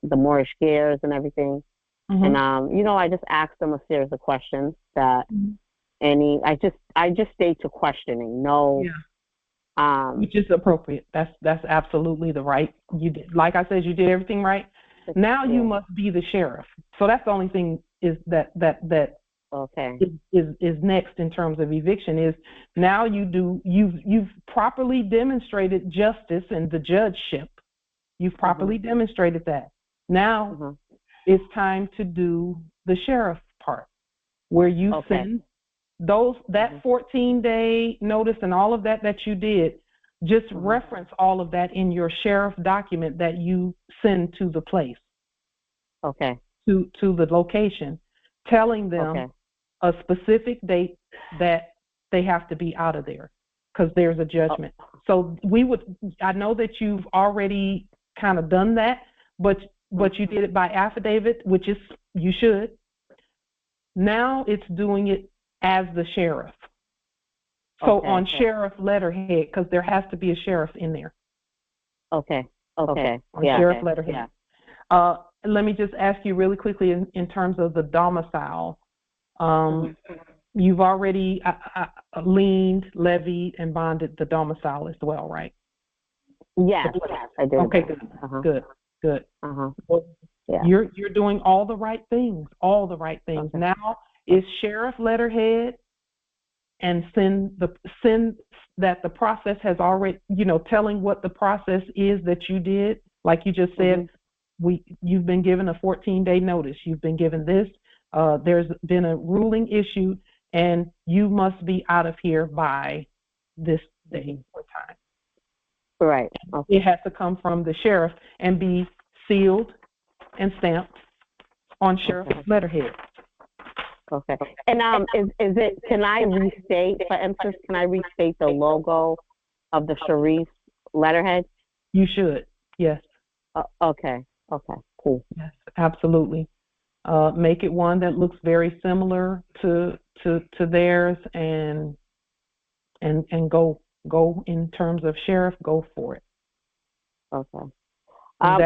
moorishe gears and everything. And I just asked them a series of questions that I just stayed to questioning. Which is appropriate. That's absolutely the right. You did, like I said, you did everything right. Now you must be the sheriff. So that's the only thing is that okay is next in terms of eviction is now you've properly demonstrated justice and the judgeship. You've properly demonstrated that. Now it's time to do the sheriff part, where you send that 14-day notice and all of that you did. Just reference all of that in your sheriff document that you send to the place. Okay. To the location, telling them a specific date that they have to be out of there because there's a judgment. So I know that you've already kind of done that, but you did it by affidavit, which is, you should. Now it's doing it as the sheriff. So on sheriff letterhead, because there has to be a sheriff in there. Okay. On sheriff letterhead. Yeah. Let me just ask you really quickly in terms of the domicile. You've already liened, levied, and bonded the domicile as well, right? Yes, I did. Okay, good. Well, you're doing all the right things. Now is sheriff letterhead, and send that the process has already, telling what the process is that you did. Like you just said, you've been given a 14-day notice. You've been given this. there's been a ruling issued, and you must be out of here by this day or time. Right. Okay. It has to come from the sheriff and be sealed and stamped on sheriff's letterhead. Okay. And is it? Can I restate, for instance, can I restate the logo of the sheriff letterhead? You should. Yes. Okay. Okay. Cool. Yes, absolutely. Make it one that looks very similar to theirs, and go in terms of sheriff. Go for it. Okay.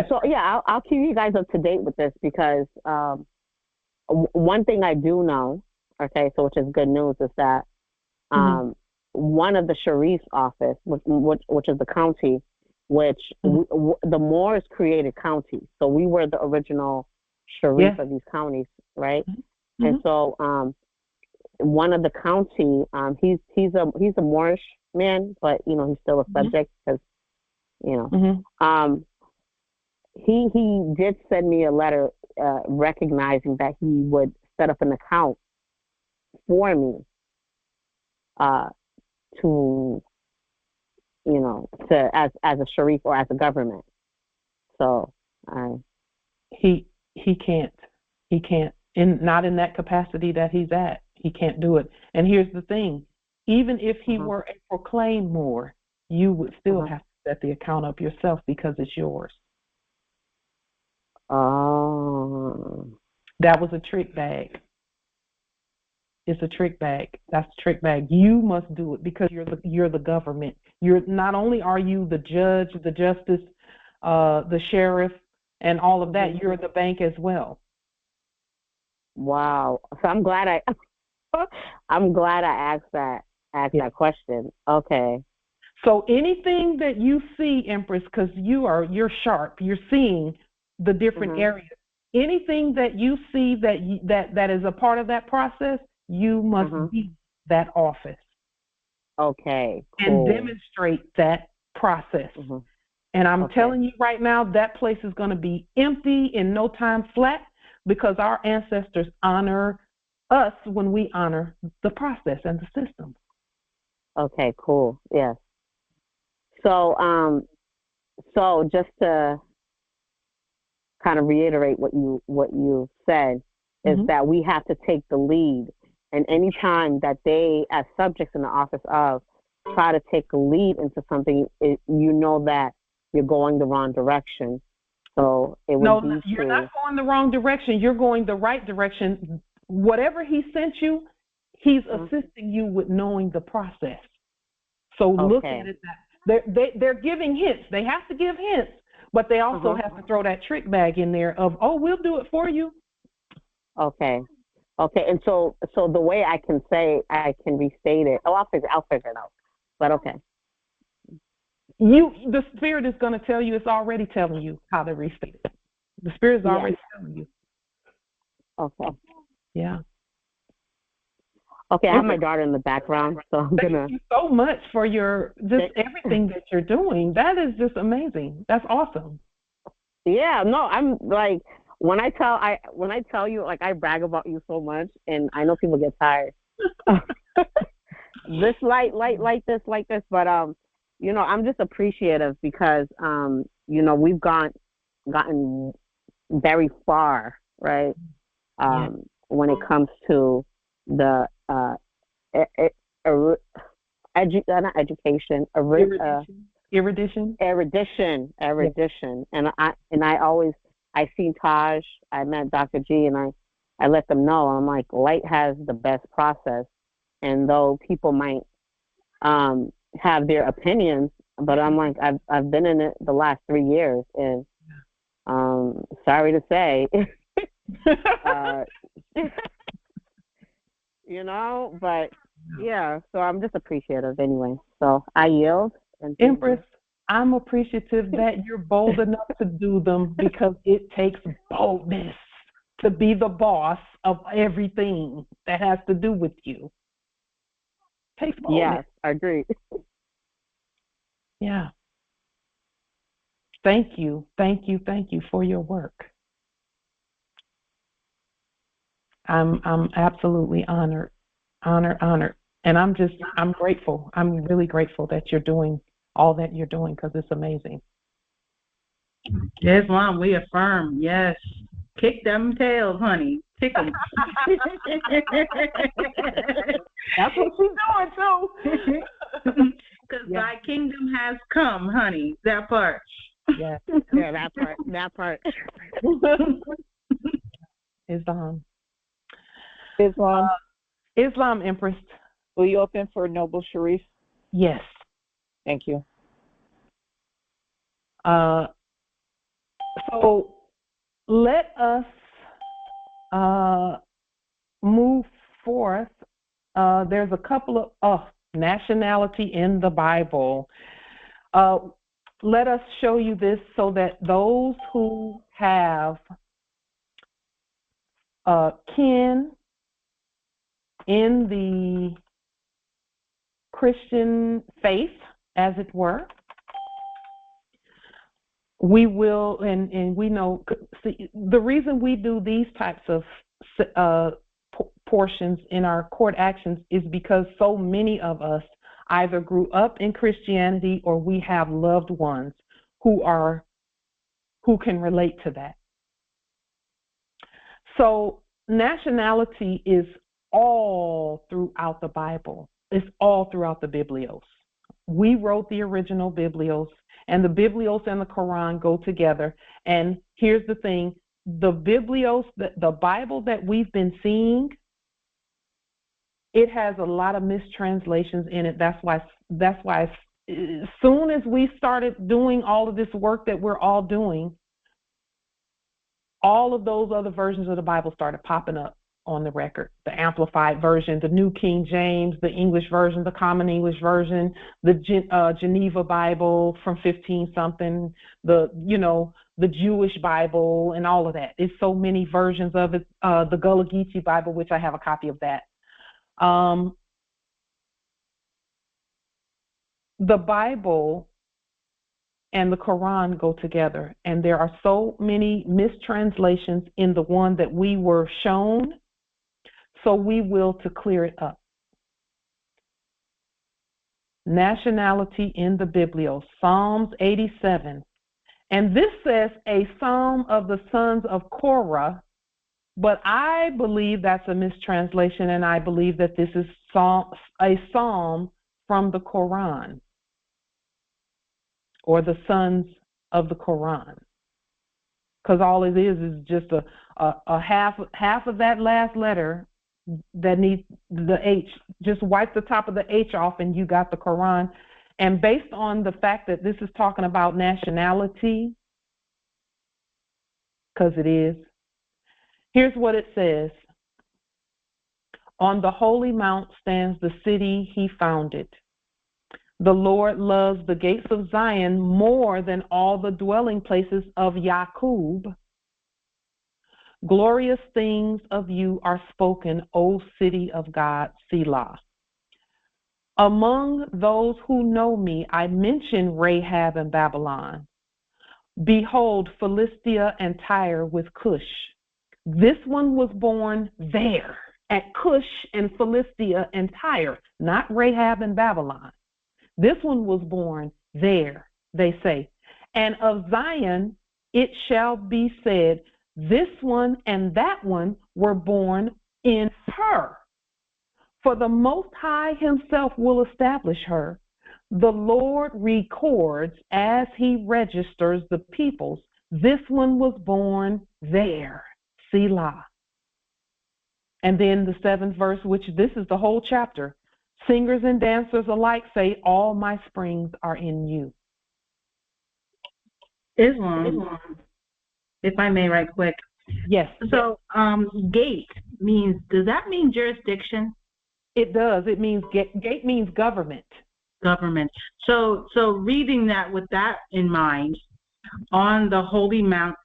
So yeah, I'll keep you guys up to date with this, because one thing I do know, okay, so which is good news, is that one of the sheriff's office, which is the county, which the Moors created counties, so we were the original sheriff of these counties, right? And so one of the county, he's a Moorish man, but you know he's still a subject, because you know he did send me a letter recognizing that he would set up an account for me to, you know, as a sheriff or as a government. So he can't not in that capacity that he's at. He can't do it. And here's the thing: even if he were a proclaimed Moor, you would still have to set the account up yourself, because it's yours. Oh. That was a trick bag. It's a trick bag. That's a trick bag. You must do it, because you're the government. You're not only are you the judge, the justice, the sheriff, and all of that. You're the bank as well. Wow. So I'm glad I asked that question. Okay. So anything that you see, Empress, because you're sharp. You're seeing the different areas. Anything that you see that is a part of that process, you must be that office. Okay. Cool. And demonstrate that process. And I'm telling you right now, that place is going to be empty in no time flat, because our ancestors honor us when we honor the process and the system. Okay. Cool. Yes. So just to kind of reiterate what you said, is that we have to take the lead, and any time that they, as subjects in the office of, try to take a lead into something, you know that you're going the wrong direction. So it would be you're not going the wrong direction. You're going the right direction. Whatever he sent you, he's assisting you with knowing the process. So look at it that they're giving hints. They have to give hints, but they also have to throw that trick bag in there of, oh, we'll do it for you. Okay. And so the way I can restate it. Oh, I'll figure it out. But okay. The Spirit is going to tell you. It's already telling you how to restate it. The Spirit is already telling you. Okay. Yeah. Okay, I have my daughter in the background, so I'm gonna. Thank you so much for everything that you're doing. That is just amazing. That's awesome. Yeah. No, I'm like, when I tell you, like, I brag about you so much, and I know people get tired. This like this, but you know, I'm just appreciative, because you know, we've gotten very far, right? When it comes to the erudition, and I seen Taj, I met Dr. G, and I let them know, I'm like, light has the best process, and though people might have their opinions, but I'm like, I've been in it the last 3 years, and sorry to say, you know, but yeah, so I'm just appreciative anyway. So I yield. And Empress, I'm appreciative that you're bold enough to do them, because it takes boldness to be the boss of everything that has to do with you. It takes boldness. Yes, I agree. Yeah. Thank you for your work. I'm absolutely honored. And I'm grateful. I'm really grateful that you're doing all that you're doing, because it's amazing. Islam, we affirm, yes. Kick them tails, honey. Kick them. That's what she's doing, too. Because thy kingdom has come, honey. That part. Yeah. Yeah, that part. Islam. Islam, Empress. Will you open for Noble Sharif? Yes. Thank you. So let us move forth. There's a couple of nationality in the Bible. Let us show you this so that those who have kin in the Christian faith, as it were, we will, and we know, see, the reason we do these types of portions in our court actions is because so many of us either grew up in Christianity or we have loved ones who can relate to that. So nationality is all throughout the Bible. It's all throughout the Biblios. We wrote the original Biblios, and the Biblios and the Quran go together. And here's the thing, the Biblios, the Bible that we've been seeing, it has a lot of mistranslations in it. That's why as soon as we started doing all of this work that we're all doing, all of those other versions of the Bible started popping up on the record. The Amplified Version, the New King James, the English Version, the Common English Version, the Geneva Bible from 15-something, the Jewish Bible, and all of that. There's so many versions of it. The Gullah Geechee Bible, which I have a copy of that. The Bible and the Quran go together, and there are so many mistranslations in the one that we were shown, so we will to clear it up. Nationality in the Biblios, Psalms 87. And this says a psalm of the sons of Korah, but I believe that's a mistranslation, and I believe that this is a psalm from the Quran, or the sons of the Quran, because all it is just a half of that last letter that needs the H. Just wipe the top of the H off and you got the Quran. And based on the fact that this is talking about nationality, because it is, here's what it says. On the holy mount stands the city he founded. The Lord loves the gates of Zion more than all the dwelling places of Yaqub. Glorious things of you are spoken, O city of God, Selah. Among those who know me, I mention Rahab and Babylon. Behold, Philistia and Tyre with Cush. This one was born there, at Cush and Philistia and Tyre, not Rahab and Babylon. This one was born there, they say. And of Zion it shall be said, this one and that one were born in her. For the Most High himself will establish her. The Lord records as he registers the peoples. This one was born there, Selah. And then the 7th verse, which this is the whole chapter. Singers and dancers alike say, all my springs are in you. Islam, if I may, right quick. Yes. So, gate means, does that mean jurisdiction? It does. It means, gate means government. Government. So reading that with that in mind, on the holy mount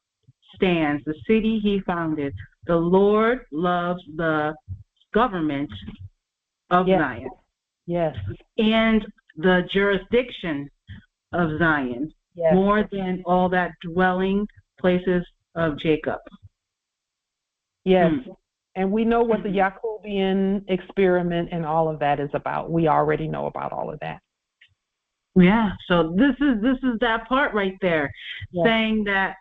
stands the city he founded. The Lord loves the government of Zion. Yes. And the jurisdiction of Zion, more than all that dwelling places of Jacob. Yes. And we know what the Jacobian experiment and all of that is about. We already know about all of that. Yeah, so this is that part right there, saying that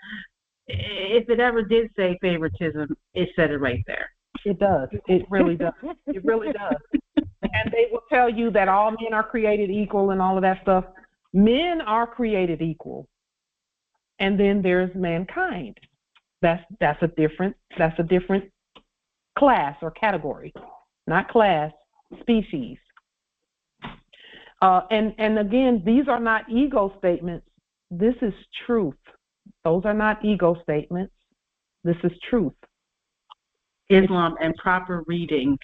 if it ever did say favoritism, it said it right there. It does. It really does. It really does. And they will tell you that all men are created equal and all of that stuff. Men are created equal. And then there's mankind. That's a different class or category. Not class, species. And again, these are not ego statements. This is truth. Those are not ego statements. This is truth. Islam and proper reading.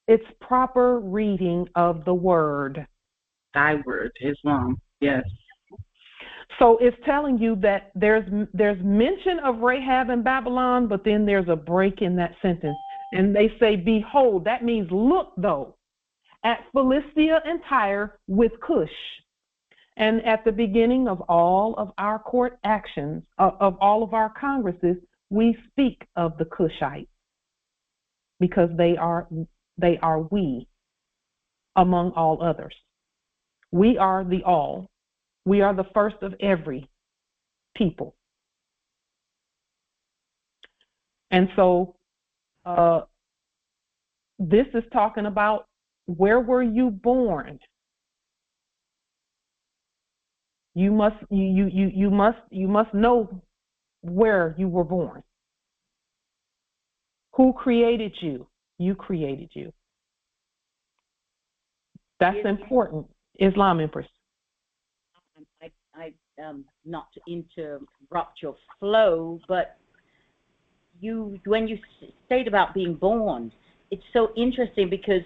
It's proper reading of the word. Thy word, Islam. Yes. So it's telling you that there's mention of Rahab and Babylon, but then there's a break in that sentence. And they say, behold, that means look, though, at Philistia and Tyre with Cush. And at the beginning of all of our court actions, of all of our congresses, we speak of the Cushites because they are we among all others. We are the all. We are the first of every people. And so this is talking about where were you born? You must know where you were born. Who created you? You created you. That's important. Islam, Empress. I not to interrupt your flow, but when you state about being born, it's so interesting because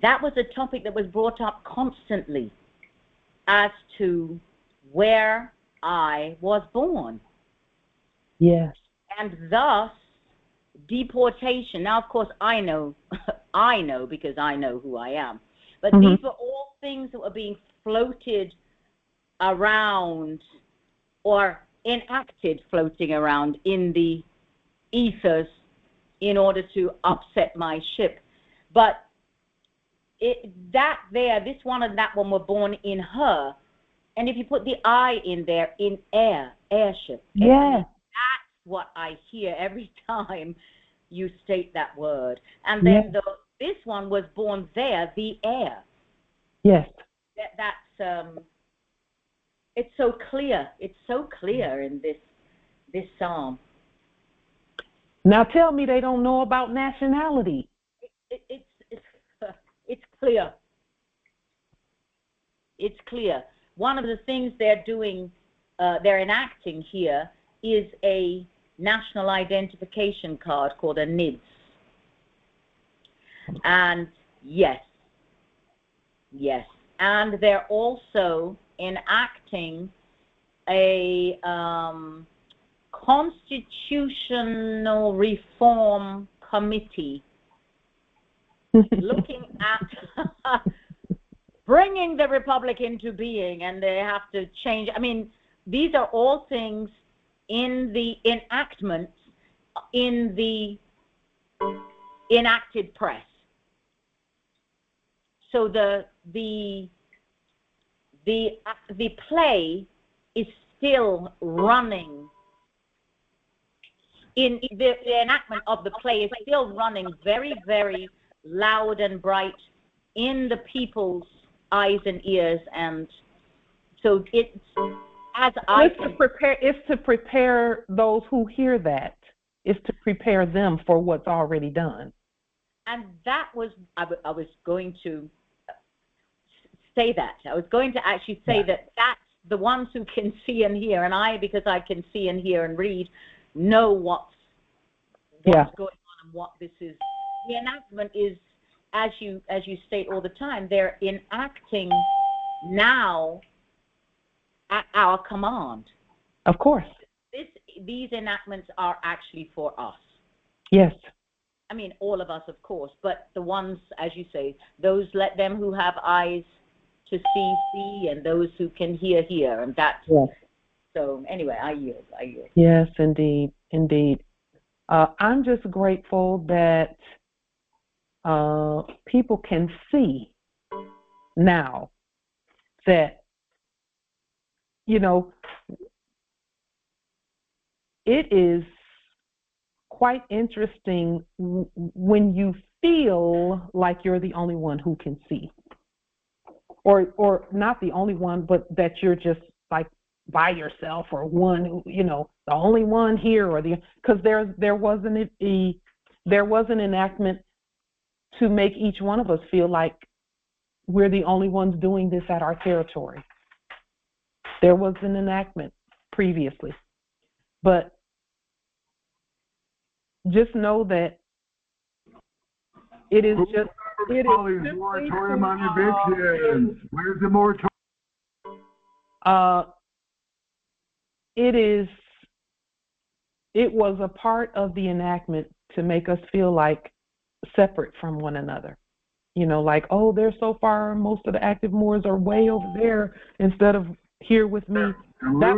that was a topic that was brought up constantly as to where I was born. Yes. And thus, deportation. Now, of course, I know because I know who I am. But these were all things that were being floated around or enacted floating around in the ethers in order to upset my ship. But this one and that one were born in her. And if you put the I in there, in airship. Yeah. That's what I hear every time you state that word. And then this one was born there, the air. Yes. That's it's so clear. It's so clear in this psalm. Now tell me they don't know about nationality. It's clear. It's clear. One of the things they're doing, they're enacting here, is a national identification card called a NIDS. And yes. And they're also enacting a constitutional reform committee looking at bringing the republic into being, and they have to change. I mean, these are all things in the enactments in the enacted press. So the play is still running. In the enactment of the play is still running very, very loud and bright in the people's eyes and ears, and so it's to prepare those who hear that. It's to prepare them for what's already done. And that was I was going to say that. I was going to actually say that that's the ones who can see and hear, and because I can see and hear and read, know what's going on and what this is. The enactment is, as you state all the time, they're enacting now at our command. Of course. These enactments are actually for us. Yes. I mean, all of us, of course, but the ones, as you say, let them who have eyes to see, and those who can hear, and that's. Yes. So anyway, I yield. Yes, indeed. I'm just grateful that people can see now that, you know, it is quite interesting when you feel like you're the only one who can see, or not the only one, but that you're just like by yourself, or one who, you know, the only one here, or because there was an enactment to make each one of us feel like we're the only ones doing this at our territory. There was an enactment previously, but just know that it is just. It is moratorium on evictions. Where's the moratorium? It was a part of the enactment to make us feel like separate from one another. You know, like, oh, they're so far, most of the active Moors are way over there instead of here with me. That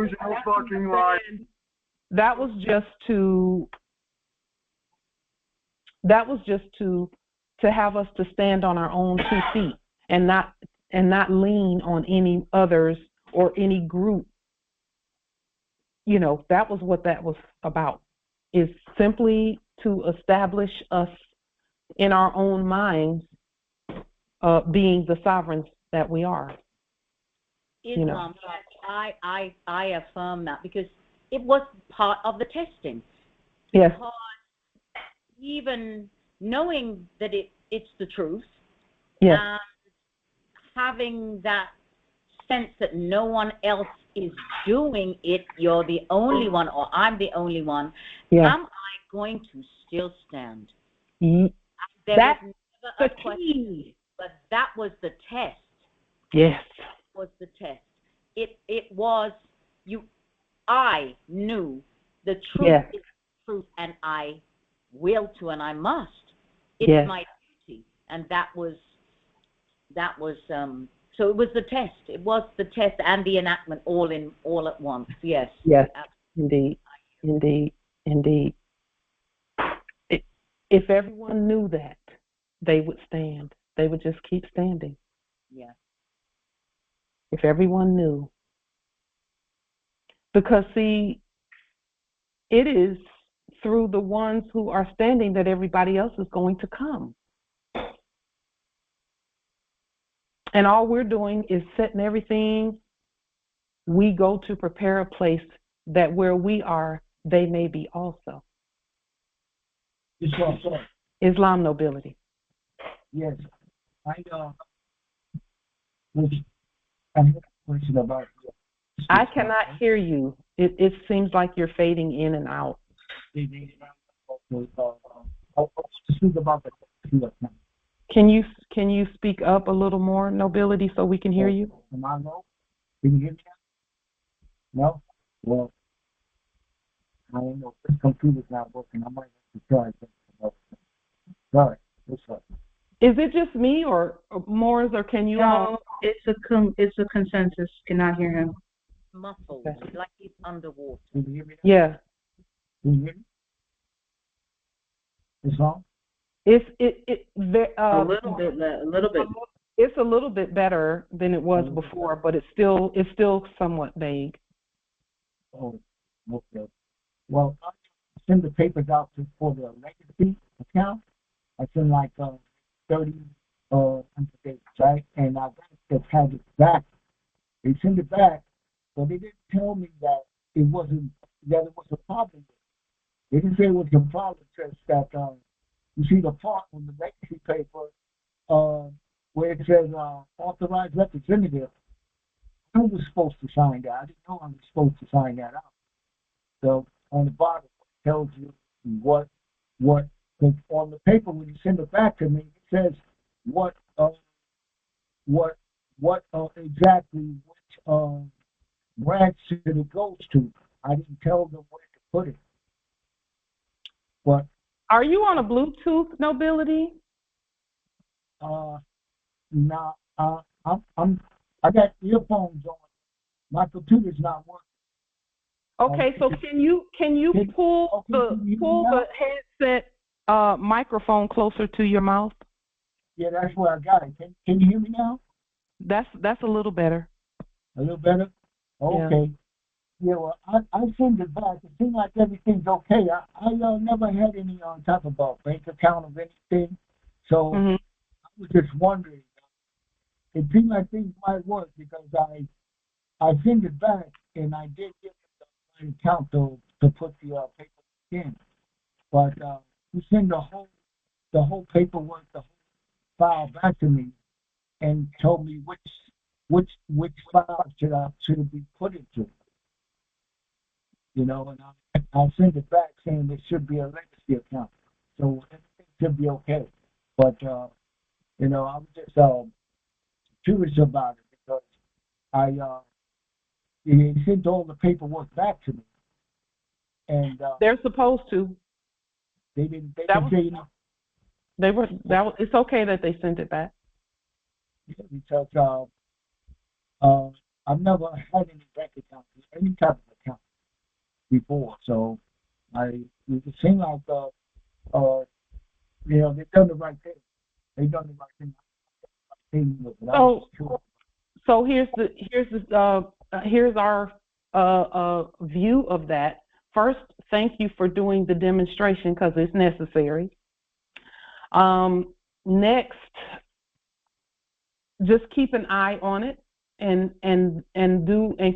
was just to have us to stand on our own 2 feet and not lean on any others or any group. You know, that was what that was about, is simply to establish us in our own minds, being the sovereigns that we are. Islam, you know. I affirm that, because it was part of the testing. Yes. Because even knowing that it's the truth, yes, and having that sense that no one else is doing it, you're the only one, or I'm the only one, yes. Am I going to still stand? That's the key. But that was the test. Yes. That was the test. It was you. I knew the truth yes. is the truth, and I will to, and I must. It's yes. my duty, and that was. So it was the test. It was the test and the enactment all at once. Yes. Yes. Absolutely. Indeed. If everyone knew that, they would stand. They would just keep standing. Yeah. If everyone knew. Because, see, it is through the ones who are standing that everybody else is going to come. And all we're doing is setting everything. We go to prepare a place that where we are, they may be also. Islam nobility. Yes. I have a question about. I cannot hear you. It seems like you're fading in and out. Can you speak up a little more, nobility, so we can hear you? Am I low? Can you hear me now? No? Well, I don't know. This computer's not working. I might have to try it. Sorry. What's up? Is it just me or Moors, or can you all? No, it's a consensus. Cannot hear him. Muffled, like he's underwater. Can you hear me now? Yeah. Can you hear me? It's on? A little bit. It's a little bit better than it was before, but it's still somewhat vague. Oh, okay. Well, I send the papers out for the legacy account. I send like 30 days, right? And I got to have it back. They send it back, but they didn't tell me that it was a problem. They didn't say it was a problem. It says that you see the part on the legacy paper where it says authorized representative. I was supposed to sign that. I didn't know I was supposed to sign that out. So on the bottom it tells you what on the paper when you send it back to me, it says what exactly which branch it goes to. I didn't tell them where to put it. But are you on a Bluetooth, nobility? No, I got earphones on. My computer's not working. Okay, so can you pull the headset microphone closer to your mouth? Yeah, that's where I got it. Can you hear me now? That's a little better. A little better? Okay. Yeah, well, I send it back. It seems like everything's okay. I never had any type of bank account of anything. So I was just wondering. It seemed like things might work because I send it back and I did give my account to put the paper in. But you send the whole paperwork, the whole file back to me and told me which file should it be put into. You know, and I sent it back saying it should be a legacy account. So everything should be okay. But you know, I was just curious about it because he sent all the paperwork back to me. And they're supposed to. They didn't say anything. It's okay that they sent it back. Yeah, because I've never had any bank account, any type of account before. So it seemed like you know, they've done the right thing. They've done the right thing. So here's our view of that. First, thank you for doing the demonstration because it's necessary. Next, just keep an eye on it and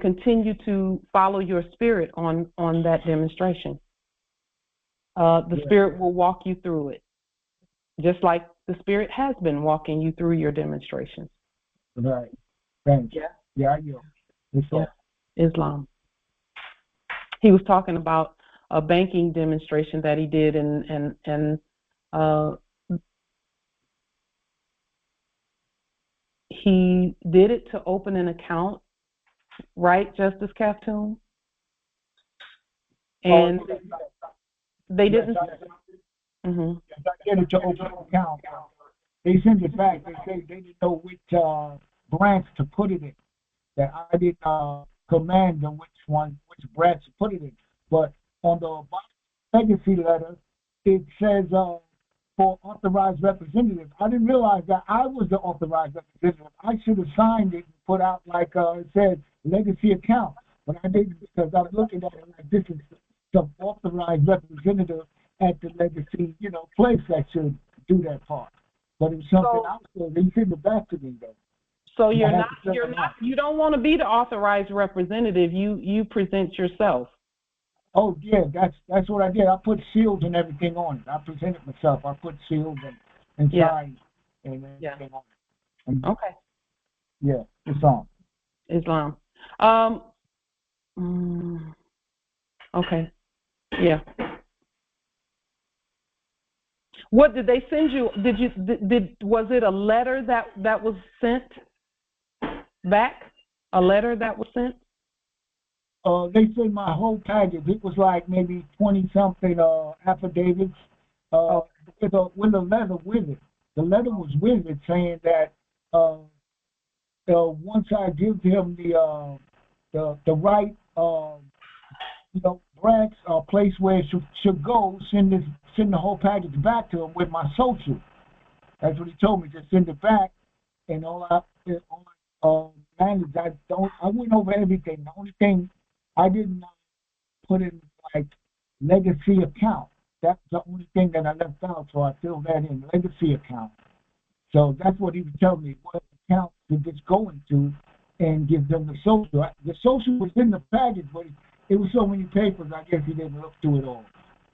continue to follow your spirit on that demonstration. The spirit will walk you through it, just like the spirit has been walking you through your demonstrations. Right. Thanks. Yeah, I know. Islam. He was talking about a banking demonstration that he did, and he did it to open an account, right, Justice Kaftoon? And they didn't. I did it to open an account. They sent it back. They say they didn't know which branch to put it in. That I didn't command them which branch to put it in. But on the legacy letter, it says for authorized representative. I didn't realize that I was the authorized representative. I should have signed it and put out like it said legacy account. But I didn't because I was looking at it like this is some authorized representative at the legacy, you know, place that should do that part. But it's something else. They send it back to me though. So you don't want to be the authorized representative. You present yourself. Oh yeah, that's what I did. I put seals and everything on it. I presented myself. I put seals and signs and everything on it. And okay. Yeah, Islam. Okay. Yeah. What did they send you? Was it a letter that was sent back? A letter that was sent? They sent my whole package. It was like maybe 20-something affidavits with a letter with it. The letter was with it saying that once I give him the right branch or place where it should go, send the whole package back to him with my social. That's what he told me. Just send it back, and all I managed. I went over everything. The only thing I didn't put in like legacy account. That's the only thing that I left out. So I filled that in legacy account. So that's what he was telling me. What account did this go into, and give them the social. The social was in the package, but it was so many papers. I guess he didn't look through it all.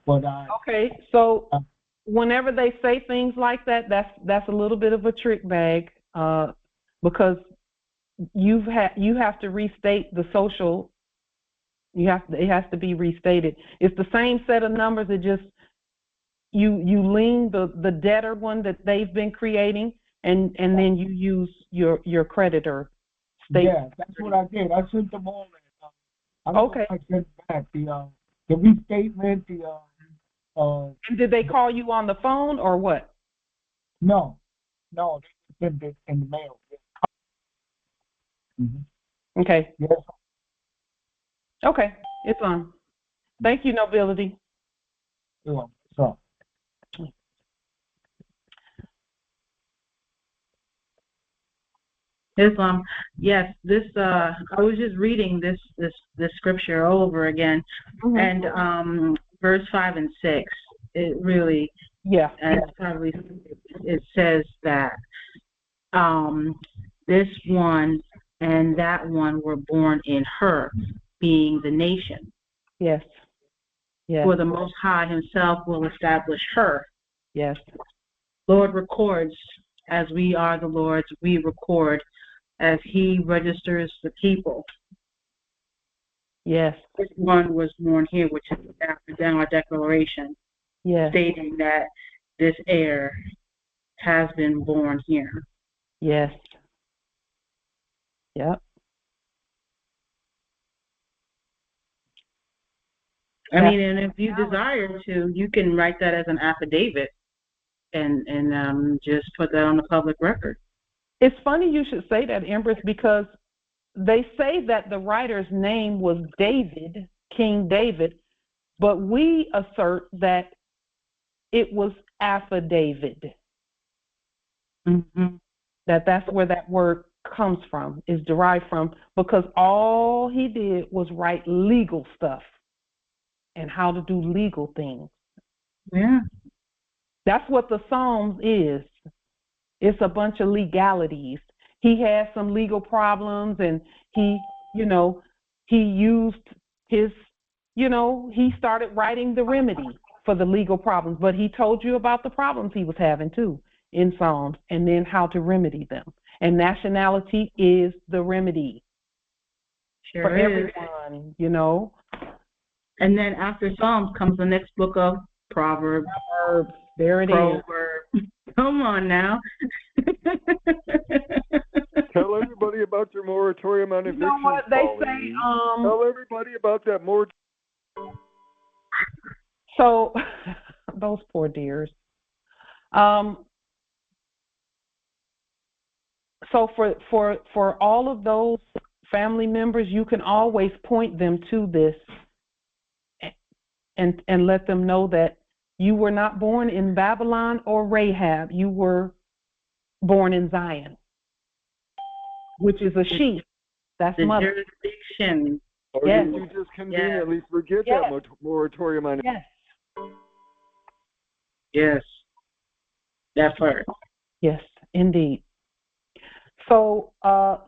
But okay. So whenever they say things like that, that's a little bit of a trick bag, because you have to restate the social. It has to be restated. It's the same set of numbers. It just you lean the debtor one that they've been creating, and then you use your creditor statement. Yeah, that's what I did. I sent them all in. I sent back the restatement, And did they call you on the phone or what? No, they sent it in the mail. Okay. Yes. Okay. Islam. Thank you, nobility. So. Islam. Yes, this I was just reading this scripture over again, and verse 5 and 6. It really, and probably it says that this one and that one were born in her, being the nation. Yes. Yes. For the Most High Himself will establish her. Yes. Lord records, as we are the Lord's, we record as He registers the people. Yes. This one was born here, which is after our declaration, stating that this heir has been born here. Yes. Yep. I mean, and if you desire to, you can write that as an affidavit and just put that on the public record. It's funny you should say that, Empress, because they say that the writer's name was David, King David, but we assert that it was affidavit. That's where that word comes from, is derived from, because all he did was write legal stuff and how to do legal things. Yeah. That's what the Psalms is. It's a bunch of legalities. He had some legal problems, and he used his, he started writing the remedy for the legal problems, but he told you about the problems he was having too in Psalms, and then how to remedy them. And nationality is the remedy for everyone, And then after Psalms comes the next book of Proverbs. There it is. Come on now. Tell everybody about your moratorium on evictions. You know what they say? Tell everybody about that moratorium. So, those poor dears. So for all of those family members, you can always point them to this and let them know that you were not born in Babylon or Rahab. You were born in Zion, which is a she. That's the mother. Jurisdiction. Or did you just conveniently forget that moratorium on? Yes. Yes. That part. Yes, indeed. So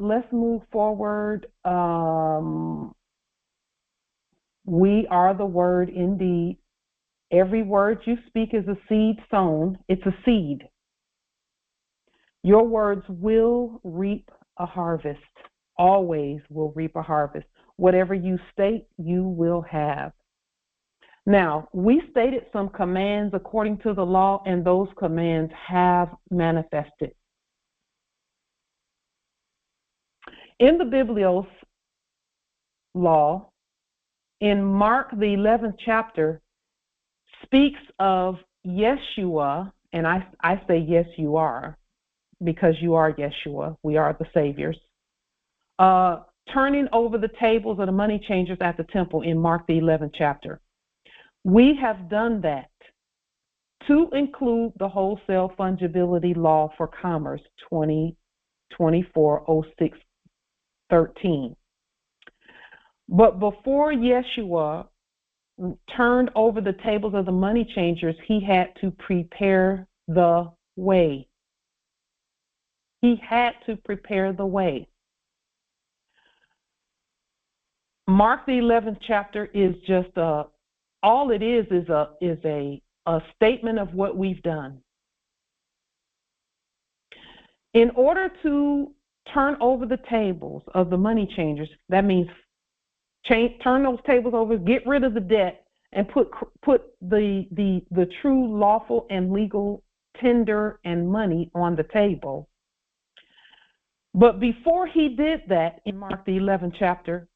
let's move forward. We are the word indeed. Every word you speak is a seed sown. It's a seed. Your words will reap a harvest. Always will reap a harvest. Whatever you state, you will have. Now, we stated some commands according to the law, and those commands have manifested. In the Biblios law, in Mark the 11th chapter, speaks of Yeshua, and I say yes you are, because you are Yeshua, we are the saviors, turning over the tables of the money changers at the temple in Mark the 11th chapter. We have done that to include the wholesale fungibility law for commerce 2024-06-13. But before Yeshua turned over the tables of the money changers, he had to prepare the way. He had to prepare the way. Mark the 11th chapter is just all it is a statement of what we've done. In order to turn over the tables of the money changers, that means turn those tables over, get rid of the debt, and put the true lawful and legal tender and money on the table. But before he did that, in Mark the 11th chapter,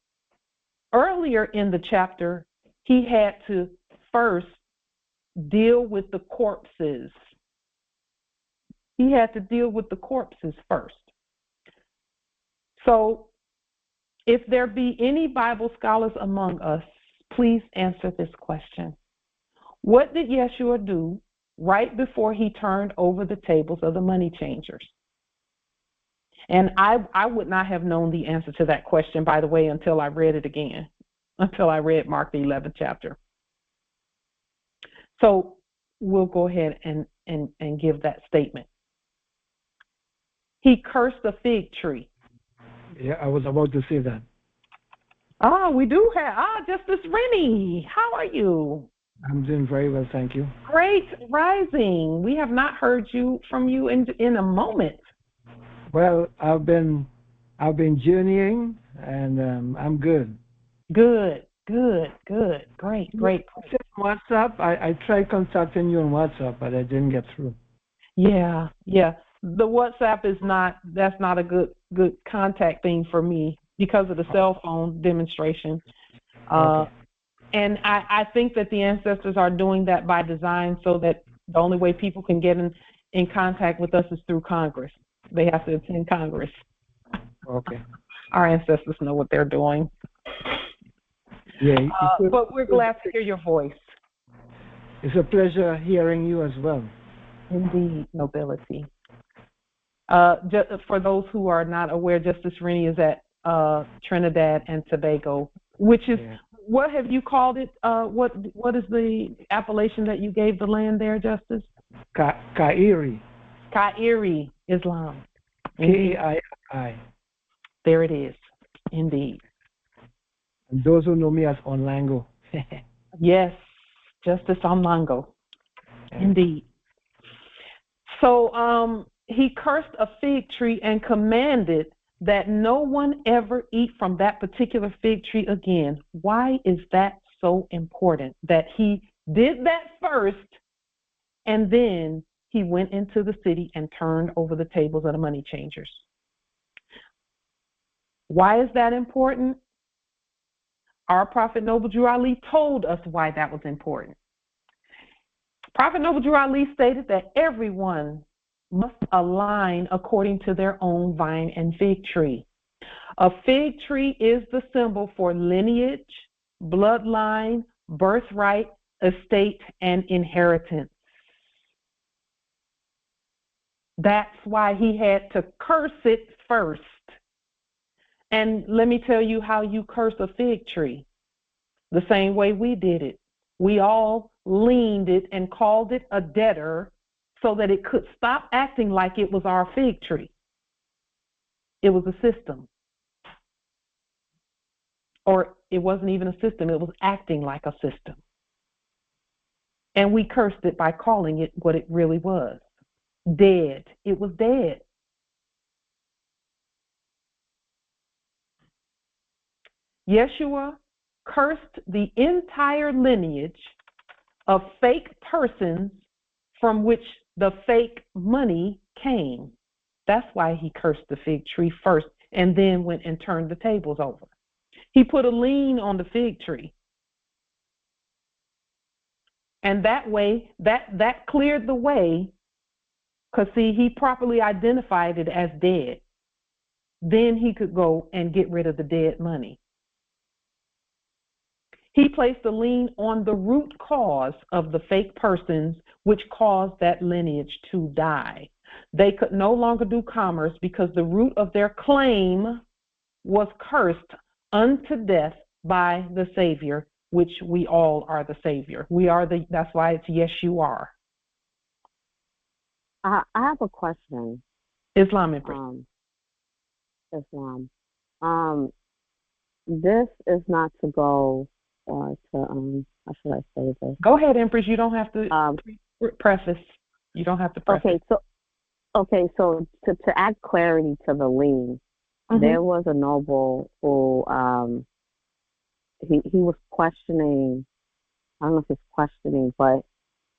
earlier in the chapter, he had to first deal with the corpses. He had to deal with the corpses first. So if there be any Bible scholars among us, please answer this question. What did Yeshua do right before he turned over the tables of the money changers? And I would not have known the answer to that question, by the way, until I read it again, until I read Mark the 11th chapter. So we'll go ahead and give that statement. He cursed the fig tree. Yeah, I was about to say that. We do have, Justice Rennie, how are you? I'm doing very well, thank you. Great rising. We have not heard from you in a moment. Well, I've been journeying, and I'm good. Good. Great. WhatsApp. I tried contacting you on WhatsApp, but I didn't get through. Yeah. The WhatsApp that's not a good contact thing for me because of the cell phone demonstration. Okay. And I think that the ancestors are doing that by design so that the only way people can get in contact with us is through Congress. They have to attend Congress. Okay. Our ancestors know what they're doing. Yeah. But we're glad to hear your voice. It's a pleasure hearing you as well. Indeed, nobility. Just for those who are not aware, Justice Rennie is at Trinidad and Tobago, which is, what have you called it? What is the appellation that you gave the land there, Justice? Tajiri. Tajiri, Islam. K-A-I-I. There it is, indeed. And those who know me as Onlango. Yes, Justice Onlango, indeed. So he cursed a fig tree and commanded that no one ever eat from that particular fig tree again. Why is that so important? That he did that first, and then he went into the city and turned over the tables of the money changers. Why is that important? Our Prophet Noble Drew Ali told us why that was important. Prophet Noble Drew Ali stated that everyone must align according to their own vine and fig tree. A fig tree is the symbol for lineage, bloodline, birthright, estate, and inheritance. That's why he had to curse it first. And let me tell you how you curse a fig tree. The same way we did it. We all leaned it and called it a debtor so that it could stop acting like it was our fig tree. It was a system. Or it wasn't even a system, it was acting like a system. And we cursed it by calling it what it really was. Dead. It was dead. Yeshua cursed the entire lineage of fake persons from which the fake money came. That's why he cursed the fig tree first and then went and turned the tables over. He put a lien on the fig tree. And that way, that cleared the way, because see, he properly identified it as dead. Then he could go and get rid of the dead money. He placed a lien on the root cause of the fake persons which caused that lineage to die. They could no longer do commerce because the root of their claim was cursed unto death by the Savior, which we all are the Savior. We are that's why it's yes, you are. I have a question. Islam, Empress. Islam. This is not to go to how should I say this? Go ahead, Empress. You don't have to preface. You don't have to preface. So to add clarity to the lien, there was a noble who he was questioning. I don't know if he's questioning, but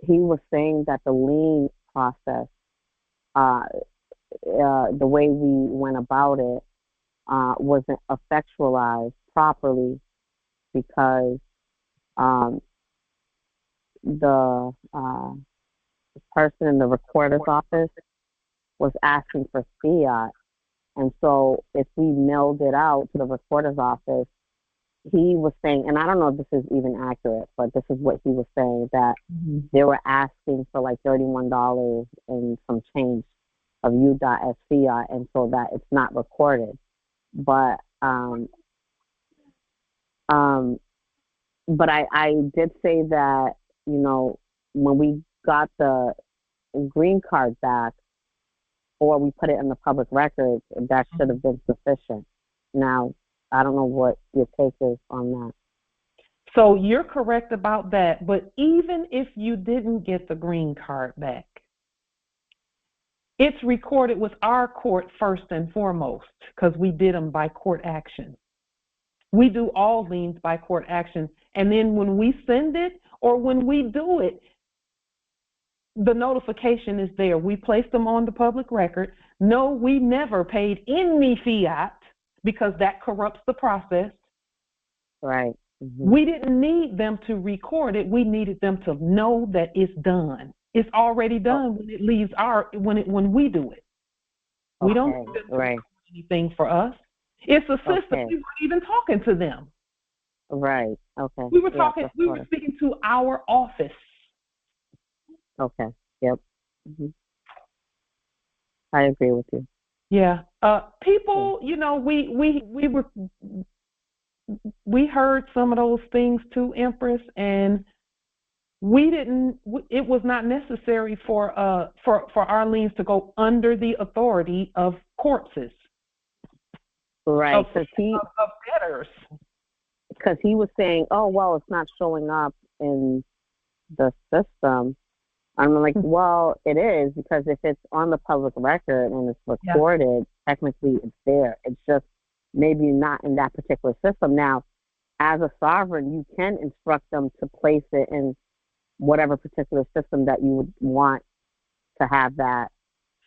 he was saying that the lien process, the way we went about it, wasn't effectualized properly because the person in the recorder's office was asking for fiat. And so if we mailed it out to the recorder's office, he was saying, and I don't know if this is even accurate, but this is what he was saying, that they were asking for like $31 and some change of U.S. fiat, and so that it's not recorded. But I did say that, you know, when we got the green card back, or we put it in the public record, that should have been sufficient. Now, I don't know what your take is on that. So you're correct about that, but even if you didn't get the green card back, it's recorded with our court first and foremost, because we did them by court action. We do all liens by court action, and then when we send it or when we do it, the notification is there. We place them on the public record. No, we never paid any fiat, because that corrupts the process. Right. We didn't need them to record it. We needed them to know that it's done. It's already done when it leaves when we do it. We don't need them to record anything for us. It's a system. We weren't even talking to them. Right. Okay. We were talking. We were speaking to our office. Okay. Yep. I agree with you. Yeah. People, you know, we heard some of those things too, Empress, and we didn't. It was not necessary for our liens to go under the authority of corpses. Right. Of debtors. Because he was saying, "Oh, well, it's not showing up in the system." I'm like, well, it is, because if it's on the public record and it's recorded, technically it's there. It's just maybe not in that particular system. Now, as a sovereign, you can instruct them to place it in whatever particular system that you would want to have that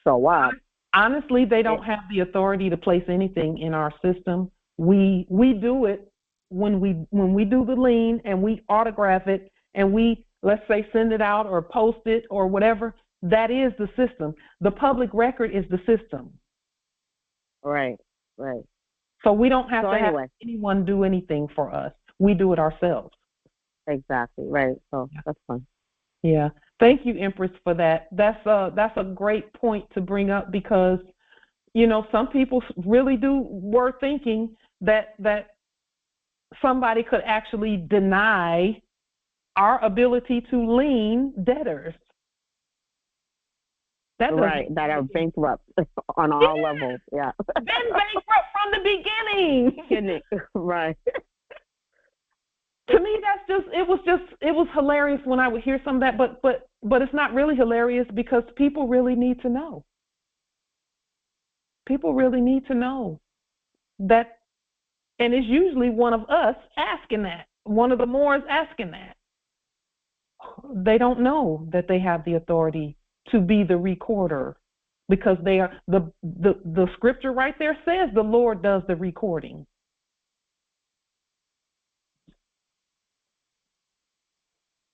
show up. Honestly, they don't have the authority to place anything in our system. We do it when we do the lien and we autograph it and we, let's say, send it out or post it or whatever. That is the system. The public record is the system. Right, right. So we don't have to have anyone do anything for us. We do it ourselves. Exactly, right. So that's fun. Yeah. Thank you, Empress, for that. That's a great point to bring up, because, you know, some people really were thinking that somebody could actually deny our ability to lien debtors. That are bankrupt on all levels. Yeah. Been bankrupt from the beginning. Right. To me, it was hilarious when I would hear some of that, but it's not really hilarious, because people really need to know. People really need to know that, and it's usually one of us asking that, one of the Moors asking that. They don't know that they have the authority to be the recorder, because they are the scripture right there says the Lord does the recording.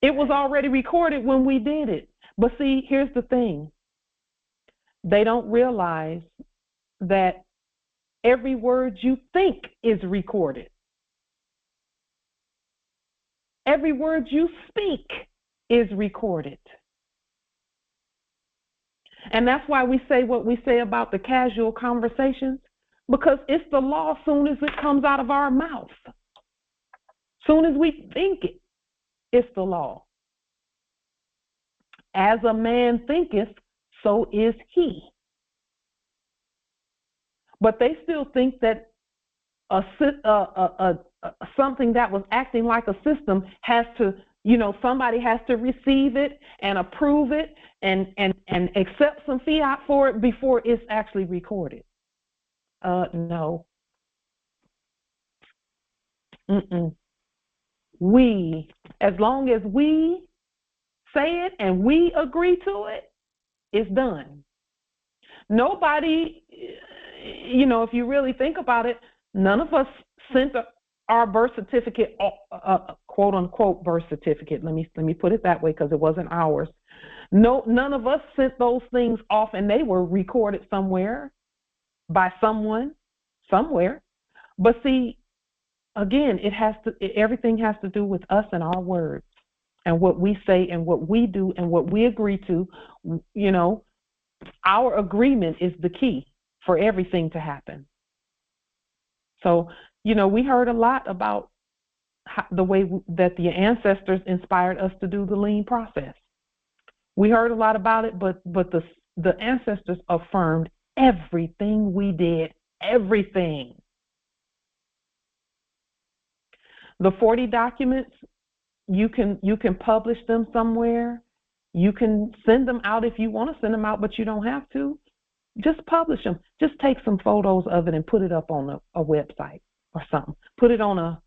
It was already recorded when we did it. But see, here's the thing. They don't realize that every word you think is recorded. Every word you speak is recorded. And that's why we say what we say about the casual conversations, because it's the law soon as it comes out of our mouth. Soon as we think it, it's the law. As a man thinketh, so is he. But they still think that something that was acting like a system has to, you know, somebody has to receive it and approve it and accept some fiat for it before it's actually recorded. No. We, as long as we say it and we agree to it, it's done. Nobody, you know, if you really think about it, none of us sent our birth certificate, quote unquote birth certificate. Let me put it that way, because it wasn't ours. No, none of us sent those things off, and they were recorded somewhere by someone, somewhere. But see, again, everything has to do with us and our words and what we say and what we do and what we agree to. You know, our agreement is the key for everything to happen. So, you know, we heard a lot about the way that the ancestors inspired us to do the lien process. We heard a lot about it, but the ancestors affirmed everything we did, everything. The 40 documents, you can publish them somewhere. You can send them out if you want to send them out, but you don't have to. Just publish them. Just take some photos of it and put it up on a website or something. Put it on a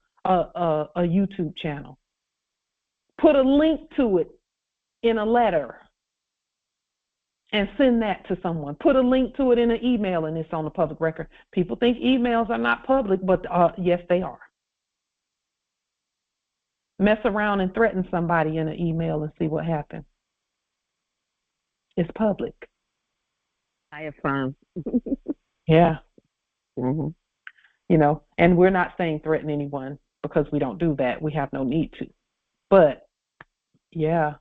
YouTube channel. Put a link to it in a letter and send that to someone. Put a link to it in an email and it's on the public record. People think emails are not public, but yes, they are. Mess around and threaten somebody in an email and see what happens. It's public. I affirm. Yeah. Mm-hmm. You know, and we're not saying threaten anyone because we don't do that. We have no need to. But, yeah,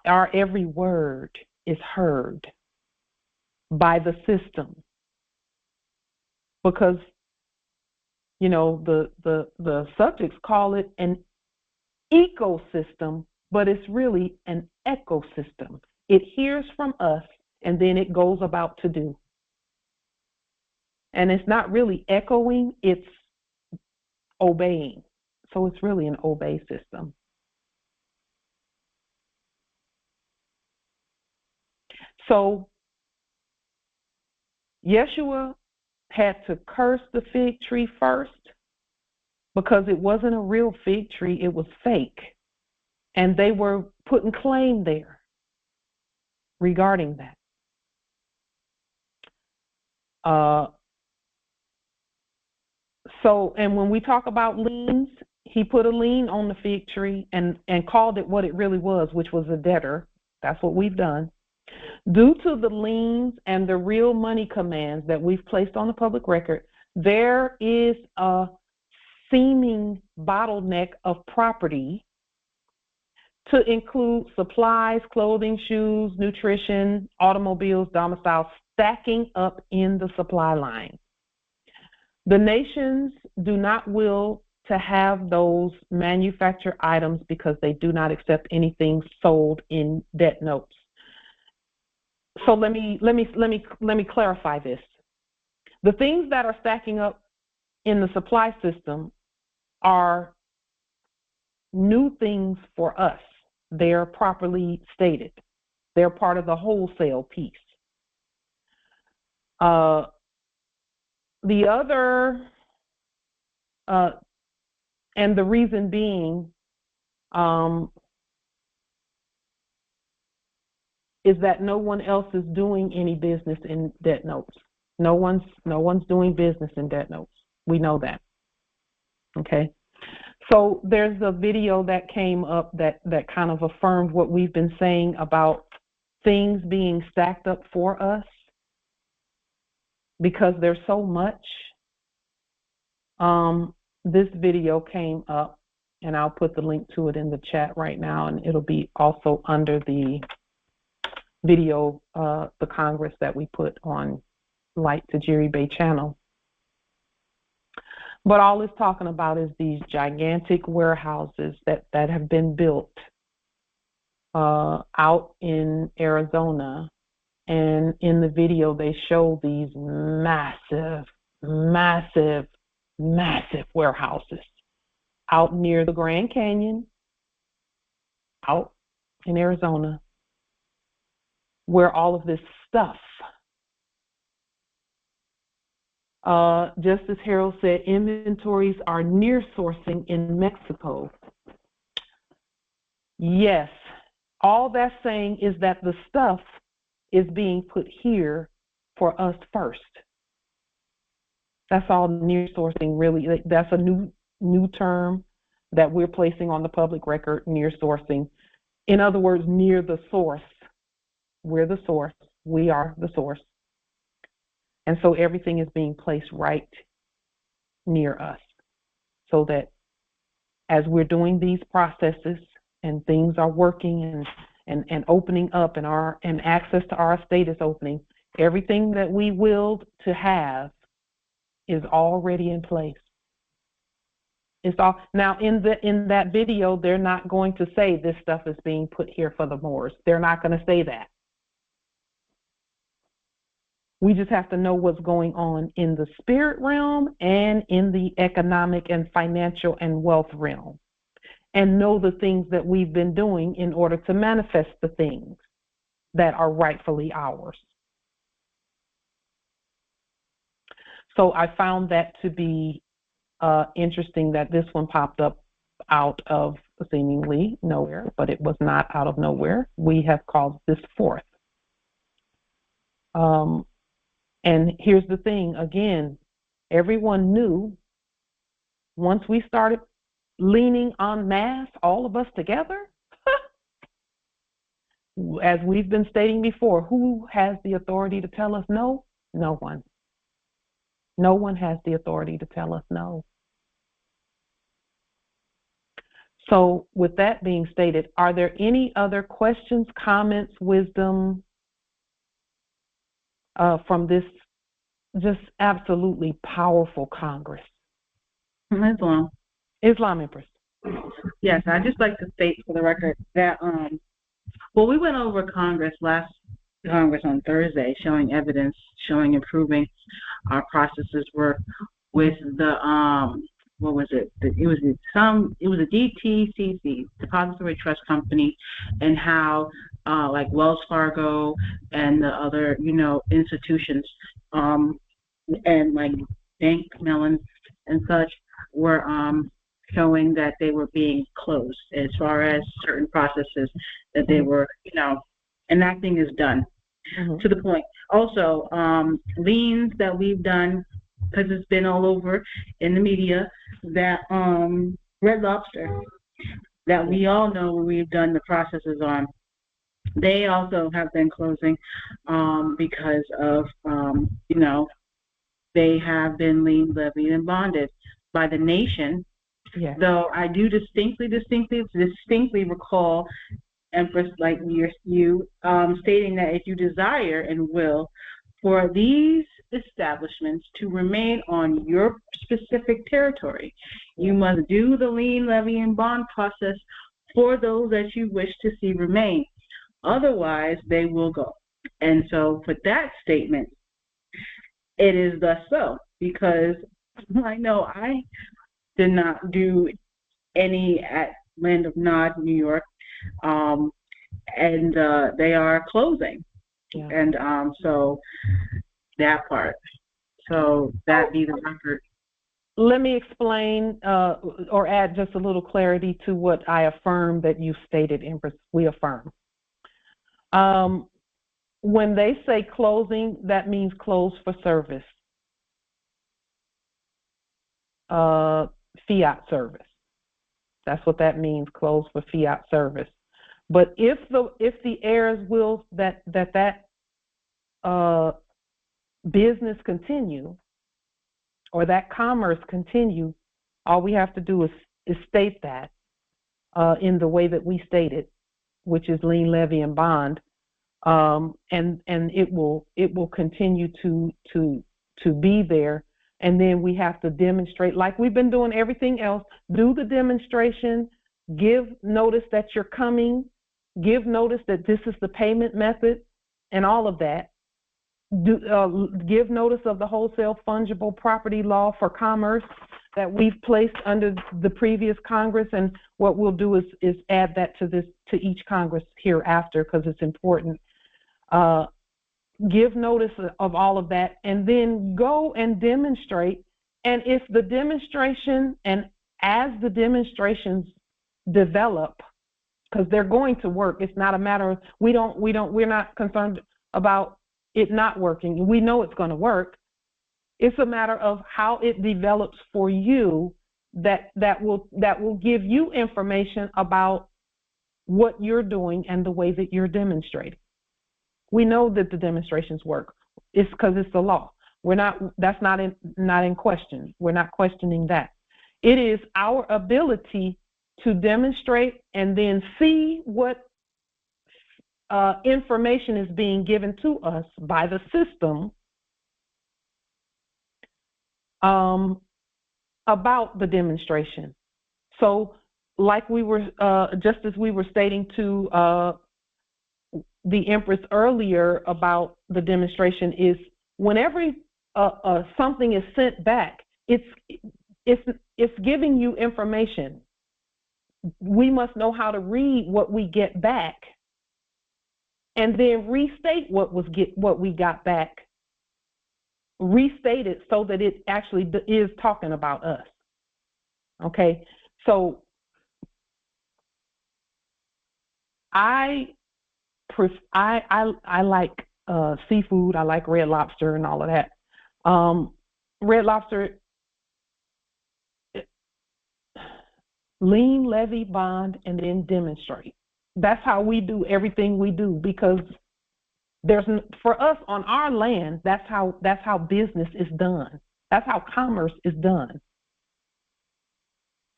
our every word is heard by the system because, you know, the subjects call it an ecosystem, but it's really an ecosystem. It hears from us and then it goes about to do. And it's not really echoing, it's obeying. So it's really an obey system. So Yeshua had to curse the fig tree first because it wasn't a real fig tree, it was fake. And they were putting claim there regarding that. And when we talk about liens, he put a lien on the fig tree and called it what it really was, which was a debtor. That's what we've done. Due to the liens and the real money commands that we've placed on the public record, there is a seeming bottleneck of property to include supplies, clothing, shoes, nutrition, automobiles, domiciles, stacking up in the supply line. The nations do not will to have those manufactured items because they do not accept anything sold in debt notes. So let me clarify this. The things that are stacking up in the supply system are new things for us. They're properly stated. They're part of the wholesale piece. The other, and the reason being, is that no one else is doing any business in debt notes. No one's doing business in debt notes. We know that. Okay. So there's a video that came up that kind of affirmed what we've been saying about things being stacked up for us because there's so much. This video came up, and I'll put the link to it in the chat right now, and it'll be also under the video, the Congress that we put on Light Tajiri Bay channel. But all it's talking about is these gigantic warehouses that have been built out in Arizona. And in the video, they show these massive, massive, massive warehouses out near the Grand Canyon, out in Arizona, where all of this stuff, just as Harold said, inventories are near sourcing in Mexico. Yes, all that's saying is that the stuff is being put here for us first. That's all near sourcing, really. That's a new term that we're placing on the public record, near sourcing. In other words, near the source. We're the source. We are the source. And so everything is being placed right near us, so that as we're doing these processes and things are working and opening up and access to our estate is opening, everything that we willed to have is already in place. It's all now in that video. They're not going to say this stuff is being put here for the Moors. They're not going to say that. We just have to know what's going on in the spirit realm and in the economic and financial and wealth realm, and know the things that we've been doing in order to manifest the things that are rightfully ours. So I found that to be interesting that this one popped up out of seemingly nowhere, but it was not out of nowhere. We have called this forth. And here's the thing, again, everyone knew once we started leaning en masse, all of us together, as we've been stating before, who has the authority to tell us no? No one. No one has the authority to tell us no. So with that being stated, are there any other questions, comments, wisdom from this just absolutely powerful Congress? Islam, Empress. Yes, I'd just like to state for the record that, well, we went over last Congress on Thursday, showing evidence, showing improving our processes were with the, what was it? It was a DTCC, Depository Trust Company, and how like Wells Fargo and the other, institutions, and like Bank Mellon and such were showing that they were being closed as far as certain processes that they were, enacting is done to the point. Also, liens that we've done, because it's been all over in the media, that Red Lobster, that we all know we've done the processes on, they also have been closing because of, they have been lien levied and bonded by the nation. Yeah. Though I do distinctly recall, Empress, like you stating that if you desire and will for these establishments to remain on your specific territory, you must do the lien, levy, and bond process for those that you wish to see remain. Otherwise, they will go. And so for that statement, it is thus so, because I know I did not do any at Land of Nod, New York, and they are closing. Yeah. And so that part. So that be the record. Let me explain or add just a little clarity to what I affirm that you stated, Empress. We affirm. When they say closing, that means closed for service. Fiat service. That's what that means, closed for fiat service. But if the heirs will that business continue or that commerce continue, all we have to do is state that in the way that we state it, which is lien, levy, and bond, and it will continue to be there. And then we have to demonstrate, like we've been doing everything else, do the demonstration, give notice that you're coming, give notice that this is the payment method and all of that. Give notice of the wholesale fungible property law for commerce that we've placed under the previous Congress. And what we'll do is add that to each Congress hereafter, because it's important. Give notice of all of that, and then go and demonstrate. And if the demonstration, and as the demonstrations develop, because they're going to work, it's not a matter of, we're not concerned about it not working. We know it's going to work. It's a matter of how it develops for you that will give you information about what you're doing and the way that you're demonstrating. We know that the demonstrations work. It's because it's the law. That's not in question. We're not questioning that. It is our ability to demonstrate and then see what information is being given to us by the system about the demonstration. So, like we were, just as we were stating to the Empress earlier about the demonstration, is whenever something is sent back, it's giving you information. We must know how to read what we get back, and then restate what we got back. Restate it so that it actually is talking about us. Okay, so I like seafood. I like Red Lobster and all of that. Red Lobster, lien, levy, bond, and then demonstrate. That's how we do everything we do, because for us on our land, that's how business is done. That's how commerce is done.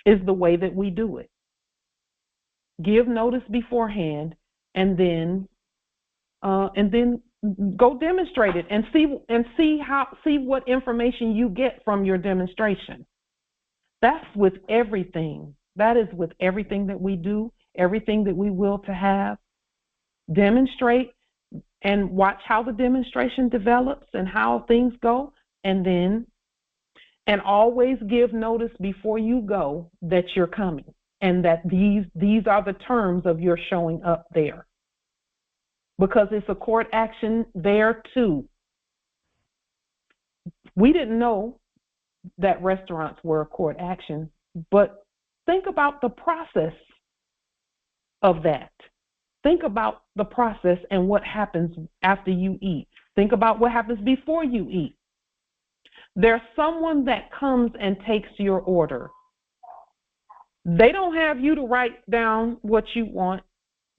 Is the way that we do it. Give notice beforehand, and then go demonstrate it and see what information you get from your demonstration. That's with everything. That is with everything that we do, everything that we will to have. Demonstrate and watch how the demonstration develops and how things go, and always give notice before you go that you're coming, and that these are the terms of your showing up there. Because it's a court action there too. We didn't know that restaurants were a court action, but think about the process of that. Think about the process and what happens after you eat. Think about what happens before you eat. There's someone that comes and takes your order. They don't have you to write down what you want.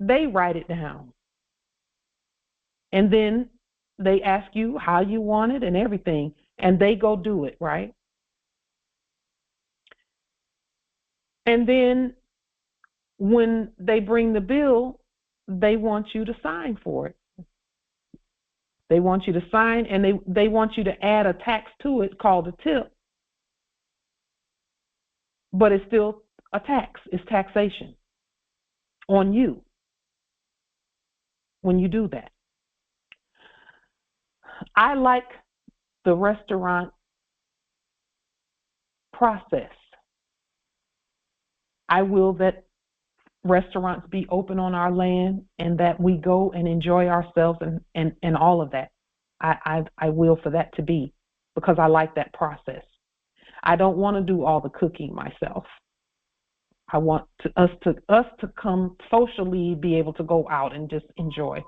They write it down. And then they ask you how you want it and everything, and they go do it, right? And then when they bring the bill, they want you to sign for it. They want you to sign, and they want you to add a tax to it called a tip. But it's still a tax. It's taxation on you when you do that. I like the restaurant process. I will that restaurants be open on our land and that we go and enjoy ourselves and all of that. I will for that to be, because I like that process. I don't want to do all the cooking myself. I want us to come socially, be able to go out and just enjoy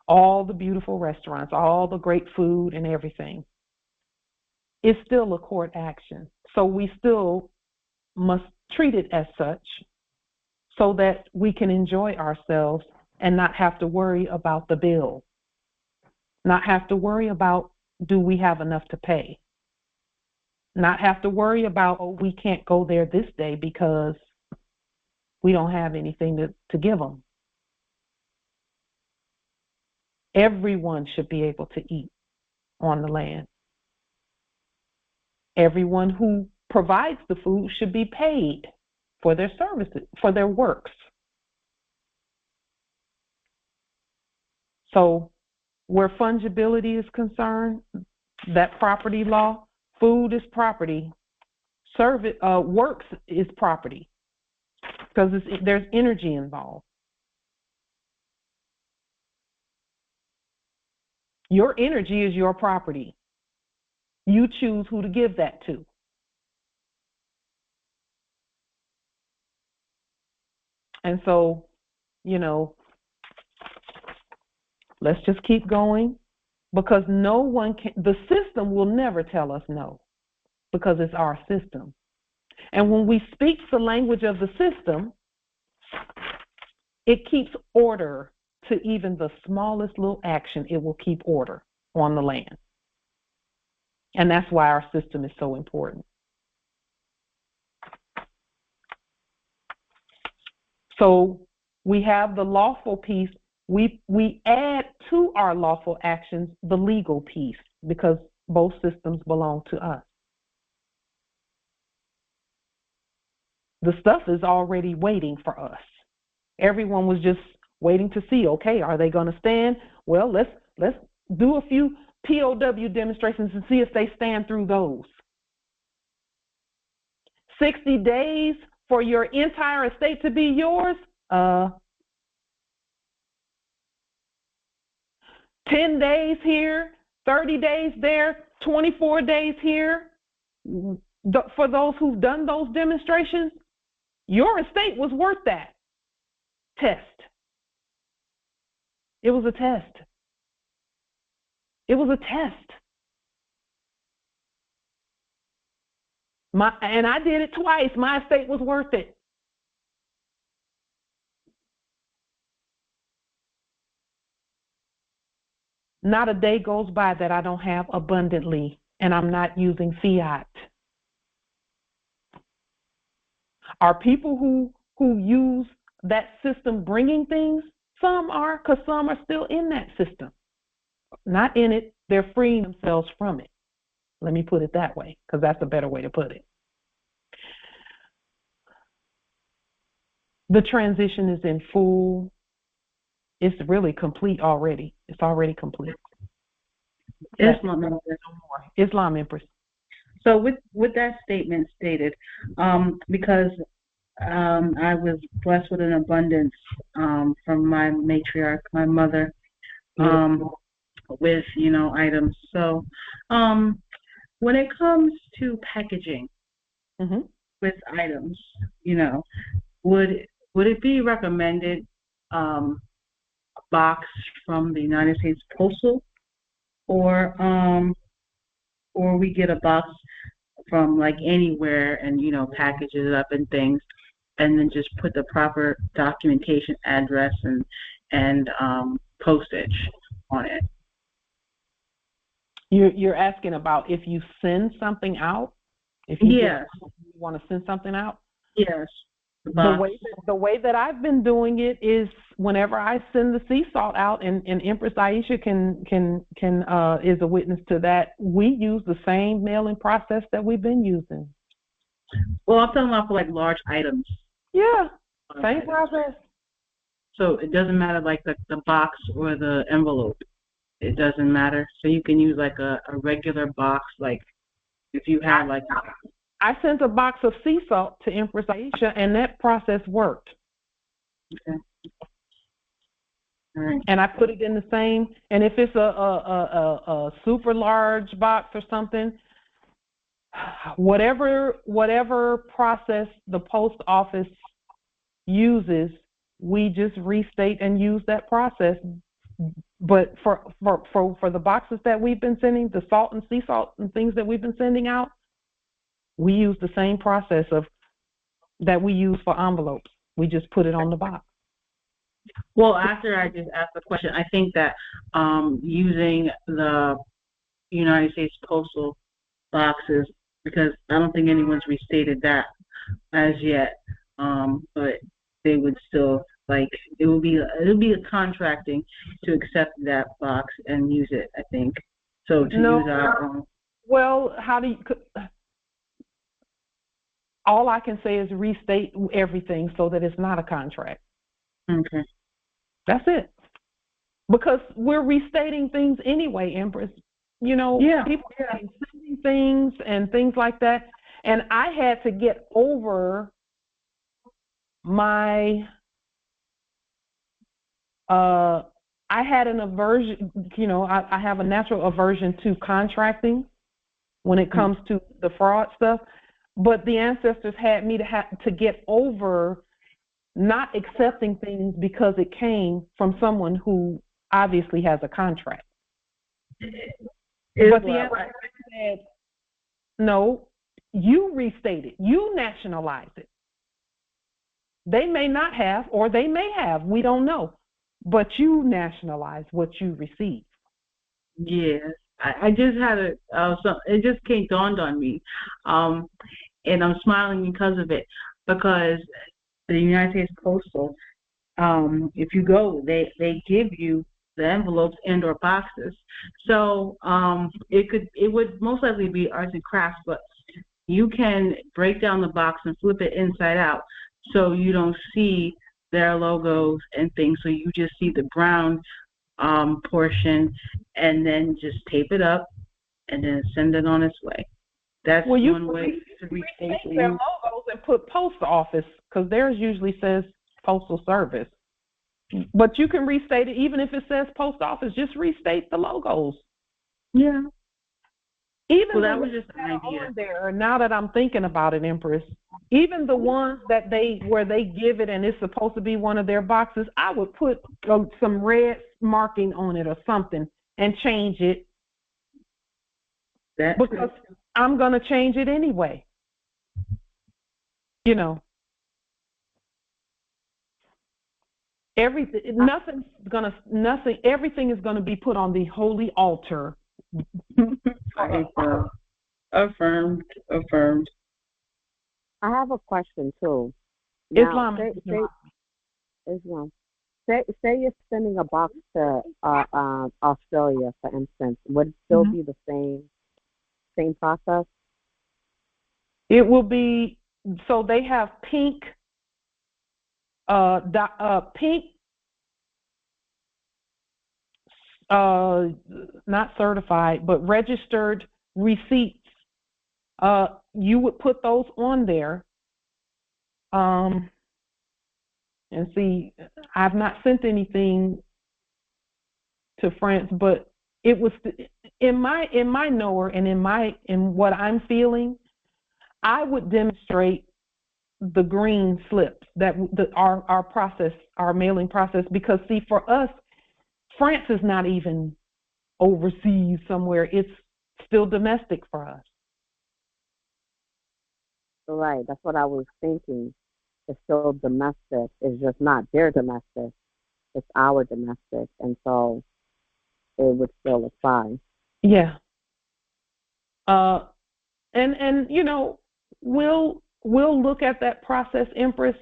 all the beautiful restaurants, all the great food and everything. It's still a court action, so we still must treat it as such, so that we can enjoy ourselves and not have to worry about the bill, not have to worry about, do we have enough to pay, not have to worry about, oh, we can't go there this day because we don't have anything to give them. Everyone should be able to eat on the land. Everyone who provides the food should be paid for their services, for their works. So where fungibility is concerned, that property law, food is property, works is property, because there's energy involved. Your energy is your property. You choose who to give that to. And so, let's just keep going, because no one can, the system will never tell us no, because it's our system. And when we speak the language of the system, it keeps order to even the smallest little action. It will keep order on the land. And that's why our system is so important. So we have the lawful piece. We add to our lawful actions the legal piece because both systems belong to us. The stuff is already waiting for us. Everyone was just waiting to see, okay, are they going to stand? Well, let's do a few POW demonstrations and see if they stand through those. 60 days for your entire estate to be yours? 10 days here, 30 days there, 24 days here. For those who've done those demonstrations, your estate was worth that test. It was a test. It was a test. And I did it twice. My estate was worth it. Not a day goes by that I don't have abundantly, and I'm not using fiat. Are people who use that system bringing things? Some are, because some are still in that system. Not in it, they're freeing themselves from it. Let me put it that way, because that's a better way to put it. The transition is in full. It's really complete already. It's already complete. Islam Empress. Islam Empress. So with that statement stated, because I was blessed with an abundance from my matriarch, my mother, with items. So when it comes to packaging with items, would it be recommended a box from the United States Postal, or we get a box from like anywhere and package it up and things, and then just put the proper documentation, address, and postage on it? You're asking about if you send something out? If you want to send something out? Yes. The way that I've been doing it is whenever I send the sea salt out, and Empress Aisha can is a witness to that, we use the same mailing process that we've been using. Well, I'm talking about for like large items. Yeah, same process. So it doesn't matter like the box or the envelope. It doesn't matter. So you can use like a regular box, like if you have like. I sent a box of sea salt to Empress Aisha, and that process worked. Okay. All right. And I put it in the same. And if it's a super large box or something, whatever process the post office uses, we just restate and use that process. But for the boxes that we've been sending, the salt and sea salt and things that we've been sending out, we use the same process that we use for envelopes. We just put it on the box. Well, after I just asked the question, I think that using the United States Postal boxes, because I don't think anyone's restated that as yet, but they would still it'll be a contracting to accept that box and use it, I think. So use our own. Well, how do you? All I can say is restate everything so that it's not a contract. Okay. That's it. Because we're restating things anyway, Empress. People are sending things and things like that. And I had to get over my, I had an aversion, I have a natural aversion to contracting when it comes to the fraud stuff. But the ancestors had me to get over not accepting things because it came from someone who obviously has a contract. But the ancestors said, no, you restate it. You nationalize it. They may not have, or they may have. We don't know. But you nationalize what you receive. Yes. I just had it just dawned on me, and I'm smiling because of it, because the United States Postal, if you go, they give you the envelopes and or boxes. So it would most likely be arts and crafts, but you can break down the box and flip it inside out, so you don't see their logos and things. So you just see the brown portion, and then just tape it up and then send it on its way. That's one way to restate their logos and put post office, because theirs usually says postal service. But you can restate it even if it says post office. Just restate the logos. Yeah. Even that was just an idea. On there, now that I'm thinking about it, Empress, even the ones that where they give it and it's supposed to be one of their boxes, I would put some red marking on it or something and change it. Because I'm going to change it anyway. You know. Everything is going to be put on the holy altar. Affirmed. I have a question too. Islam. Say you're sending a box to Australia, for instance. Would it still be the same process? It will be. So they have pink. Pink. Not certified, but registered receipts. You would put those on there. And see, I've not sent anything to France, but it was in my knower and in what I'm feeling, I would demonstrate the green slips that our process, our mailing process, because see, for us, France is not even overseas somewhere. It's still domestic for us. Right, that's what I was thinking. It's still domestic. It's just not their domestic. It's our domestic, and so it would still apply. Yeah. And you know, we'll look at that process, Empress.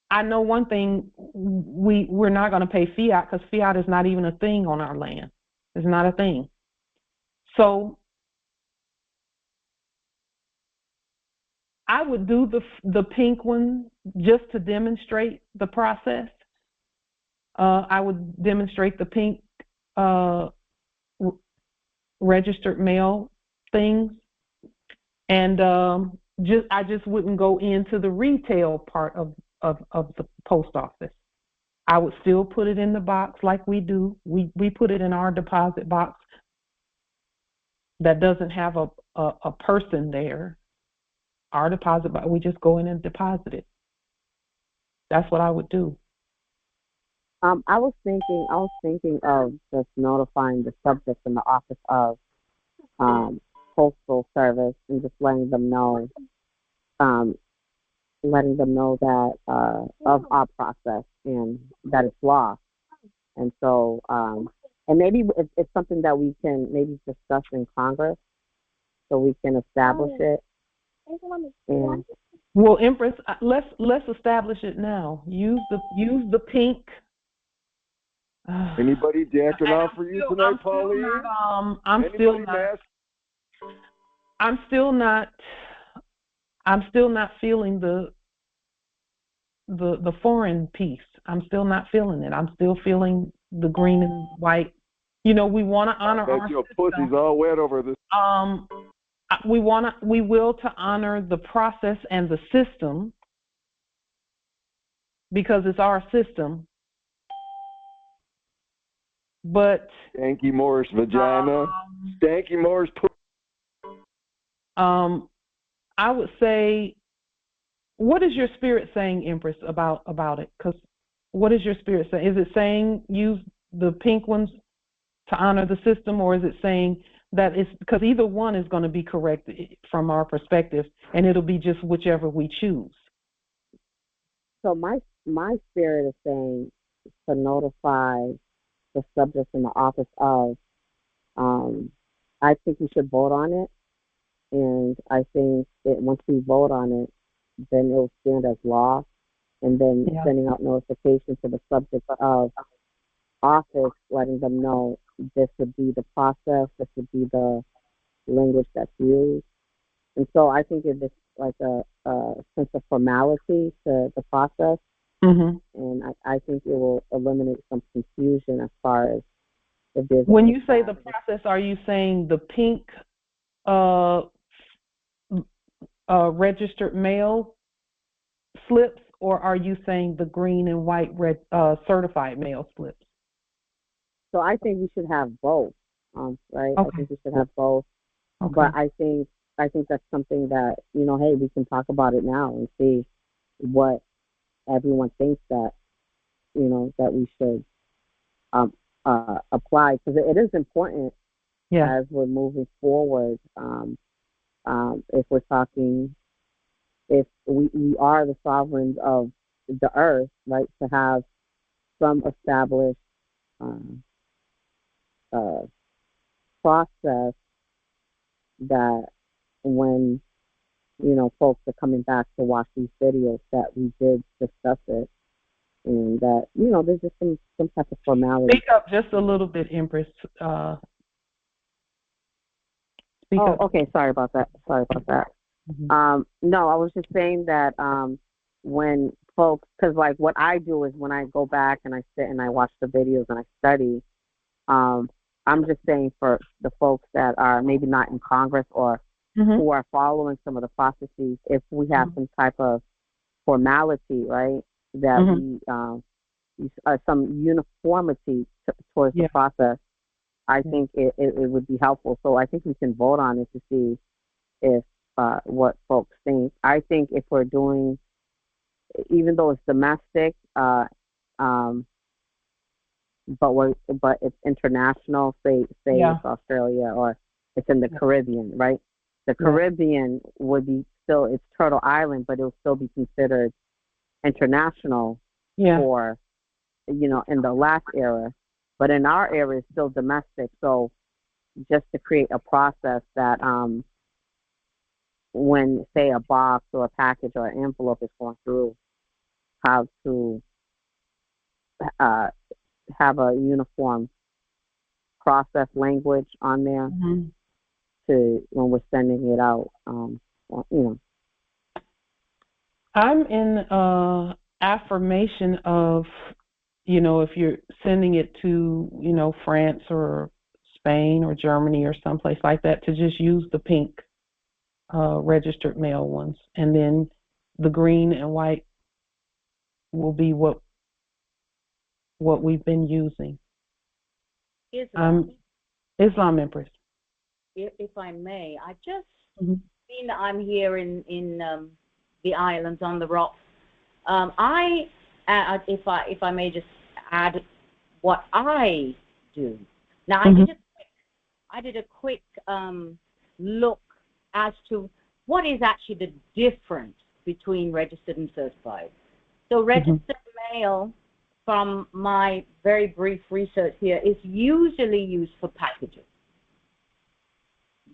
I know one thing, we're not going to pay fiat, because fiat is not even a thing on our land. It's not a thing. So I would do the pink one just to demonstrate the process. I would demonstrate the pink registered mail things, and I just wouldn't go into the retail part of the post office. I would still put it in the box like we do. We put it in our deposit box that doesn't have a person there. Our deposit box, we just go in and deposit it. That's what I would do. I was thinking of just notifying the subject in the office of postal service and just letting them know that of our process and that it's lost. And so, and maybe it's something that we can maybe discuss in Congress, so we can establish it. And well, Empress, let's establish it now. Use the pink. Anybody jacking off for you tonight, Pauline? I'm still not feeling the foreign piece. I'm still not feeling it. I'm still feeling the green and white. You know, we want to honor our your pussy's all wet over this. We will to honor the process and the system, because it's our system. But Stanky Moore's vagina, Stanky Moore's I would say, what is your spirit saying, Empress, about it? Because what is your spirit saying? Is it saying use the pink ones to honor the system, or is it saying that it's, because either one is going to be correct from our perspective, and it'll be just whichever we choose? So my spirit is saying to notify the subject in the office of, I think we should vote on it. And I think that once we vote on it, then it will stand as law. And then sending out notification to the subject of office, letting them know this would be the process, this would be the language that's used. And so I think it's like a sense of formality to the process. Mm-hmm. And I think it will eliminate some confusion as far as if there's. When you say the process, are you saying the pink registered mail slips, or are you saying the green and white certified mail slips? So I think we should have both, right? Okay. I think we should have both. Okay. But I think that's something that, hey, we can talk about it now and see what everyone thinks that, that we should apply, because it is important as we're moving forward. If we're talking, if we are the sovereigns of the earth, right, to have some established process that when folks are coming back to watch these videos, that we did discuss it, and that there's just some type of formality. Speak up just a little bit, Empress. Okay. Sorry about that. Mm-hmm. No, I was just saying that when folks, because like what I do is when I go back and I sit and I watch the videos and I study, I'm just saying for the folks that are maybe not in Congress or who are following some of the processes, if we have some type of formality, right, that we some uniformity towards the process, I think it would be helpful. So I think we can vote on it to see if what folks think. I think if we're doing, even though it's domestic, but it's international, say it's Australia or it's in the Caribbean, right? The Caribbean would be still, it's Turtle Island, but it will still be considered international for, in the last era. But in our era, it's still domestic. So just to create a process that when, say, a box or a package or an envelope is going through, how to have a uniform process language on there to when we're sending it out. I'm in affirmation of, if you're sending it to, France or Spain or Germany or someplace like that, to just use the pink registered mail ones, and then the green and white will be what we've been using. Islam, Empress. If I may, I just being that I'm here in the islands on the rock, if I may just add what I do. Now I did a quick look as to what is actually the difference between registered and certified. So registered mail, from my very brief research here, is usually used for packages.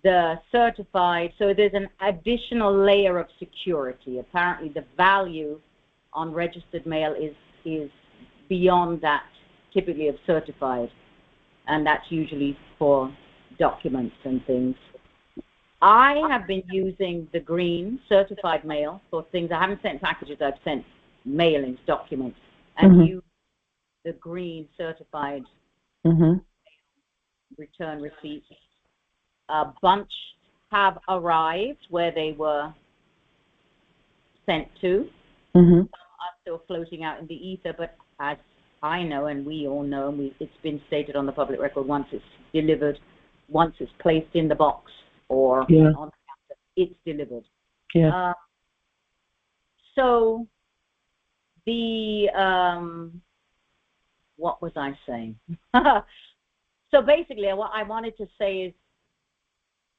The certified, so there's an additional layer of security. Apparently the value on registered mail is beyond that typically of certified, and that's usually for documents and things. I have been using the green certified mail for things. I haven't sent packages, I've sent mailings, documents, and use the green certified return receipts. A bunch have arrived where they were sent to. Some are still floating out in the ether, but as I know, and we all know, and it's been stated on the public record, once it's delivered, once it's placed in the box or on the counter, it's delivered. So the what was I saying? So basically what I wanted to say is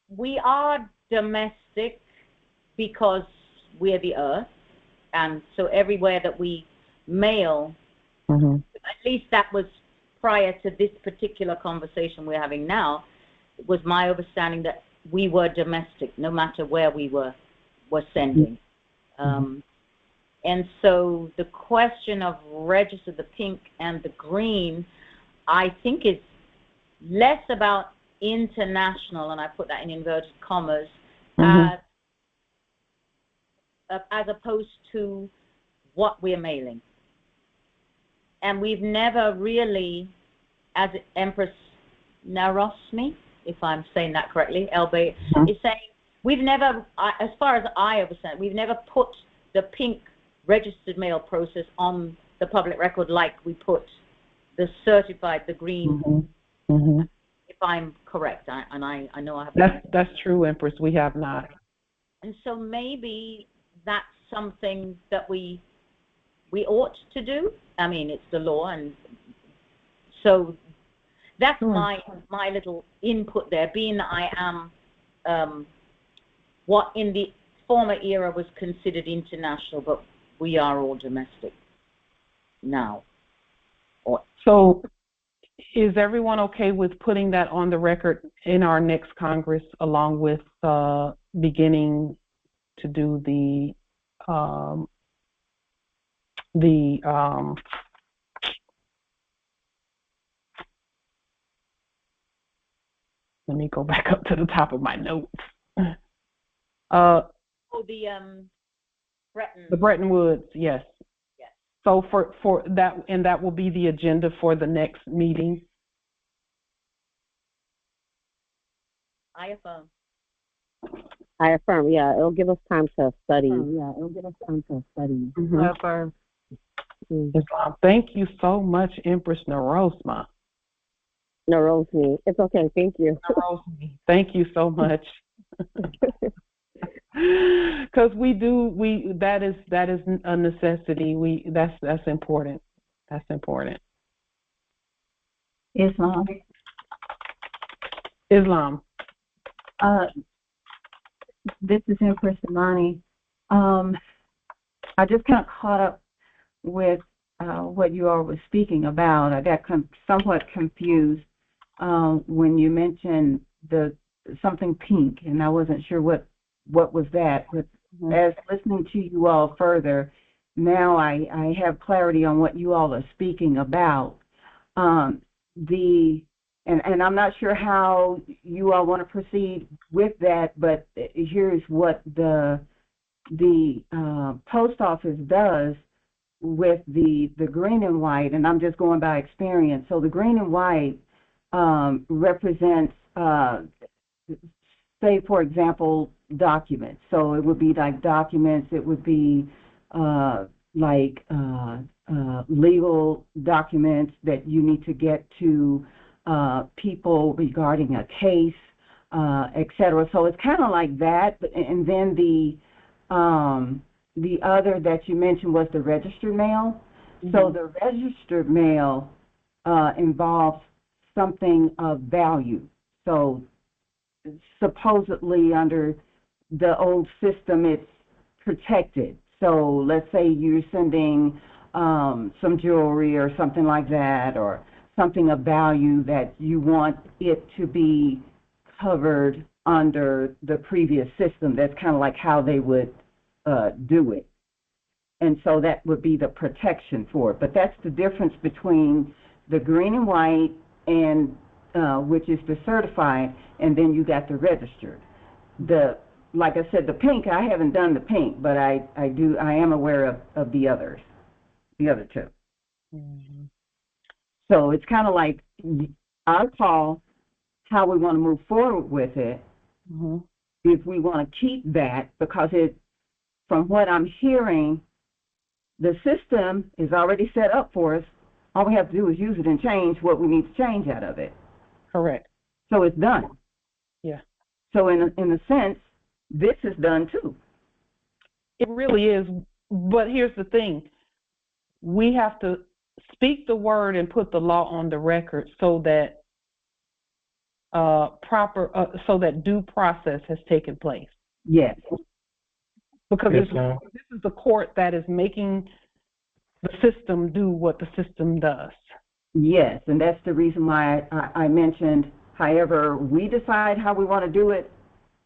we are domestic because we're the earth, and so everywhere that we mail, at least that was prior to this particular conversation we're having now, it was my understanding that we were domestic, no matter where we were sending. And so the question of register the pink and the green, I think is less about international, and I put that in inverted commas, as opposed to what we're mailing. And we've never really, as Empress Narosmi, if I'm saying that correctly, Elbe, is saying, we've never, as far as I understand, we've never put the pink registered mail process on the public record like we put the certified, the green, if I'm correct. I know I have. That's true, Empress. We have not. And so maybe that's something that we ought to do. I mean, it's the law, and so that's my little input there, being that I am what in the former era was considered international, but we are all domestic now. So is everyone okay with putting that on the record in our next Congress, along with beginning to do let me go back up to the top of my notes. The Bretton Woods, yes. Yes. So for that, and that will be the agenda for the next meeting. I affirm. I affirm. Yeah, it'll give us time to study. I affirm. Thank you so much, Empress Narosma. Narosmi. It's okay. Thank you. Narosmi. Thank you so much. Because that is a necessity. That's important. That's important. Islam. This is Empress Imani. I just kind of caught up with what you all were speaking about. I got somewhat confused when you mentioned something pink, and I wasn't sure what was that. But as listening to you all further, now I have clarity on what you all are speaking about. And I'm not sure how you all want to proceed with that, but here's what the post office does with the green and white, and I'm just going by experience. So the green and white represents, say, for example, documents. So it would be like documents. It would be legal documents that you need to get to people regarding a case, etc. So it's kind of like that. And then the other that you mentioned was the registered mail. So the registered mail involves something of value. So supposedly under the old system, it's protected. So let's say you're sending some jewelry or something like that, or something of value that you want it to be covered under the previous system. That's kind of like how they would do it. And so that would be the protection for it. But that's the difference between the green and white, and which is the certified, and then you got the registered. Like I said, the pink, I haven't done the pink, but I am aware of the others, the other two. So it's kind of like our call, how we want to move forward with it. If we want to keep that, because from what I'm hearing, the system is already set up for us. All we have to do is use it and change what we need to change out of it. Correct. So it's done. Yeah. So in a sense, this is done too. It really is. But here's the thing. We have to speak the word and put the law on the record so that so that due process has taken place. Yes. Because this is the court that is making the system do what the system does. Yes, and that's the reason why I mentioned, however we decide how we want to do it,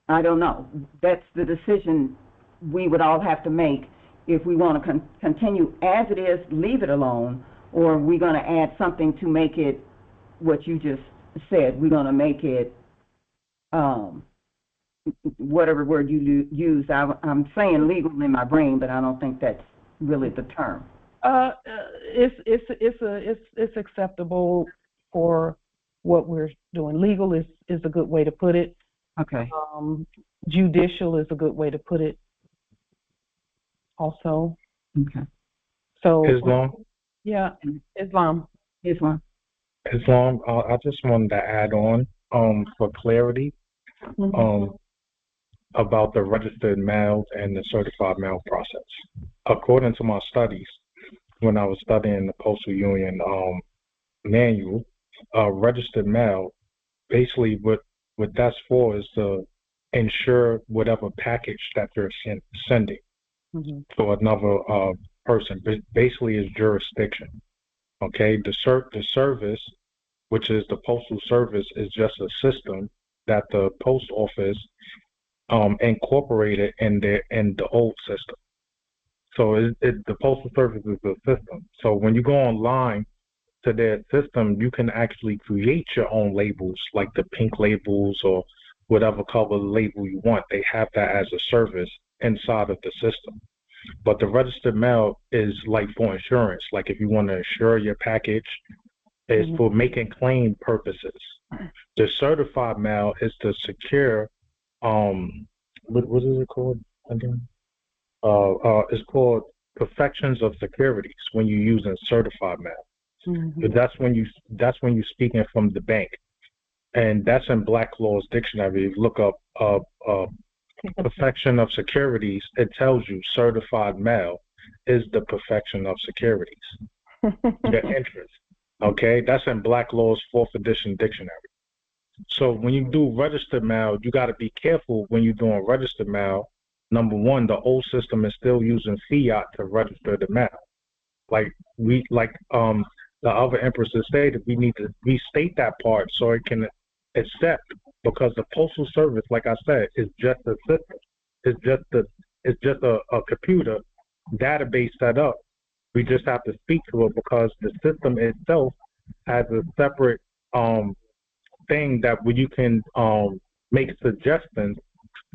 I don't know. That's the decision we would all have to make if we want to continue as it is, leave it alone, or are we going to add something to make it what you just said. We're going to make it whatever word you use. I'm saying legal in my brain, but I don't think that's really the term. It's acceptable for what we're doing. Legal is a good way to put it. Okay. Judicial is a good way to put it also. Okay. So Islam. Yeah, Islam. I just wanted to add on for clarity about the registered mail and the certified mail process. According to my studies, when I was studying the Postal Union manual, registered mail, basically what that's for is to ensure whatever package that they're sending to another person. Basically, is jurisdiction. Okay, the service, which is the postal service, is just a system that the post office incorporated in the old system. So the postal service is a system. So when you go online to their system, you can actually create your own labels, like the pink labels or whatever color label you want. They have that as a service inside of the system. But the registered mail is like for insurance. Like if you want to insure your package, it's for making claim purposes. The certified mail is to secure, what is it called again? It's called perfections of securities when you're using certified mail. But that's when you're speaking from the bank, and that's in Black Law's dictionary. If you look up perfection of securities, it tells you certified mail is the perfection of securities. The interest. Okay, that's in Black Law's 4th edition dictionary. So when you do registered mail, you got to be careful when you're doing registered mail. Number one, the old system is still using fiat to register the mail. The other empresses stated, we need to restate that part so it can accept, because the postal service, like I said, is just a system. It's just a computer database set up. We just have to speak to it because the system itself has a separate thing that where you can make suggestions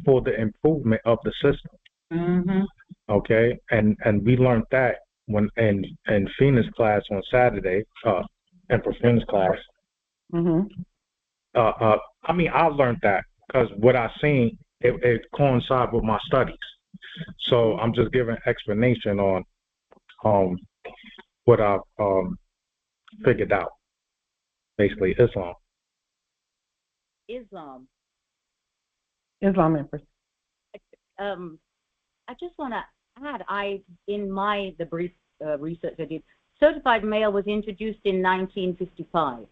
for the improvement of the system. Okay, and we learned that when in Fina's class on Saturday, Empress Fina's class. I mean, I learned that because what I seen, it coincided with my studies. So I'm just giving explanation on what I figured out. Basically, Islam. Islam, Empress. I just want to add, in the brief research I did, certified mail was introduced in 1955.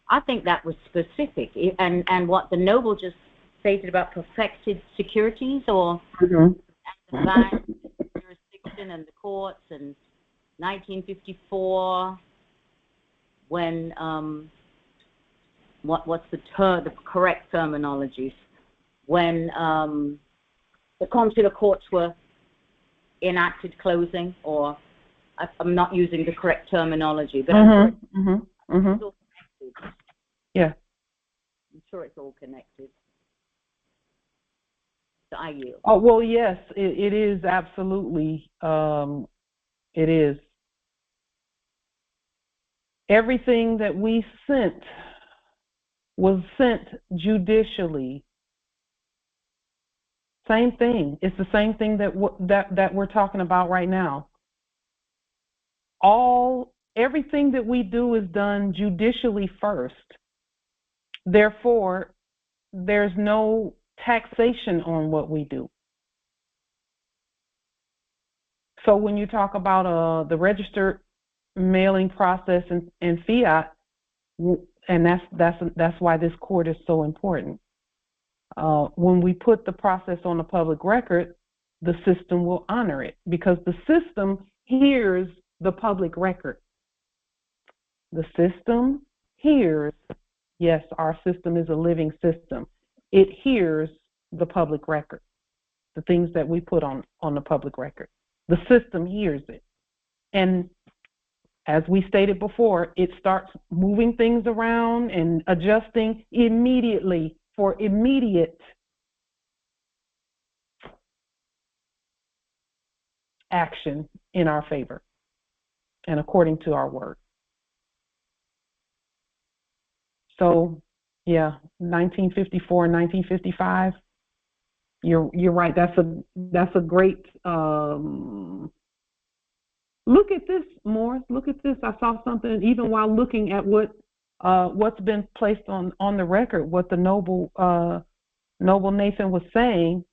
I think that was specific, and what the Noble just stated about perfected securities or the bank, jurisdiction and the courts, and 1954 when what's the correct terminology, when the consular courts were enacted closing, or I'm not using the correct terminology, but I'm sure it's all connected. Yeah. I'm sure it's all connected. So I yield. Oh, well, yes, it is absolutely. It is. Everything that we sent was sent judicially. Same thing. It's the same thing that we're talking about right now. Everything that we do is done judicially first. Therefore, there's no taxation on what we do. So when you talk about the registered mailing process and fiat, and that's why this court is so important. When we put the process on the public record, the system will honor it because the system hears the public record. The system hears, yes, our system is a living system. It hears the public record, the things that we put on the public record. The system hears it. And as we stated before, it starts moving things around and adjusting immediately for immediate action in our favor and according to our word. So, yeah, 1954 and 1955. You're right. That's a great. Look at this, Morris. Look at this. I saw something even while looking at what's been placed on the record. What the noble Nathan was saying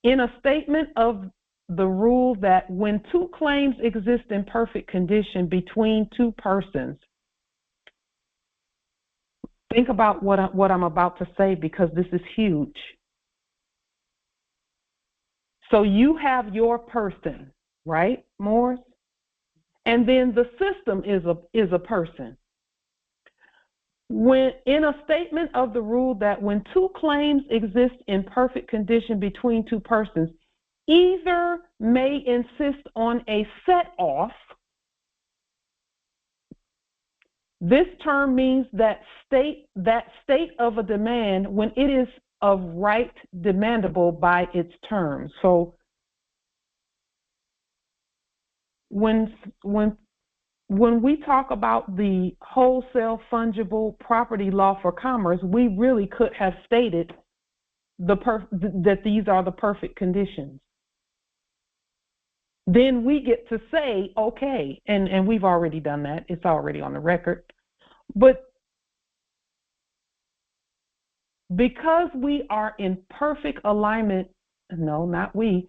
in a statement of the rule that when two claims exist in perfect condition between two persons. Think about what I'm about to say, because this is huge. So you have your person, right, Morris? And then the system is a person. When in a statement of the rule that when two claims exist in perfect condition between two persons, either may insist on a set-off. This term means that state of a demand when it is of right demandable by its terms. So when we talk about the wholesale fungible property law for commerce, we really could have stated that these are the perfect conditions. Then we get to say, okay, and we've already done that. It's already on the record. But because we are in perfect alignment, no, not we,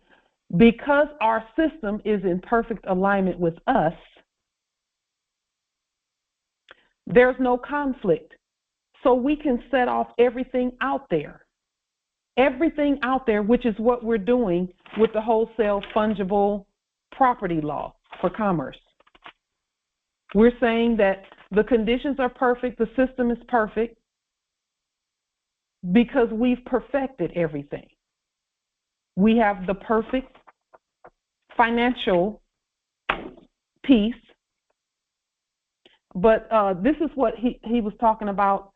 because our system is in perfect alignment with us, there's no conflict. So we can set off everything out there, which is what we're doing with the wholesale fungible property law for commerce. We're saying that the conditions are perfect, the system is perfect, because we've perfected everything. We have the perfect financial piece, but this is what he was talking about,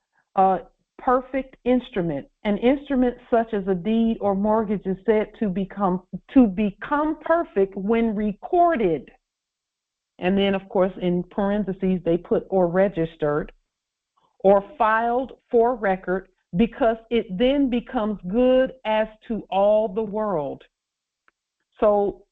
perfect instrument. An instrument such as a deed or mortgage is said to become perfect when recorded. And then, of course, in parentheses, they put or registered or filed for record, because it then becomes good as to all the world. So,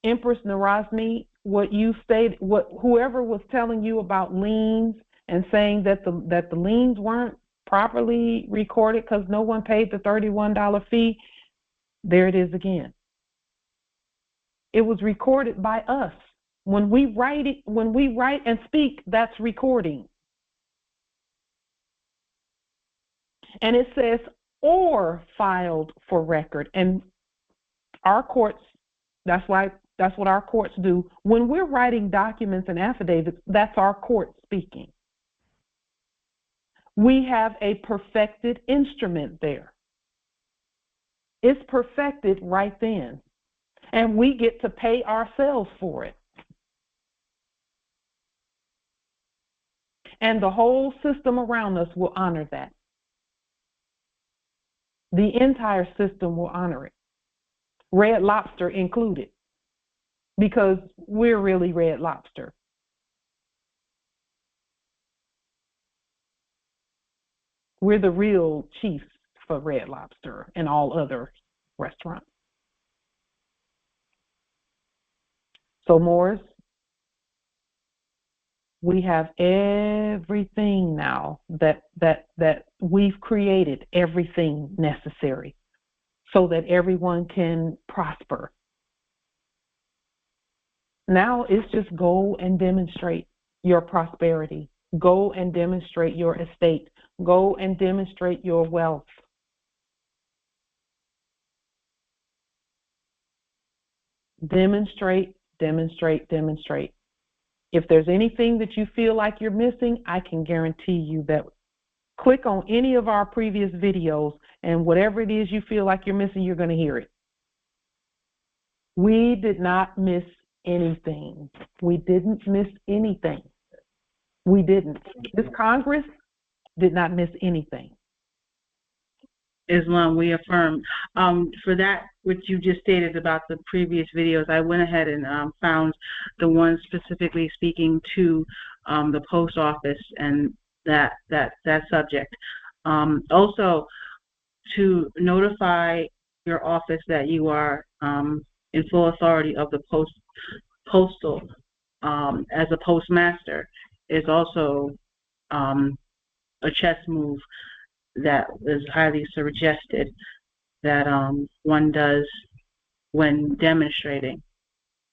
Empress Narazmi, what you stated, whoever was telling you about liens and saying that the liens weren't properly recorded because no one paid the $31 fee, there it is again. It was recorded by us. When we write and speak, that's recording. And it says, or filed for record. And our courts, that's what our courts do. When we're writing documents and affidavits, that's our court speaking. We have a perfected instrument there. It's perfected right then. And we get to pay ourselves for it. And the whole system around us will honor that. The entire system will honor it. Red Lobster included, because we're really Red Lobster. We're the real chiefs for Red Lobster and all other restaurants. So, Morris, we have everything now that we've created, everything necessary so that everyone can prosper. Now it's just go and demonstrate your prosperity. Go and demonstrate your estate. Go and demonstrate your wealth. Demonstrate, demonstrate, demonstrate. If there's anything that you feel like you're missing, I can guarantee you that click on any of our previous videos, and whatever it is you feel like you're missing, you're going to hear it. We did not miss anything. We didn't miss anything. We didn't. This Congress did not miss anything. Islam, we affirm. For that, which you just stated about the previous videos, I went ahead and found the one specifically speaking to the post office and that subject. Also, to notify your office that you are in full authority of the postal as a postmaster is also a chess move that is highly suggested that one does when demonstrating,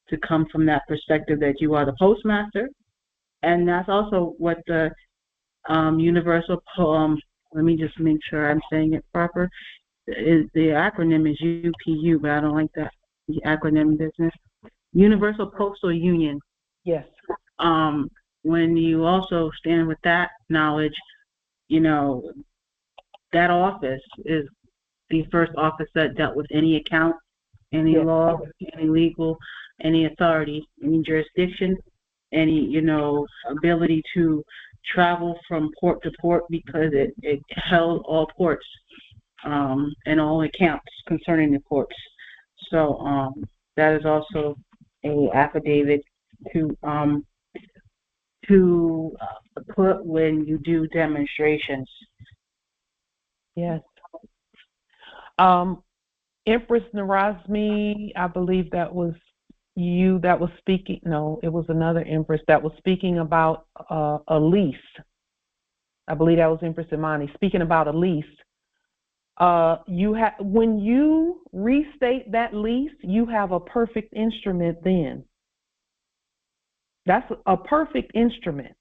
to come from that perspective that you are the postmaster. And that's also what the universal let me just make sure I'm saying it proper. The acronym is UPU, but I don't like that the acronym business. Universal Postal Union. Yes. When you also stand with that knowledge, you know, that office is the first office that dealt with any account, any law, any legal, any authority, any jurisdiction, any, you know, ability to travel from port to port, because it held all ports and all accounts concerning the ports. So that is also a affidavit to put when you do demonstrations. Yes. Empress Narazmi, I believe that was you that was speaking. No, it was another Empress that was speaking about a lease. I believe that was Empress Imani speaking about a lease. You have, when you restate that lease, you have a perfect instrument then. That's a perfect instrument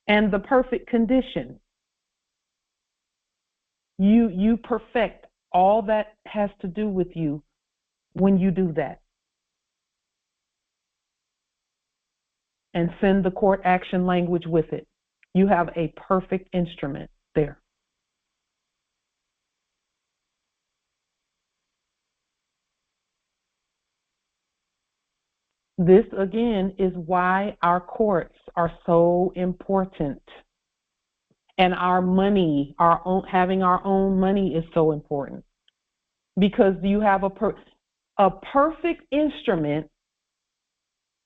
and the perfect condition. You perfect all that has to do with you when you do that. And send the court action language with it. You have a perfect instrument there. This, again, is why our courts are so important. And our money, having our own money is so important. Because you have a perfect instrument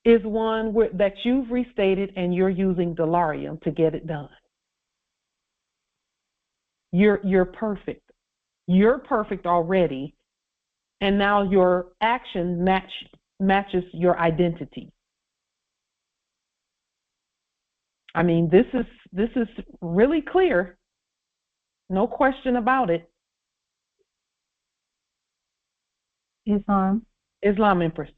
is one that you've restated and you're using Delarium to get it done. You're perfect. You're perfect already, and now your action matches your identity. I mean, this is really clear. No question about it. Islam, Empress.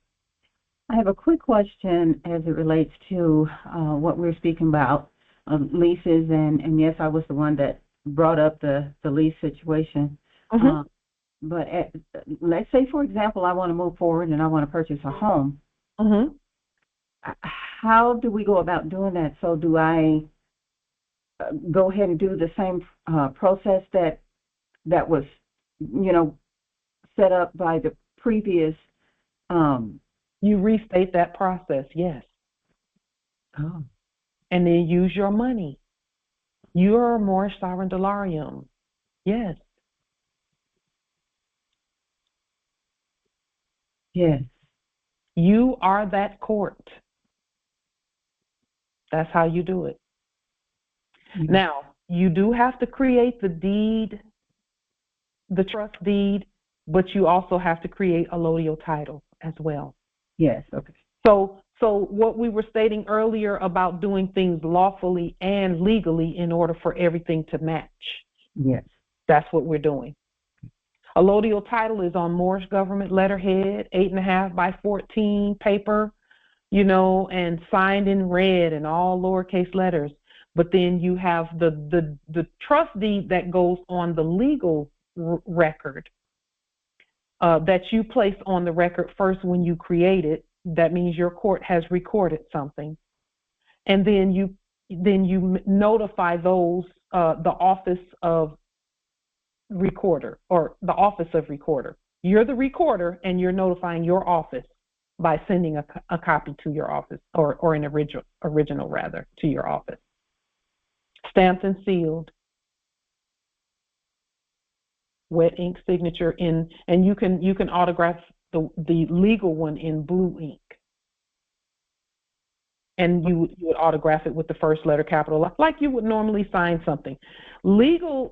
I have a quick question as it relates to what we're speaking about, leases, and yes, I was the one that brought up the lease situation. Mm-hmm. But let's say, for example, I want to move forward and I want to purchase a home. Mm-hmm. How do we go about doing that? So do I go ahead and do the same process that was, you know, set up by the previous? You restate that process, yes. Oh. And then use your money. You're a moorishe sovereign Delarium. Yes. Yes. You are that court. That's how you do it. Mm-hmm. Now, you do have to create the deed, the trust deed, but you also have to create a allodial title as well. Yes, okay. So what we were stating earlier about doing things lawfully and legally in order for everything to match. Yes. That's what we're doing. A allodial title is on moorishe government letterhead, 8.5 by 14 paper, you know, and signed in red and all lowercase letters. But then you have the trust deed that goes on the legal record that you place on the record first when you create it. That means your court has recorded something. and then you notify those the office of recorder or the office of recorder. You're the recorder, and you're notifying your office by sending a copy to your office, or an original rather, to your office, stamped and sealed, wet ink signature in, and you can autograph the legal one in blue ink, and you would autograph it with the first letter capital, like you would normally sign something. Legal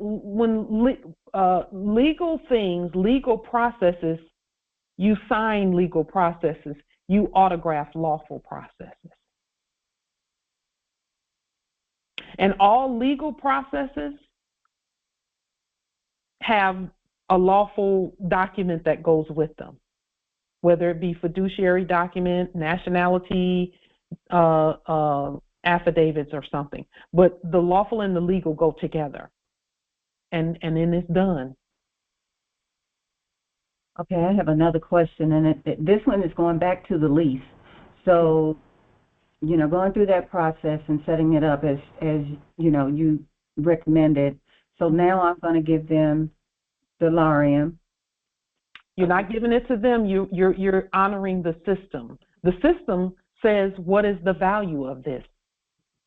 things, legal processes, you sign legal processes. You autograph lawful processes. And all legal processes have a lawful document that goes with them, whether it be fiduciary document, nationality, affidavits or something. But the lawful and the legal go together. And then it's done. Okay, I have another question, and this one is going back to the lease. So, going through that process and setting it up as you recommended. So now I'm going to give them the larium. You're not giving it to them. You're honoring the system. The system says, what is the value of this?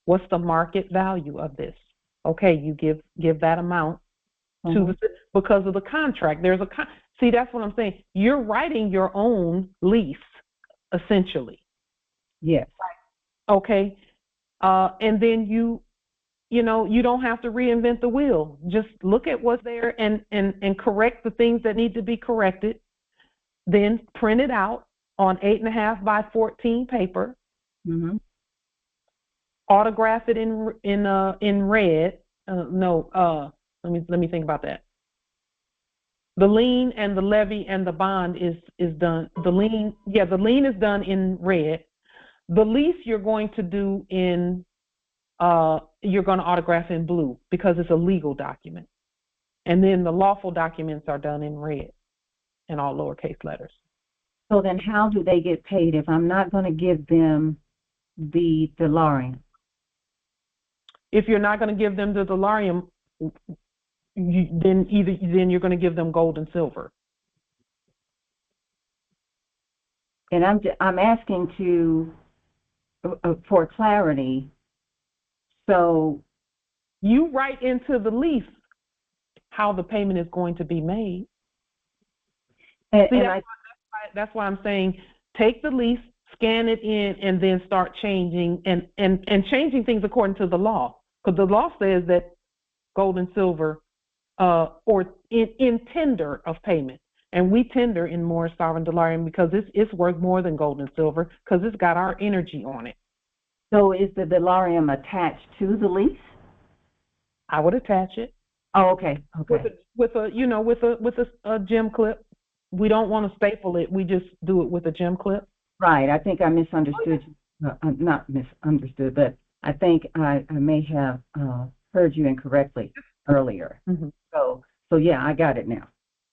What's the market value of this? Okay, you give that amount to because of the contract. There's see, that's what I'm saying. You're writing your own lease, essentially. Yes. Okay. And then you don't have to reinvent the wheel. Just look at what's there and correct the things that need to be corrected. Then print it out on 8.5 by 14 paper. Mm-hmm. Autograph it in red. Let me think about that. The lien and the levy and the bond is done. The lien is done in red. The lease you're going to do you're going to autograph in blue because it's a legal document. And then the lawful documents are done in red in all lowercase letters. So then how do they get paid if I'm not going to give them the delarium? If you're not going to give them the delarium, then you're going to give them gold and silver. And I'm asking for clarity. So you write into the lease how the payment is going to be made. That's why I'm saying take the lease, scan it in, and then start changing and changing things according to the law. Because the law says that gold and silver or in tender of payment. And we tender in Moorish sovereign delarium because it's worth more than gold and silver because it's got our energy on it. So is the delarium attached to the lease? I would attach it. Oh, okay. With a gem clip. We don't want to staple it. We just do it with a gem clip. Right. I think I misunderstood. Not misunderstood, but I think I may have heard you incorrectly earlier. Mm-hmm. So yeah, I got it now.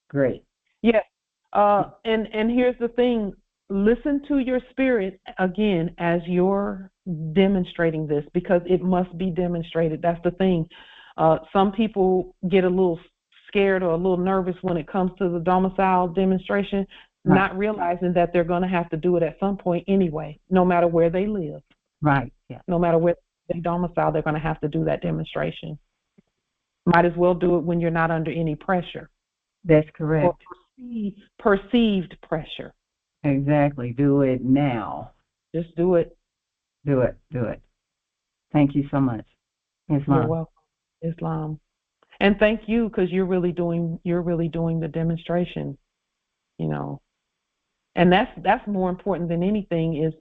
Great. Yes. And here's the thing. Listen to your spirit again as you're demonstrating this because it must be demonstrated. That's the thing. Some people get a little scared or a little nervous when it comes to the domicile demonstration, not realizing that they're going to have to do it at some point anyway, no matter where they live. Right. Yeah. No matter where they domicile, they're going to have to do that demonstration. Might as well do it when you're not under any pressure. That's correct. Or perceived pressure. Exactly. Do it now. Just do it. Do it. Thank you so much. Islam. You're welcome. Islam. And thank you because you're really doing the demonstration, And that's more important than anything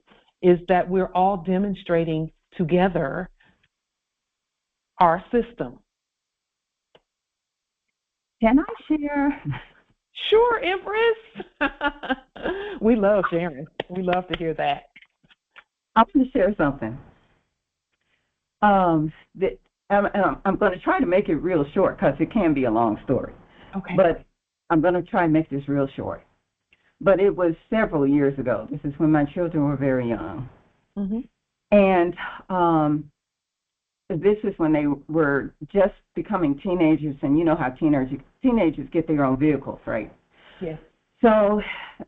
is that we're all demonstrating together our system. Can I share? Sure, Empress. We love sharing. We love to hear that. I'm going to share something. I'm going to try to make it real short because it can be a long story. Okay. But I'm going to try and make this real short. But it was several years ago. This is when my children were very young. Mm-hmm. And this is when they were just becoming teenagers, and you know how teenagers get their own vehicles, right? Yes. So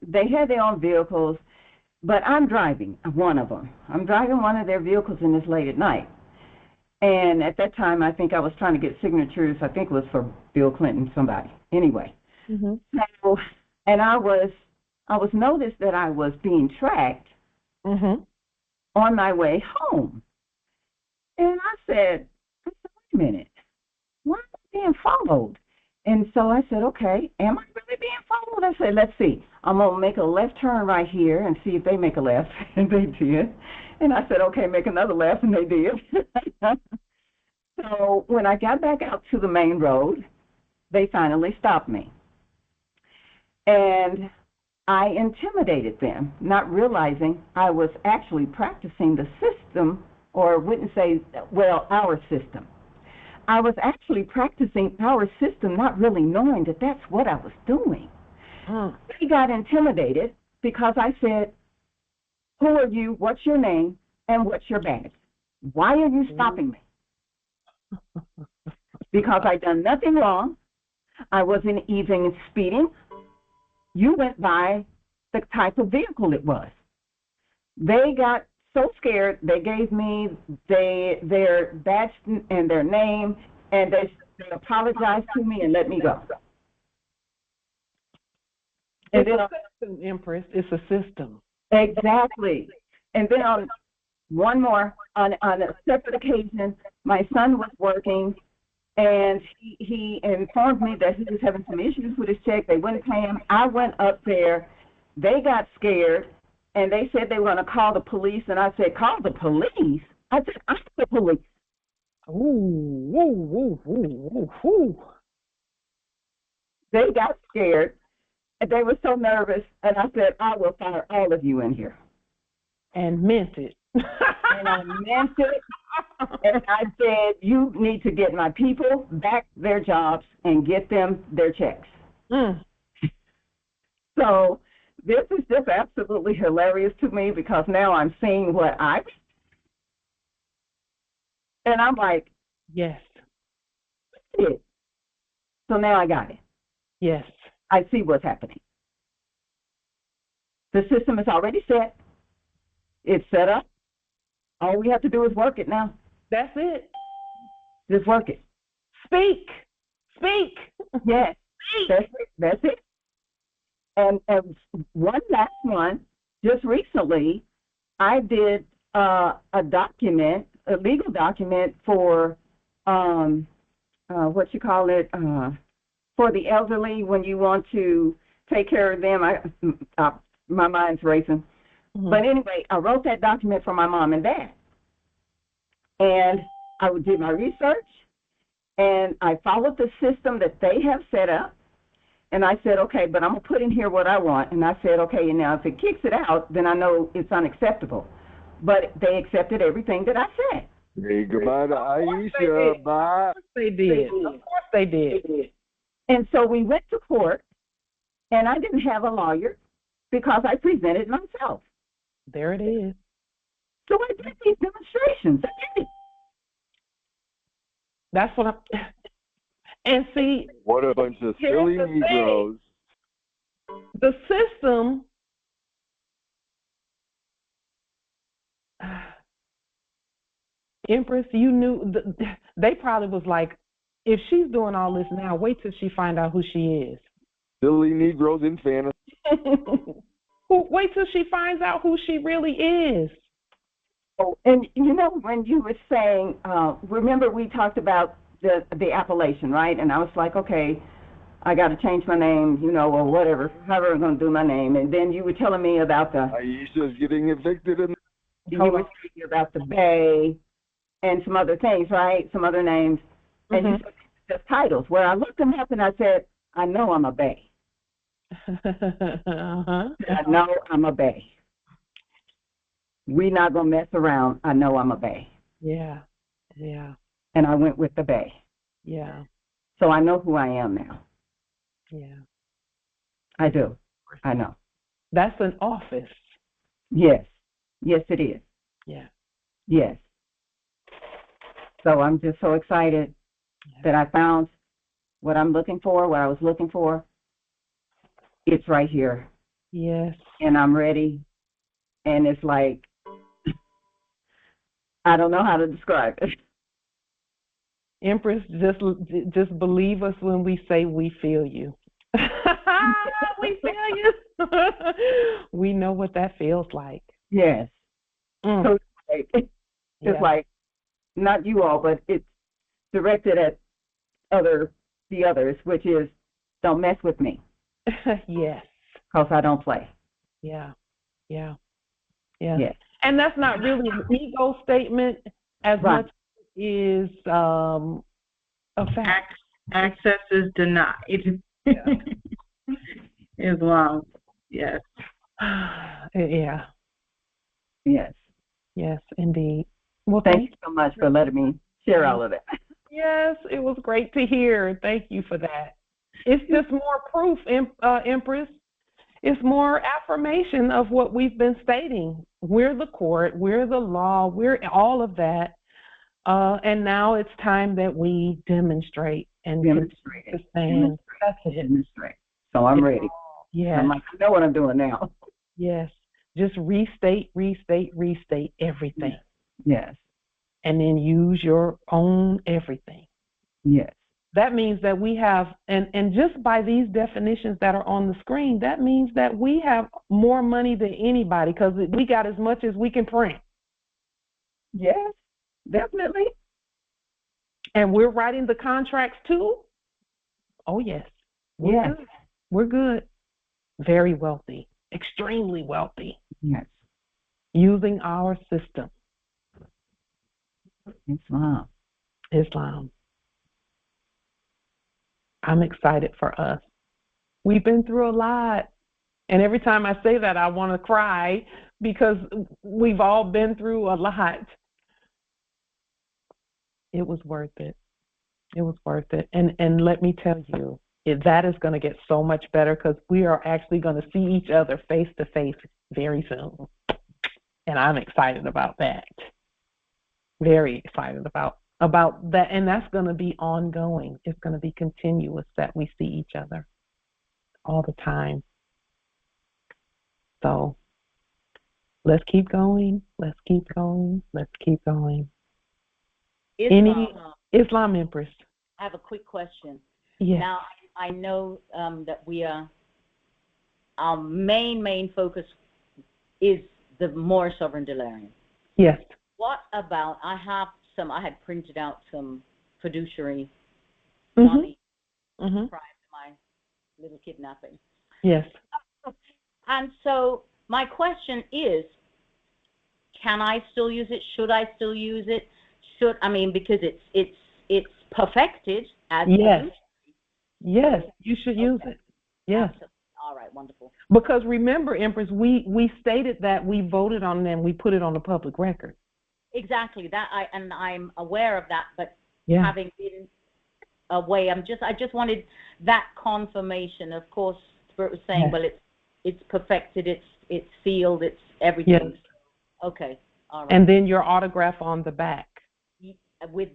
they had their own vehicles, but I'm driving one of them. I'm driving one of their vehicles, and it's late at night. And at that time, I think I was trying to get signatures. I think it was for Bill Clinton, somebody. Anyway. Mm-hmm. So, and I was noticed that I was being tracked mm-hmm. on my way home. And I said, wait a minute, why am I being followed? And so I said, okay, am I really being followed? I said, let's see. I'm going to make a left turn right here and see if they make a left. And they did. And I said, okay, make another left, and they did. So when I got back out to the main road, they finally stopped me. And I intimidated them, not realizing I was actually practicing the system, or wouldn't say, well, our system. I was actually practicing our system, not really knowing that that's what I was doing. They got intimidated because I said, who are you, what's your name, and what's your badge? Why are you stopping me? Because I done nothing wrong. I wasn't even speeding. You went by the type of vehicle it was. They got so scared, they gave me their badge and their name, and they apologized to me and let me go. And it's a system, Empress. It's a system. Exactly. And then on one more, on a separate occasion, my son was working, and he informed me that he was having some issues with his check. They wouldn't pay him. I went up there. They got scared, and they said they were going to call the police. And I said, call the police? I said, I'm the police. Ooh. They got scared, and they were so nervous. And I said, I will fire all of you in here. And meant it. And I meant it. And I said, you need to get my people back their jobs and get them their checks. So this is just absolutely hilarious to me, because now I'm seeing what and I'm like, yes. So now I got it. Yes. I see what's happening. The system is already set. It's set up. All we have to do is work it now. That's it. Just work it. Speak. Yes. Speak. That's it. And one last one, just recently, I did a legal document for, for the elderly when you want to take care of them. My mind's racing. Mm-hmm. But anyway, I wrote that document for my mom and dad. And I did my research, and I followed the system that they have set up. And I said, okay, but I'm going to put in here what I want. And I said, okay, now if it kicks it out, then I know it's unacceptable. But they accepted everything that I said. Hey, goodbye to Aisha. Bye. Of course they did. Of course they did. And so we went to court, and I didn't have a lawyer because I presented myself. There it is. So I did these demonstrations. I did it. That's what I'm... And see... What a bunch of silly Negroes. The system... Empress, you knew... They probably was like, if she's doing all this now, wait till she find out who she is. Silly Negroes in fantasy. Wait till she finds out who she really is. Oh, and you know, when you were saying, remember we talked about the appellation, right? And I was like, okay, I got to change my name, you know, or whatever, however I'm going to do my name. And then you were telling me about the... Aisha's getting evicted. You were speaking about the Bay and some other things, right? Some other names. And you said just titles. Where I looked them up and I said, I know I'm a Bay. I know I'm a Bay. We're not going to mess around. I know I'm a Bay. Yeah. And I went with the Bay. Yeah. So I know who I am now. Yeah. I do. I know. That's an office. Yes. Yes, it is. Yeah. Yes. So I'm just so excited that I found what I'm looking for, what I was looking for. It's right here. Yes. And I'm ready. And it's like, I don't know how to describe it. Empress, just believe us when we say we feel you. We feel you. We know what that feels like. Yes. So it's like, not you all, but it's directed at the others, which is, don't mess with me. Yes. Because I don't play. Yeah. And that's not really an ego statement as much as it is a fact. Access is denied. Islam. Yes. Yeah. Yes. Yes, indeed. Well, thank you so much for letting me share all of that. Yes, it was great to hear. Thank you for that. It's just more proof, Empress. It's more affirmation of what we've been stating. We're the court, we're the law, we're all of that. And now it's time that we demonstrate and stand. Demonstrate. So I'm ready. Yeah. I'm like, I know what I'm doing now. Yes. Just restate everything. Yes. And then use your own everything. Yes. That means that we have, and just by these definitions that are on the screen, that means that we have more money than anybody because we got as much as we can print. Yes, definitely. And we're writing the contracts too? Oh, yes. We're good. We're good. Very wealthy. Extremely wealthy. Yes. Using our system. Islam. I'm excited for us. We've been through a lot. And every time I say that, I want to cry because we've all been through a lot. It was worth it. It was worth it. And let me tell you, that is going to get so much better because we are actually going to see each other face to face very soon. And I'm excited about that. Very excited about that. And that's going to be ongoing. It's going to be continuous that we see each other all the time. So let's keep going. Let's keep going. Let's keep going. Islam Empress. I have a quick question. Yes. Now, I know that our main focus is the Moorish sovereign delirium. Yes. What about, I had printed out some fiduciary money prior to my little kidnapping. Yes. And so my question is, can I still use it? Should I still use it? Because it's perfected as yes. Yes, you should use it. Yes. Absolutely. All right, wonderful. Because remember, Empress, we stated that we voted on them, we put it on the public record. Exactly. I'm aware of that, but having been away, I just wanted that confirmation. Of course, Spirit was saying, well, it's perfected, it's sealed, it's everything. Yes. Okay. All right. And then your autograph on the back. With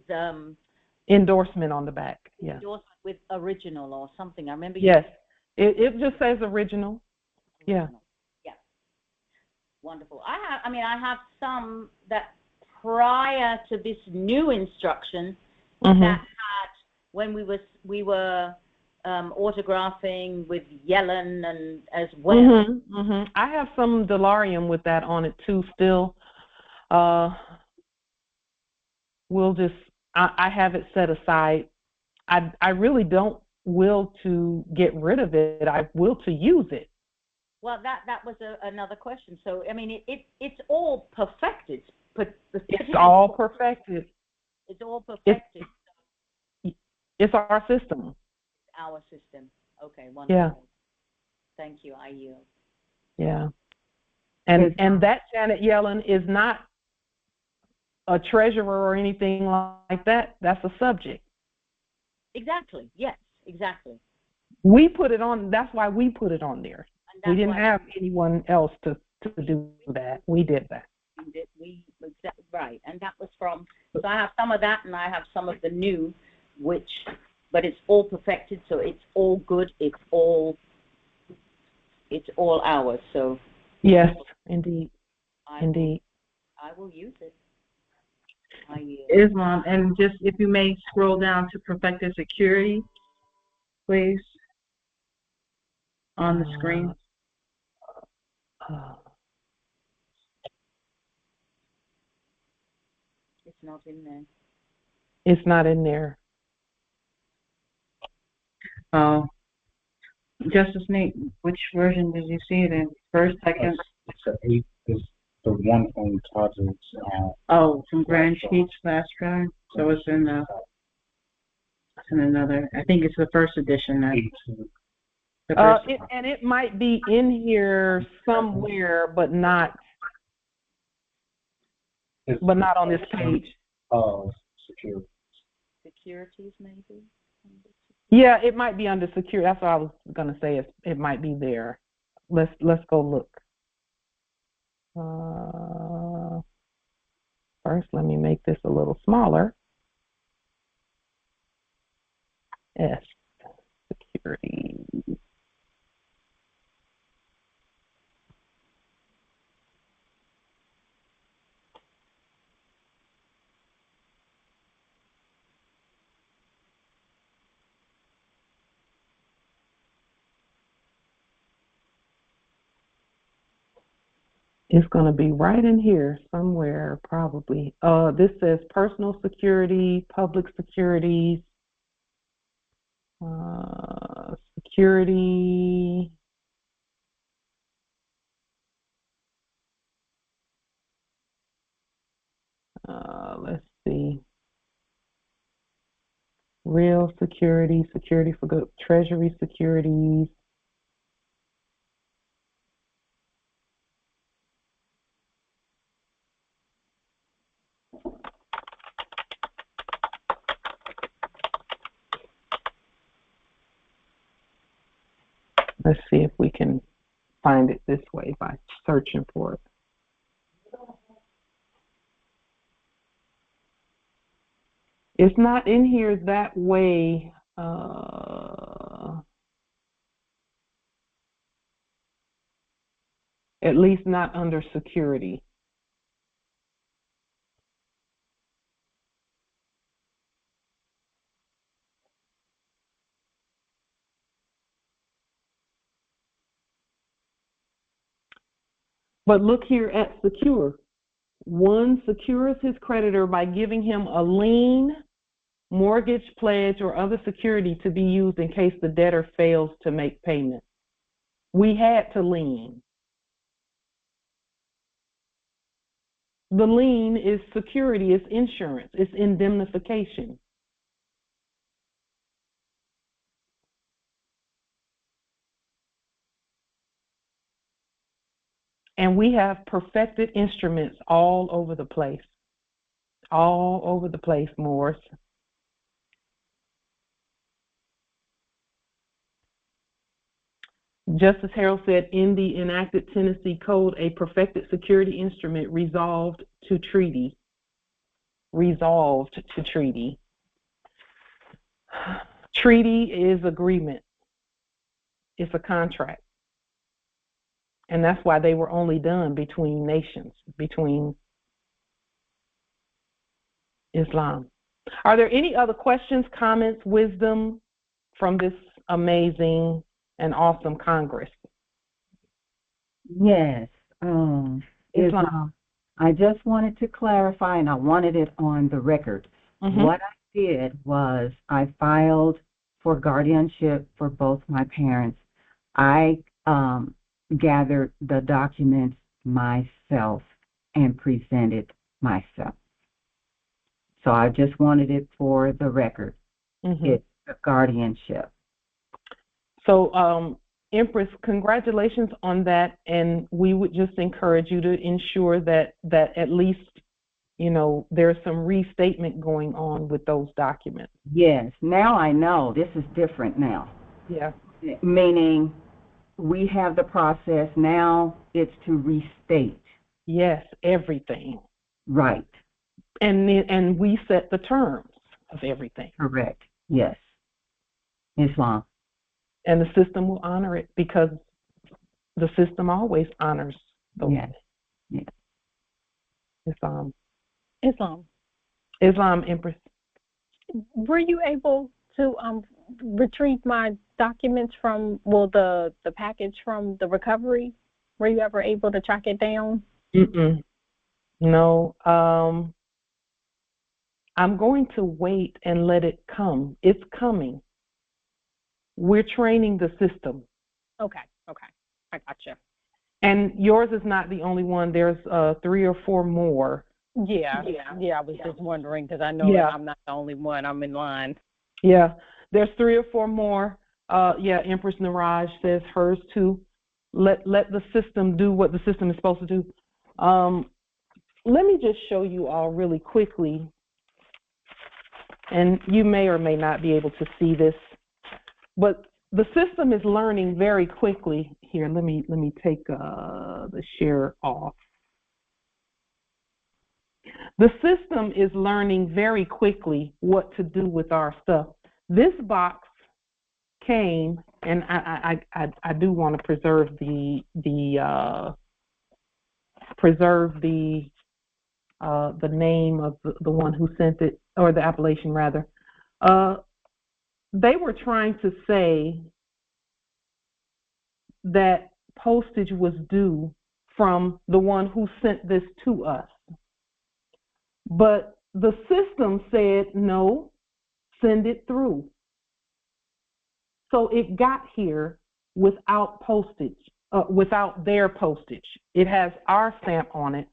endorsement on the back. Yeah. Endorsement with original or something. I remember. Yes. It just says original. Yeah. Yeah. Wonderful. I have some that prior to this new instruction that had when we were autographing with Yellen and as well. I have some delirium with that on it too still. I have it set aside. I really don't will to get rid of it. I will to use it. Well, that was another question. So, it's all perfected. It's all perfected. It's all perfected. It's our system. Our system. Okay, wonderful. Yeah. Thank you. I yield. Yeah. And that Janet Yellen is not a treasurer or anything like that. That's a subject. Exactly. Yes, exactly. We put it on. That's why we put it on there. We didn't have anyone else to do that. We did that. Right, and that was from, so I have some of that and I have some of the new, but it's all perfected, so it's all good, it's all ours, so. Yes, indeed, indeed. I will use it. Islam, and just if you may scroll down to perfected security, please, on the screen. It's not in there. It's not in there. Oh, Justice Nate, which version did you see it in? First, second? It's the one from Tajiri's. Oh, from Grand Sheets last drive. So it's in another. I think it's the first edition. And it might be in here somewhere, but not on this page. Security. Securities, maybe. Yeah, it might be under security. That's what I was gonna say. It might be there. Let's go look. First, let me make this a little smaller. S, security. It's going to be right in here somewhere, probably. This says personal security, public securities, security. Let's see. Real security, security for good, treasury securities. Let's see if we can find it this way by searching for it. It's not in here that way. At least not under security. But look here at secure. One secures his creditor by giving him a lien, mortgage, pledge, or other security to be used in case the debtor fails to make payment. We had to lien. The lien is security, it's insurance, it's indemnification. And we have perfected instruments all over the place. All over the place, Morris. Justice Harrell said, in the enacted Tennessee Code, a perfected security instrument resolved to treaty. Resolved to treaty. Treaty is agreement. It's a contract. And that's why they were only done between nations, between Islam. Are there any other questions, comments, wisdom from this amazing and awesome Congress? Yes. Islam. I just wanted to clarify, and I wanted it on the record. What I did was I filed for guardianship for both my parents. I gathered the documents myself and presented myself. So I just wanted it for the record. It's a guardianship. So, Empress, congratulations on that, and we would just encourage you to ensure that at least, you know, there's some restatement going on with those documents. Yes, now I know. This is different now. Yeah. Meaning we have the process, now it's to restate. Yes, everything. Right. And we set the terms of everything. Correct. Yes. Islam. And the system will honor it because the system always honors those. Yes. Yes. Islam. Islam, Empress. were you able to retrieve my documents from, well, the package from the recovery? Were you ever able to track it down? No. I'm going to wait and let it come. It's coming. We're training the system. Okay. I gotcha. And yours is not the only one. There's 3 or 4 more. Yeah. I was just wondering because I know that I'm not the only one. I'm in line. Yeah, there's 3 or 4 more. Empress Niraj says hers too. Let the system do what the system is supposed to do. Let me just show you all really quickly, and you may or may not be able to see this, but the system is learning very quickly. Here, let me take the share off. The system is learning very quickly what to do with our stuff. This box came, and I do want to preserve the name of the one who sent it, or the appellation rather. They were trying to say that postage was due from the one who sent this to us. But the system said, no, send it through. So it got here without postage, without their postage. It has our stamp on it.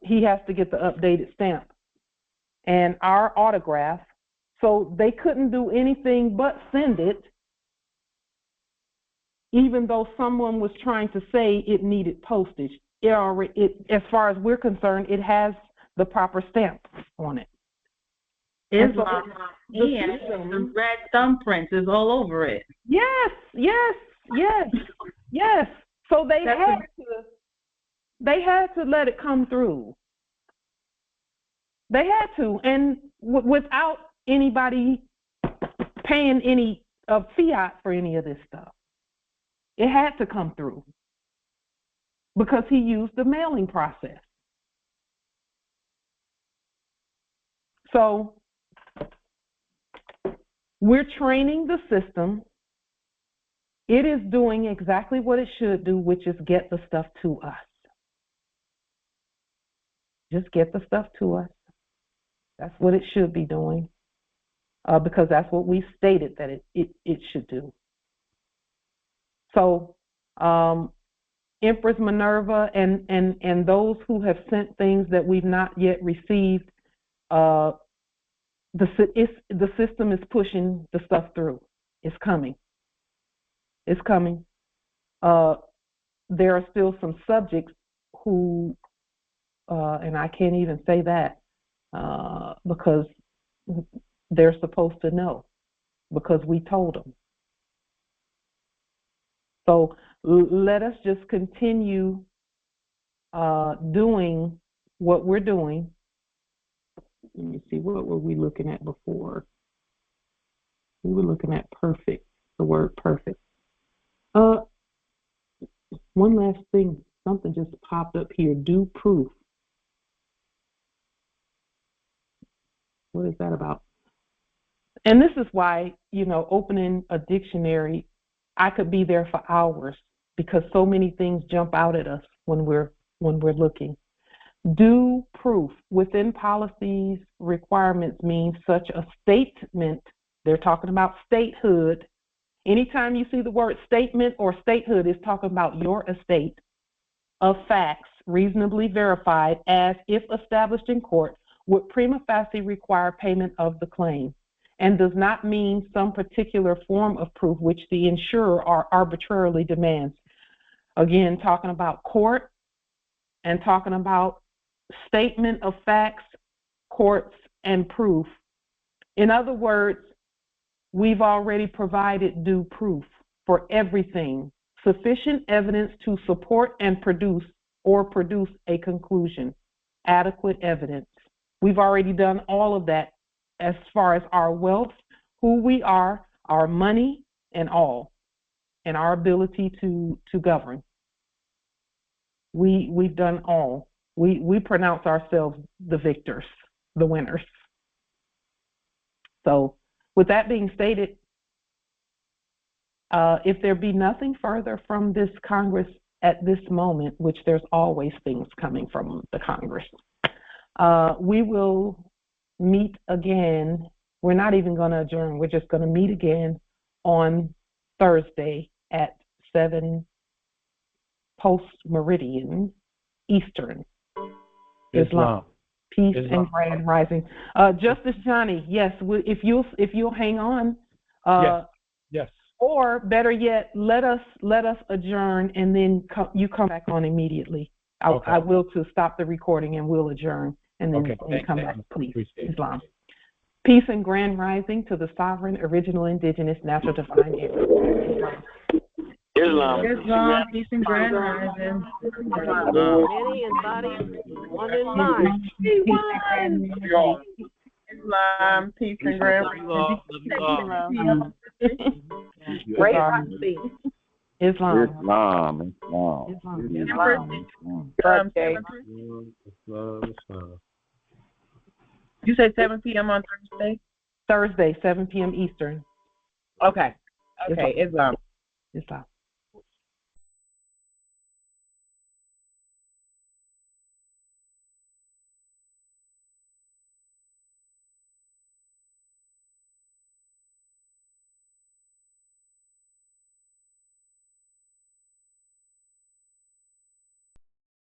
He has to get the updated stamp and our autograph. So they couldn't do anything but send it, even though someone was trying to say it needed postage. As far as we're concerned, it has the proper stamp on it. Islam and red thumbprints is all over it. Yes. So they had to let it come through. They had to, and without anybody paying any fiat for any of this stuff. It had to come through because he used the mailing process. So we're training the system. It is doing exactly what it should do, which is get the stuff to us. Just get the stuff to us. That's what it should be doing, because that's what we stated that it should do. So Empress Minerva and those who have sent things that we've not yet received, the system is pushing the stuff through. It's coming. It's coming. There are still some subjects who, and I can't even say that because they're supposed to know, because we told them. So let us just continue doing what we're doing. Let me see, what were we looking at before? We were looking at perfect, the word perfect. One last thing, something just popped up here, due proof. What is that about? And this is why, opening a dictionary, I could be there for hours because so many things jump out at us when we're looking. Due proof within policies requirements means such a statement. They're talking about statehood. Anytime you see the word statement or statehood, it's talking about your estate of facts reasonably verified as if established in court would prima facie require payment of the claim, and does not mean some particular form of proof which the insurer arbitrarily demands. Again, talking about court and talking about statement of facts, courts, and proof. In other words, we've already provided due proof for everything, sufficient evidence to support and produce a conclusion, adequate evidence. We've already done all of that as far as our wealth, who we are, our money, and all, and our ability to govern. We've done all. We pronounce ourselves the victors, the winners. So with that being stated, if there be nothing further from this Congress at this moment, which there's always things coming from the Congress, we will meet again. We're not even going to adjourn. We're just going to meet again on Thursday at 7 post-meridian Eastern. Islam. Peace Islam. And grand rising. Justice Johnny, yes, if you'll hang on. Yes. Or better yet, let us adjourn, and then you come back on immediately. I will to stop the recording, and we'll adjourn, and then come back, please. Islam. Peace and grand rising to the sovereign, original, indigenous, natural, divine Islam. Islam, peace and grand rising. Many in body, one in mind. Islam, peace and grand rising. Great prophecy. Islam. Birthday. You said 7 p.m. on Thursday? Thursday, 7 p.m. Eastern. Okay. Islam. Islam.